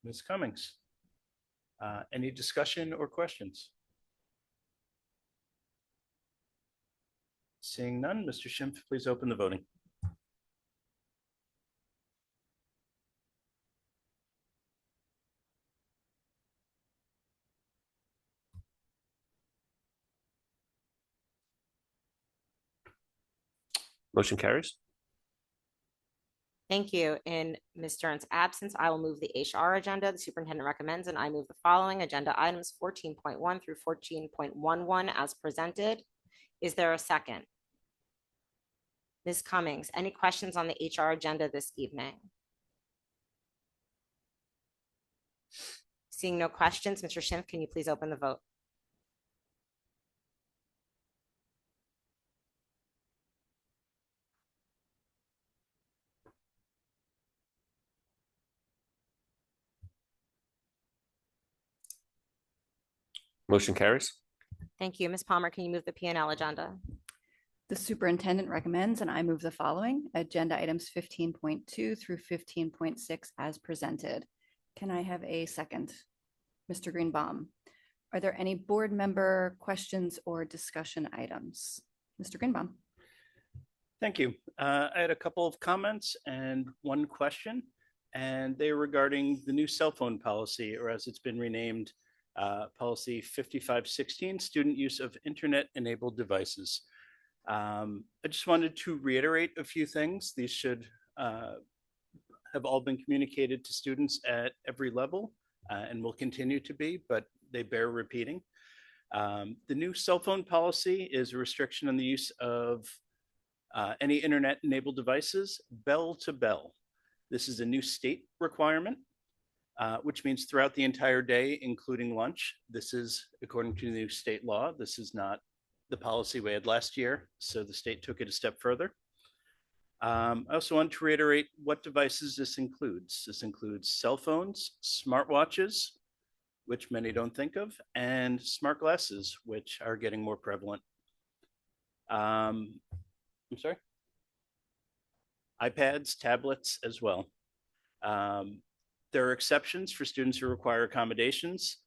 Ms. Cummings. Any discussion or questions? Seeing none, Mr. Schimpf, please open the voting. Motion carries. Thank you. In Ms. Stern's absence, I will move the HR agenda. The superintendent recommends, and I move the following agenda items 14.1 through 14.11 as presented. Is there a second? Ms. Cummings, any questions on the HR agenda this evening? Seeing no questions, Mr. Schimpf, can you please open the vote? Motion carries. Thank you. Ms. Palmer, can you move the P&L agenda? The superintendent recommends, and I move the following: agenda items 15.2 through 15.6 as presented. Can I have a second? Mr. Greenbaum. Are there any board member questions or discussion items? Mr. Greenbaum. Thank you. I had a couple of comments and one question, and they are regarding the new cell phone policy, or as it's been renamed, policy 5516, student use of internet-enabled devices. I just wanted to reiterate a few things. These should have all been communicated to students at every level and will continue to be, but they bear repeating. The new cell phone policy is a restriction on the use of any internet-enabled devices, bell to bell. This is a new state requirement, which means throughout the entire day, including lunch. This is according to the new state law. This is not the policy we had last year, so the state took it a step further. I also want to reiterate what devices this includes. This includes cell phones, smartwatches, which many don't think of, and smart glasses, which are getting more prevalent. I'm sorry? iPads, tablets as well. There are exceptions for students who require accommodations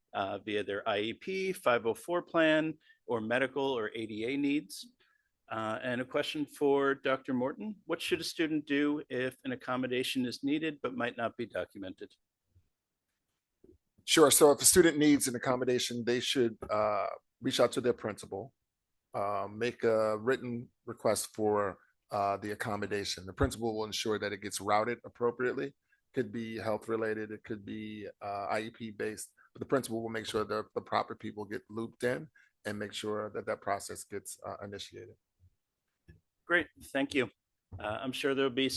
via their IEP, 504 plan, or medical or ADA needs. And a question for Dr. Morton: what should a student do if an accommodation is needed but might not be documented? Sure. So if a student needs an accommodation, they should reach out to their principal, make a written request for the accommodation. The principal will ensure that it gets routed appropriately. Could be health related, it could be IEP based, but the principal will make sure that the proper people get looped in and make sure that that process gets initiated. Great, thank you. I'm sure there'll be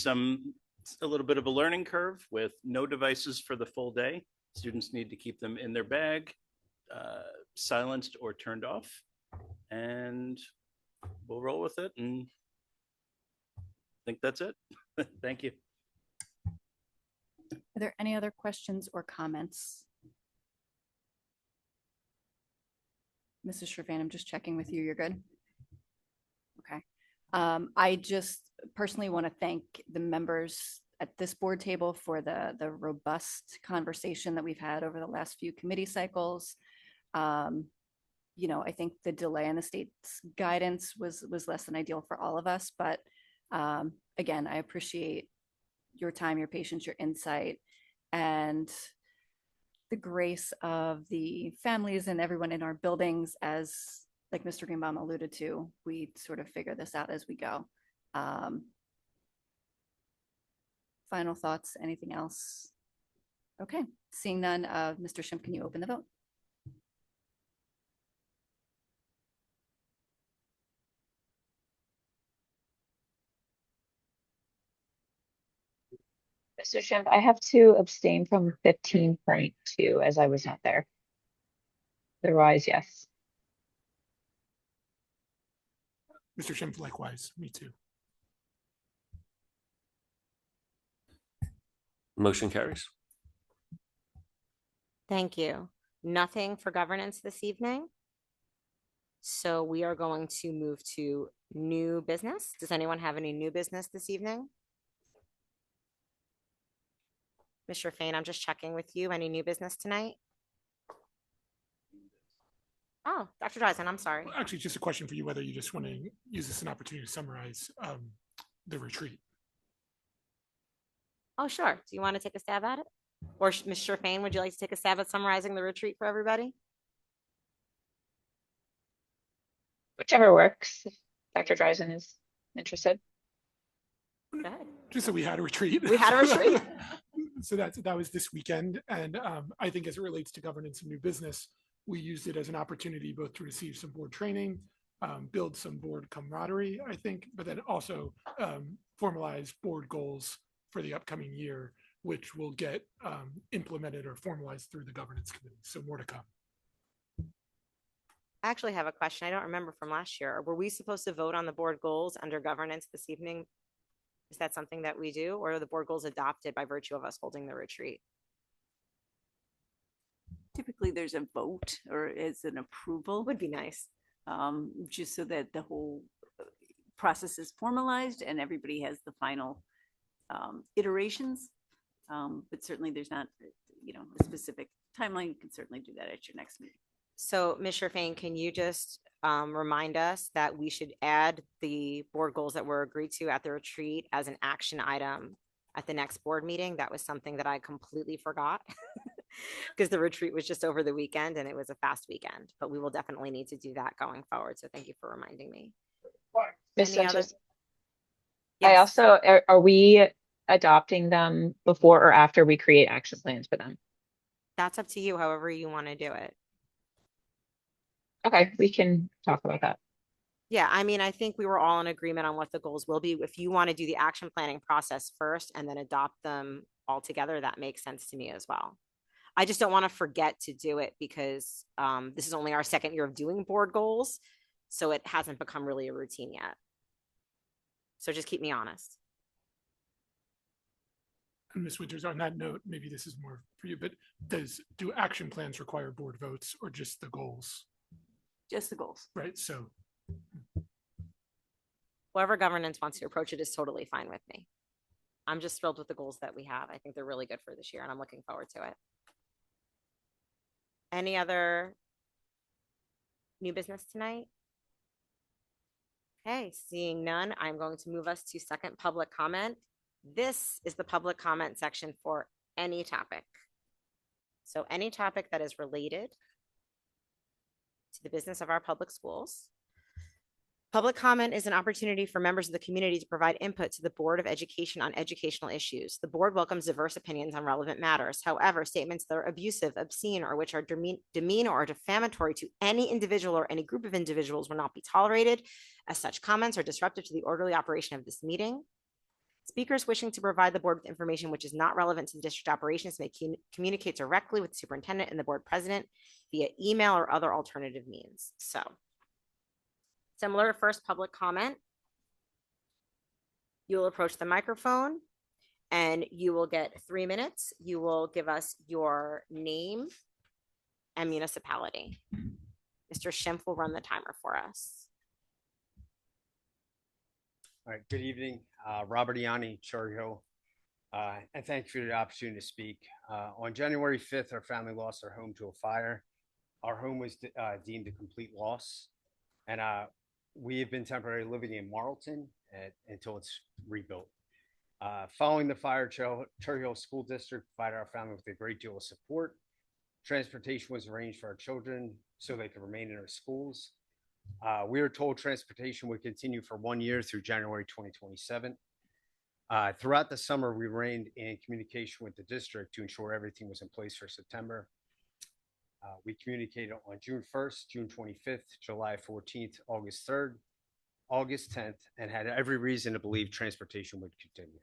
a little bit of a learning curve with no devices for the full day. Students need to keep them in their bag, silenced or turned off, and we'll roll with it. And I think that's it. Thank you. Are there any other questions or comments? Mrs. Shervan, I'm just checking with you. You're good? Okay. I just personally want to thank the members at this board table for the robust conversation that we've had over the last few committee cycles. I think the delay in the state's guidance was less than ideal for all of us, but again, I appreciate your time, your patience, your insight, and the grace of the families and everyone in our buildings. As like Mr. Greenbaum alluded to, we sort of figure this out as we go. Final thoughts, anything else? Okay, seeing none, Mr. Schimpf, can you open the vote? Mr. Schimpf, I have to abstain from 15.2 as I was not there. Otherwise, yes. Mr. Schimpf, likewise, me too. Motion carries. Thank you. Nothing for governance this evening. So we are going to move to new business. Does anyone have any new business this evening? Mr. Fain, I'm just checking with you. Any new business tonight? Oh, Dr. Dreisen, I'm sorry. Actually, just a question for you, whether you just want to use this as an opportunity to summarize the retreat. Oh, sure. Do you want to take a stab at it? Or Mr. Fain, would you like to take a stab at summarizing the retreat for everybody? Whichever works. If Dr. Dreisen is interested. Go ahead. Just so we had a retreat. We had a retreat. So that was this weekend. And I think as it relates to governance and new business, we used it as an opportunity both to receive some board training, build some board camaraderie, I think, but then also formalize board goals for the upcoming year, which will get implemented or formalized through the governance committee. So more to come. I actually have a question. I don't remember from last year. Were we supposed to vote on the board goals under governance this evening? Is that something that we do, or are the board goals adopted by virtue of us holding the retreat? Typically, there's a vote or it's an approval. Would be nice. Just so that the whole process is formalized and everybody has the final iterations. But certainly there's not, a specific timeline. You can certainly do that at your next meeting. So, Ms. Sherfain, can you just remind us that we should add the board goals that were agreed to at the retreat as an action item at the next board meeting? That was something that I completely forgot because the retreat was just over the weekend and it was a fast weekend, but we will definitely need to do that going forward. So thank you for reminding me. Ms. Any other? Sanchez, I Yes. also, are we adopting them before or after we create action plans for them? That's up to you, however you want to do it. Okay, we can talk about that. Yeah, I mean, I think we were all in agreement on what the goals will be. If you want to do the action planning process first and then adopt them all together, that makes sense to me as well. I just don't want to forget to do it because this is only our second year of doing board goals. So it hasn't become really a routine yet. So just keep me honest. And Ms. Winters, on that note, maybe this is more for you, but do action plans require board votes or just the goals? Just the goals. Right, so. Whoever governance wants to approach it is totally fine with me. I'm just thrilled with the goals that we have. I think they're really good for this year and I'm looking forward to it. Any other new business tonight? Okay, seeing none, I'm going to move us to second public comment. This is the public comment section for any topic. So any topic that is related to the business of our public schools. Public comment is an opportunity for members of the community to provide input to the Board of Education on educational issues. The board welcomes diverse opinions on relevant matters. However, statements that are abusive, obscene, or which are demean or defamatory to any individual or any group of individuals will not be tolerated, as such comments are disruptive to the orderly operation of this meeting. Speakers wishing to provide the board with information which is not relevant to the district operations may communicate directly with the superintendent and the board president via email or other alternative means. So, similar to first public comment, you'll approach the microphone And you will get 3 minutes. You will give us your name and municipality. Mr. Schimpf will run the timer for us. All right, good evening. Robert Ianni, Cherry Hill. And thank you for the opportunity to speak. On January 5th, our family lost our home to a fire. Our home was deemed a complete loss. And we have been temporarily living in Marlton until it's rebuilt. Following the fire, Cherry Hill School District provided our family with a great deal of support. Transportation was arranged for our children so they could remain in our schools. We were told transportation would continue for 1 year through January 2027. Throughout the summer, we remained in communication with the district to ensure everything was in place for September. We communicated on June 1st, June 25th, July 14th, August 3rd, August 10th, and had every reason to believe transportation would continue.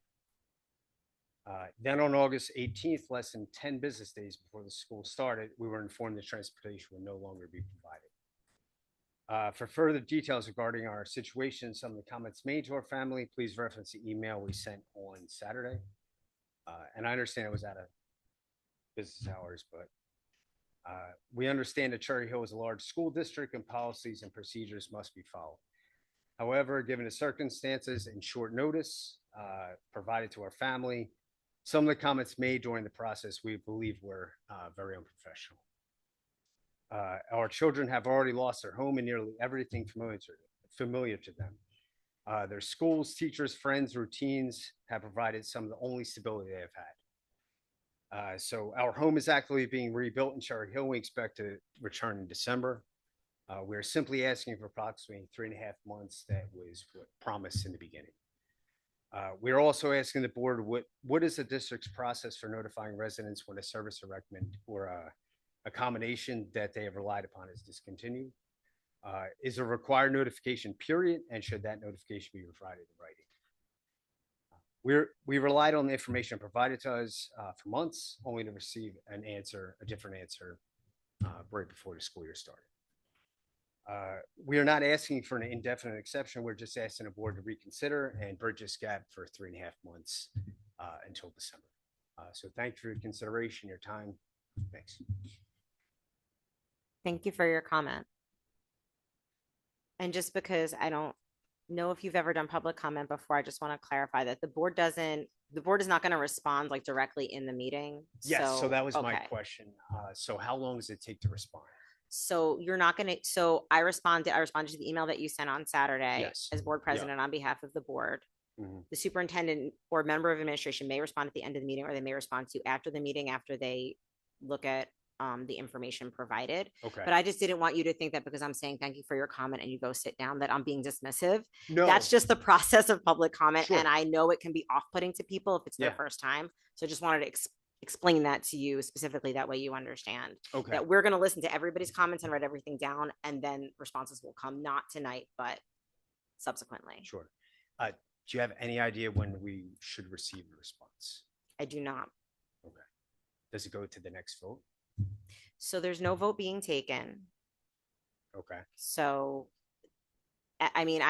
Then on August 18th, less than 10 business days before the school started, we were informed that transportation would no longer be provided. For further details regarding our situation, some of the comments made to our family, please reference the email we sent on Saturday. And I understand it was out of business hours, but we understand that Cherry Hill is a large school district and policies and procedures must be followed. However, given the circumstances and short notice provided to our family, some of the comments made during the process we believe were very unprofessional. Our children have already lost their home and nearly everything familiar to them. Their schools, teachers, friends, routines have provided some of the only stability they have had. So our home is actively being rebuilt in Cherry Hill. We expect to return in December. We're simply asking for approximately 3.5 months. That was what promised in the beginning. We're also asking the board, what is the district's process for notifying residents when a service or recommend or accommodation that they have relied upon is discontinued? Is a required notification period, and should that notification be provided in writing? We relied on the information provided to us for months, only to receive a different answer right before the school year started. We are not asking for an indefinite exception. We're just asking the board to reconsider and bridge this gap for 3.5 months until December. So thank you for your consideration, your time. Thanks. Thank you for your comment. And just because I don't know if you've ever done public comment before, I just want to clarify that the board is not going to respond like directly in the meeting. Yes, so that was my question. So how long does it take to respond? So you're not going to, so I responded to the email that you sent on Saturday as board president on behalf of the board. The superintendent or member of administration may respond at the end of the meeting, or they may respond to you after the meeting, after they look at the information provided. But I just didn't want you to think that because I'm saying thank you for your comment and you go sit down, that I'm being dismissive. No, that's just the process of public comment. And I know it can be off-putting to people if it's their first time. So I just wanted to explain that to you specifically. That way you understand that we're going to listen to everybody's comments and write everything down, and then responses will come, not tonight, but subsequently. Sure. Do you have any idea when we should receive a response? I do not. Okay. Does it go to the next vote? So there's no vote being taken. Okay. So, I mean,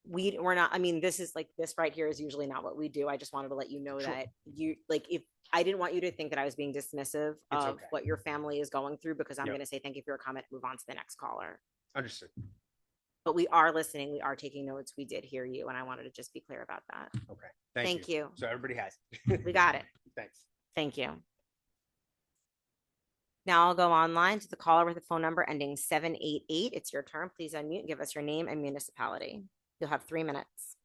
we're not, I mean, this is like, this right here is usually not what we do. I just wanted to let you know that you, like, if I didn't want you to think that I was being dismissive of what your family is going through, because I'm going to say thank you for your comment, move on to the next caller. Understood. But we are listening. We are taking notes. We did hear you. And I wanted to just be clear about that. Okay. Thank you. So everybody has it. We got it. Thanks. Thank you. Now I'll go online to the caller with the phone number ending 788. It's your turn. Please unmute and give us your name and municipality. You'll have 3 minutes.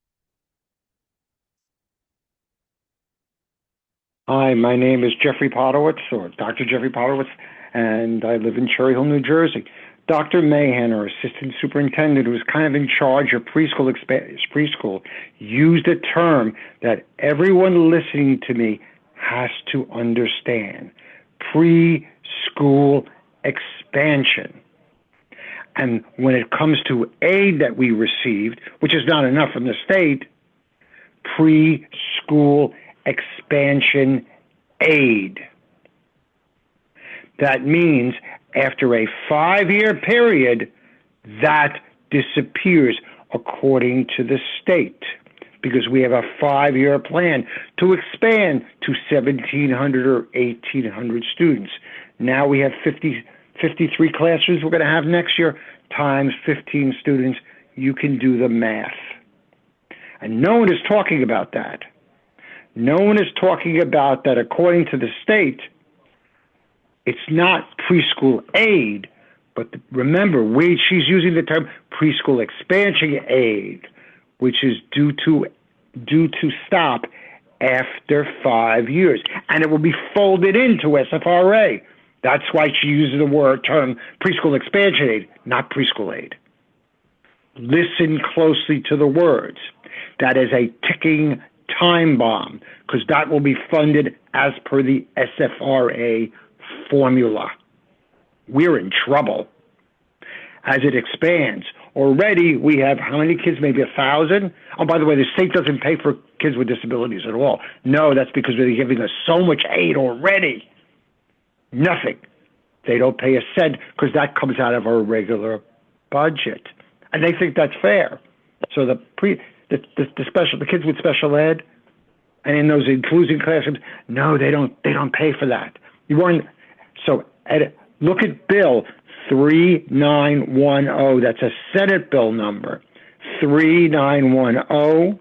Hi, my name is Jeffrey Podowitz, or Dr. Jeffrey Podowitz, and I live in Cherry Hill, New Jersey. Dr. Mahan, our assistant superintendent, who's kind of in charge of preschool, used a term that everyone listening to me has to understand: preschool expansion. And when it comes to aid that we received, which is not enough from the state, preschool expansion aid. That means after a 5-year period, that disappears according to the state. because we have a 5-year plan to expand to 1,700 or 1,800 students. Now we have 53 classrooms we're going to have next year times 15 students. You can do the math. And no one is talking about that. No one is talking about that according to the state. It's not preschool aid, but remember, she's using the term preschool expansion aid, which is due to stop after 5 years. And it will be folded into SFRA. That's why she uses the term preschool expansion aid, not preschool aid. Listen closely to the words. That is a ticking time bomb, because that will be funded as per the SFRA formula. We're in trouble as it expands. Already we have how many kids? Maybe 1,000. Oh, by the way, the state doesn't pay for kids with disabilities at all. No, that's because they're giving us so much aid already. Nothing. They don't pay a cent because that comes out of our regular budget, and they think that's fair. So the kids with special ed and in those inclusion classrooms, no, they don't pay for that. Look at Bill 3910. That's a Senate bill number 3910.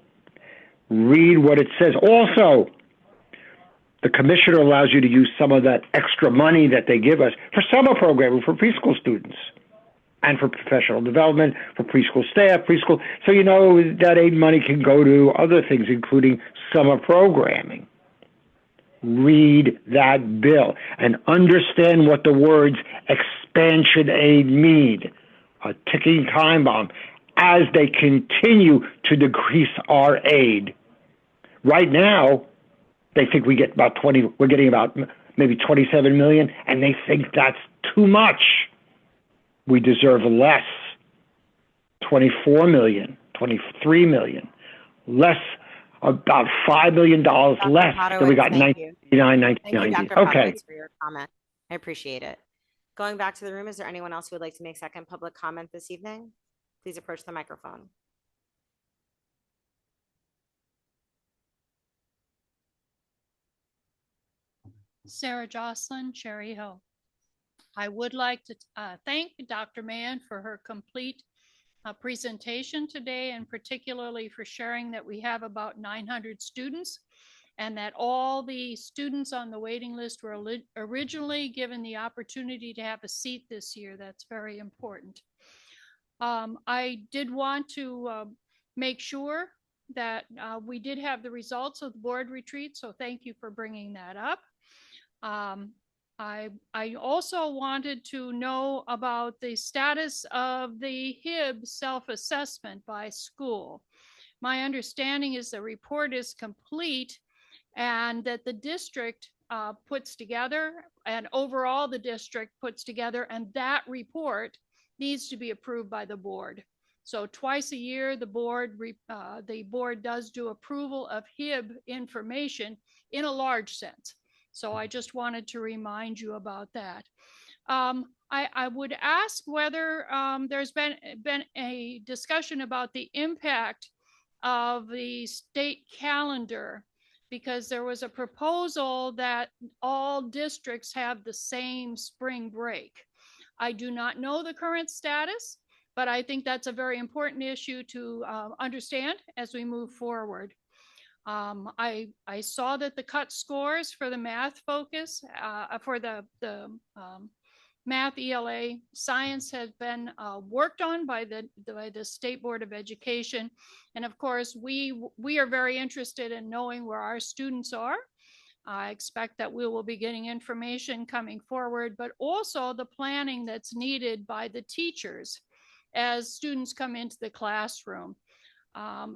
Read what it says. Also, the commissioner allows you to use some of that extra money that they give us for summer programming for preschool students and for professional development, for preschool staff, preschool. So that aid money can go to other things, including summer programming. Read that bill and understand what the words expansion aid mean. A ticking time bomb as they continue to decrease our aid. Right now, they think we get about 20, we're getting about maybe 27 million, and they think that's too much. We deserve less. 24 million, 23 million, less, about $5 million less than we got in 1989, 1990. Thank you, Dr. Okay. Potowitz, for your comment. I appreciate it. Going back to the room, is there anyone else who would like to make second public comment this evening? Please approach the microphone. Sarah Jocelyn, Cherry Hill. I would like to thank Dr. Mann for her complete presentation today, and particularly for sharing that we have about 900 students and that all the students on the waiting list were originally given the opportunity to have a seat this year. That's very important. I did want to make sure that we did have the results of the board retreat, so thank you for bringing that up. I also wanted to know about the status of the HIB self-assessment by school. My understanding is the report is complete and that the district puts together, and overall the district puts together, and that report needs to be approved by the board. So twice a year, the board does do approval of HIB information in a large sense. So I just wanted to remind you about that. I would ask whether there's been a discussion about the impact of the state calendar, because there was a proposal that all districts have the same spring break. I do not know the current status, but I think that's a very important issue to understand as we move forward. I saw that the cut scores for the math focus, for the math ELA science has been worked on by the State Board of Education. And of course, we are very interested in knowing where our students are. I expect that we will be getting information coming forward, but also the planning that's needed by the teachers as students come into the classroom.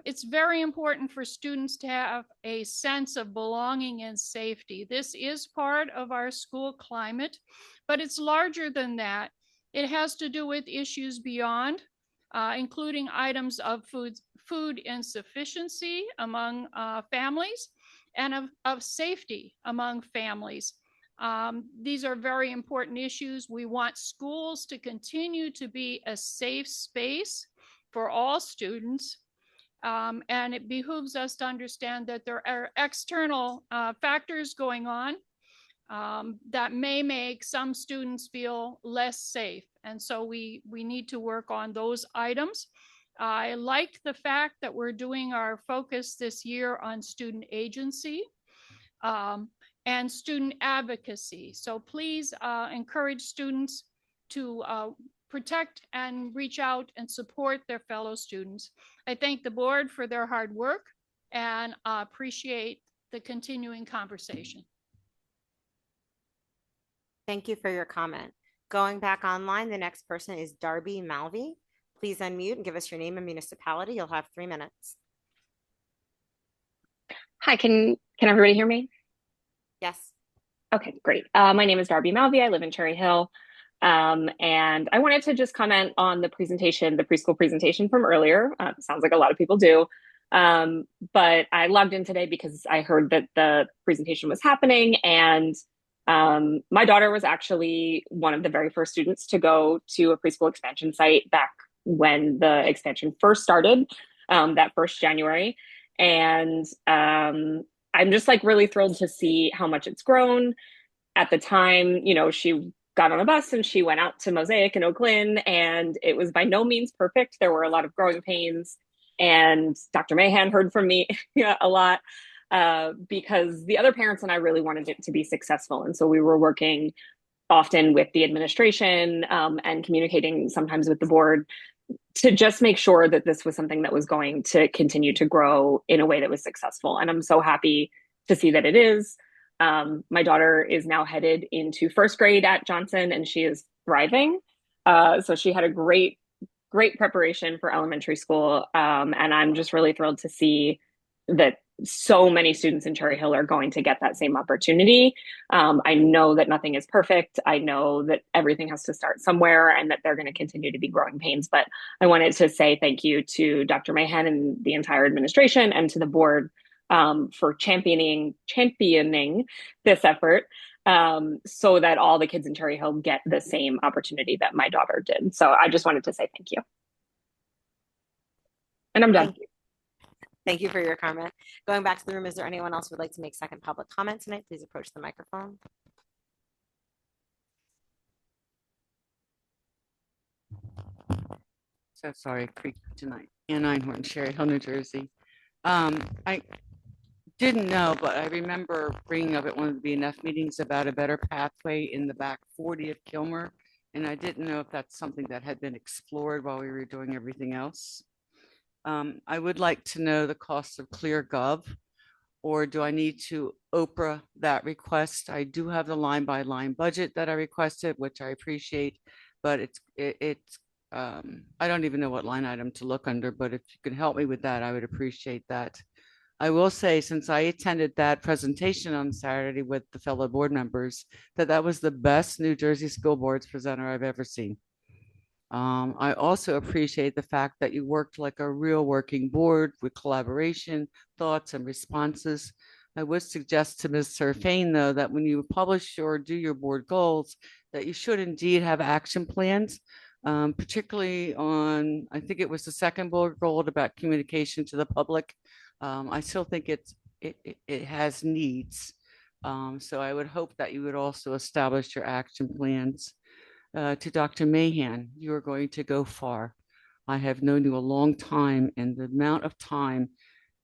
It's very important for students to have a sense of belonging and safety. This is part of our school climate, but it's larger than that. It has to do with issues beyond, including items of food insufficiency among families and of safety among families. These are very important issues. We want schools to continue to be a safe space for all students. And it behooves us to understand that there are external factors going on that may make some students feel less safe. And so we need to work on those items. I liked the fact that we're doing our focus this year on student agency and student advocacy. So please encourage students to protect and reach out and support their fellow students. I thank the board for their hard work and appreciate the continuing conversation. Thank you for your comment. Going back online, the next person is Darby Malvey. Please unmute and give us your name and municipality. You'll have 3 minutes. Hi, can everybody hear me? Yes. Okay, great. My name is Darby Malvey. I live in Cherry Hill. And I wanted to just comment on the presentation, the preschool presentation from earlier. Sounds like a lot of people do. But I logged in today because I heard that the presentation was happening, and my daughter was actually one of the very first students to go to a preschool expansion site back when the expansion first started, that first January. And I'm just like really thrilled to see how much it's grown. At the time, you know, she got on a bus and she went out to Mosaic in Oak Lynn, and it was by no means perfect. There were a lot of growing pains, and Dr. Mahan heard from me a lot because the other parents and I really wanted it to be successful. And so we were working often with the administration and communicating sometimes with the board to just make sure that this was something that was going to continue to grow in a way that was successful. And I'm so happy to see that it is. My daughter is now headed into first grade at Johnson, and she is thriving. So she had a great preparation for elementary school. And I'm just really thrilled to see that so many students in Cherry Hill are going to get that same opportunity. I know that nothing is perfect. I know that everything has to start somewhere and that they're going to continue to be growing pains. But I wanted to say thank you to Dr. Mahan and the entire administration and to the board for championing this effort so that all the kids in Cherry Hill get the same opportunity that my daughter did. So I just wanted to say thank you. And I'm done. Thank you for your comment. Going back to the room, is there anyone else who would like to make second public comment tonight? Please approach the microphone. So sorry, creek tonight. Ann Einhorn, Cherry Hill, New Jersey. I didn't know, but I remember bringing up at one of the BNF meetings about a better pathway in the back 40 of Kilmer. And I didn't know if that's something that had been explored while we were doing everything else. I would like to know the cost of ClearGov, or do I need to Oprah that request? I do have the line by line budget that I requested, which I appreciate, but I don't even know what line item to look under, but if you could help me with that, I would appreciate that. I will say, since I attended that presentation on Saturday with the fellow board members, that was the best New Jersey School Boards presenter I've ever seen. I also appreciate the fact that you worked like a real working board with collaboration, thoughts, and responses. I would suggest to Ms. Serfane, though, that when you publish or do your board goals, that you should indeed have action plans, particularly on, I think it was the second board goal about communication to the public. I still think it has needs. So I would hope that you would also establish your action plans. To Dr. Mahan, you are going to go far. I have known you a long time, and the amount of time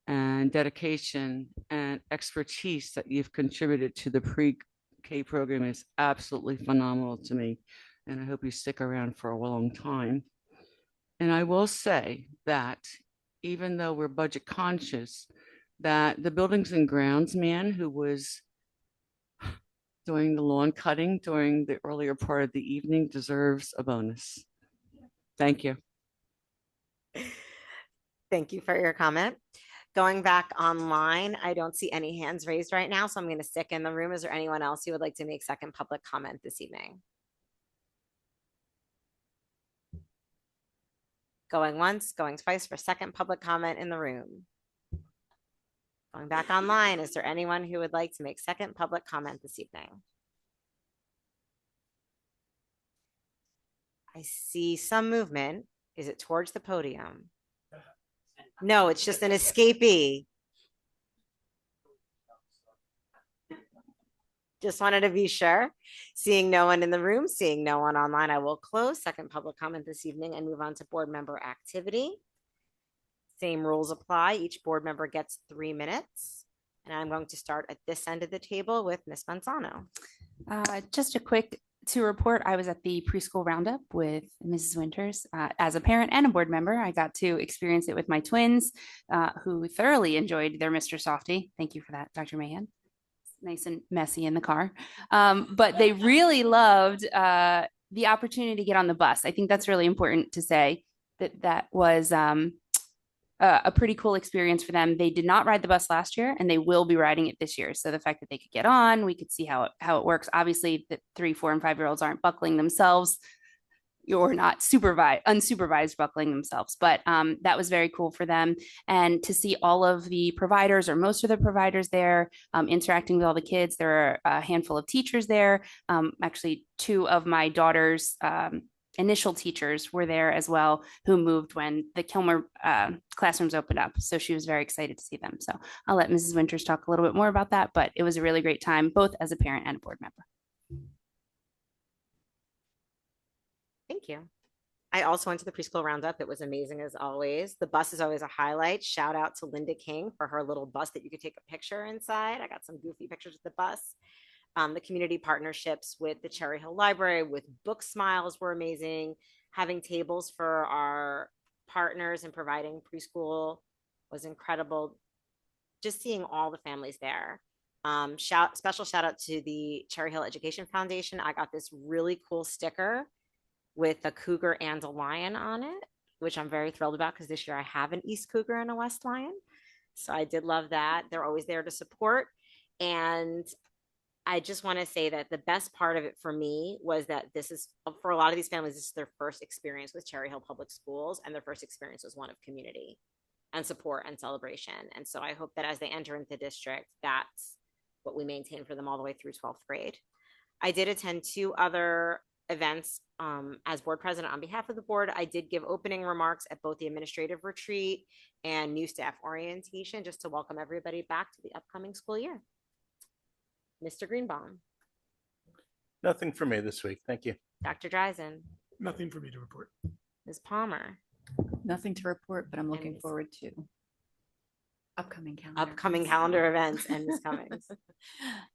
and dedication and expertise that you've contributed to the pre-K program is absolutely phenomenal to me. And I hope you stick around for a long time. And I will say that even though we're budget conscious, that the buildings and grounds man who was doing the lawn cutting during the earlier part of the evening deserves a bonus. Thank you. Thank you for your comment. Going back online, I don't see any hands raised right now, so I'm going to stick in the room. Is there anyone else who would like to make second public comment this evening? Going once, going twice for second public comment in the room. Going back online, is there anyone who would like to make second public comment this evening? I see some movement. Is it towards the podium? No, it's just an escapee. Just wanted to be sure. Seeing no one in the room, seeing no one online, I will close second public comment this evening and move on to board member activity. Same rules apply. Each board member gets 3 minutes. And I'm going to start at this end of the table with Ms. Manzano. Just a quick to report, I was at the preschool roundup with Mrs. Winters. As a parent and a board member, I got to experience it with my twins, who thoroughly enjoyed their Mr. Softy. Thank you for that, Dr. Mahan. Nice and messy in the car. But they really loved the opportunity to get on the bus. I think that's really important to say that was a pretty cool experience for them. They did not ride the bus last year and they will be riding it this year. So the fact that they could get on, we could see how it works. Obviously the 3, 4, and 5-year-olds aren't buckling themselves. You're not unsupervised buckling themselves, but that was very cool for them. And to see all of the providers or most of the providers there interacting with all the kids. There are a handful of teachers there. Actually, 2 of my daughter's initial teachers were there as well, who moved when the Kilmer classrooms opened up. So she was very excited to see them. So I'll let Mrs. Winters talk a little bit more about that, but it was a really great time, both as a parent and a board member. Thank you. I also went to the preschool roundup. It was amazing as always. The bus is always a highlight. Shout out to Linda King for her little bus that you could take a picture inside. I got some goofy pictures of the bus. The community partnerships with the Cherry Hill Library, with Book Smiles were amazing. Having tables for our partners and providing preschool was incredible. Just seeing all the families there. Special shout out to the Cherry Hill Education Foundation. I got this really cool sticker with a cougar and a lion on it, which I'm very thrilled about because this year I have an East Cougar and a West Lion. So I did love that. They're always there to support. And I just want to say that the best part of it for me was that this is, for a lot of these families, this is their first experience with Cherry Hill Public Schools, and their first experience was one of community and support and celebration. And so I hope that as they enter into the district, that's what we maintain for them all the way through 12th grade. I did attend 2 other events as board president on behalf of the board. I did give opening remarks at both the administrative retreat and new staff orientation, just to welcome everybody back to the upcoming school year. Mr. Greenbaum. Nothing for me this week. Thank you. Dr. Dreisen. Nothing for me to report. Ms. Palmer. Nothing to report, but I'm looking forward to upcoming calendar events. And Ms. Cummings.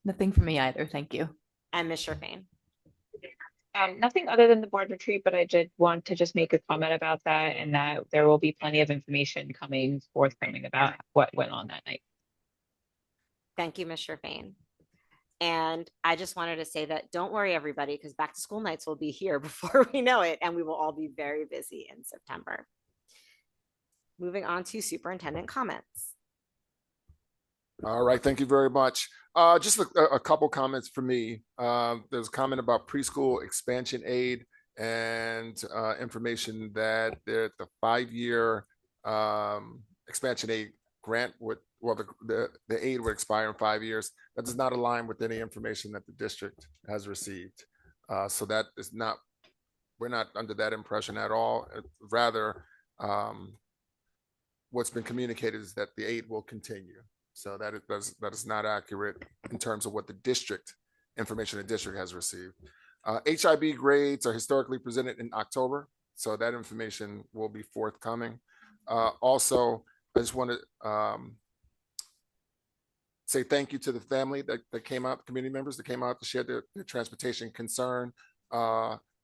Nothing for me either. Thank you. And Ms. Sherfain. Nothing other than the board retreat, but I did want to just make a comment about that, and that there will be plenty of information forthcoming about what went on that night. Thank you, Ms. Sherfain. And I just wanted to say that don't worry, everybody, because back to school nights will be here before we know it, and we will all be very busy in September. Moving on to superintendent comments. All right, thank you very much. Just a couple comments for me. There's a comment about preschool expansion aid and information that the 5-year expansion aid grant would, well, the aid would expire in 5 years. That does not align with any information that the district has received. So that is not, we're not under that impression at all. Rather, what's been communicated is that the aid will continue. So that is not accurate in terms of what the district, information the district has received. HIB grades are historically presented in October, so that information will be forthcoming. Also, I just want to say thank you to the family that came out, community members that came out to share their transportation concern.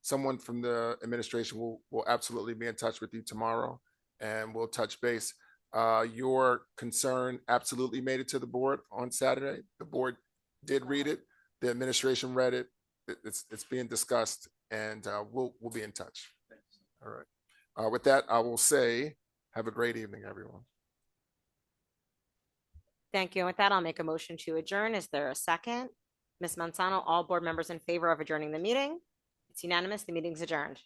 Someone from the administration will absolutely be in touch with you tomorrow, and we'll touch base. Your concern absolutely made it to the board on Saturday. The board did read it. The administration read it. It's being discussed, and we'll be in touch. All right. With that, I will say, have a great evening, everyone. Thank you. And with that, I'll make a motion to adjourn. Is there a second? Ms. Manzano, all board members in favor of adjourning the meeting? It's unanimous. The meeting's adjourned.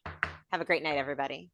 Have a great night, everybody.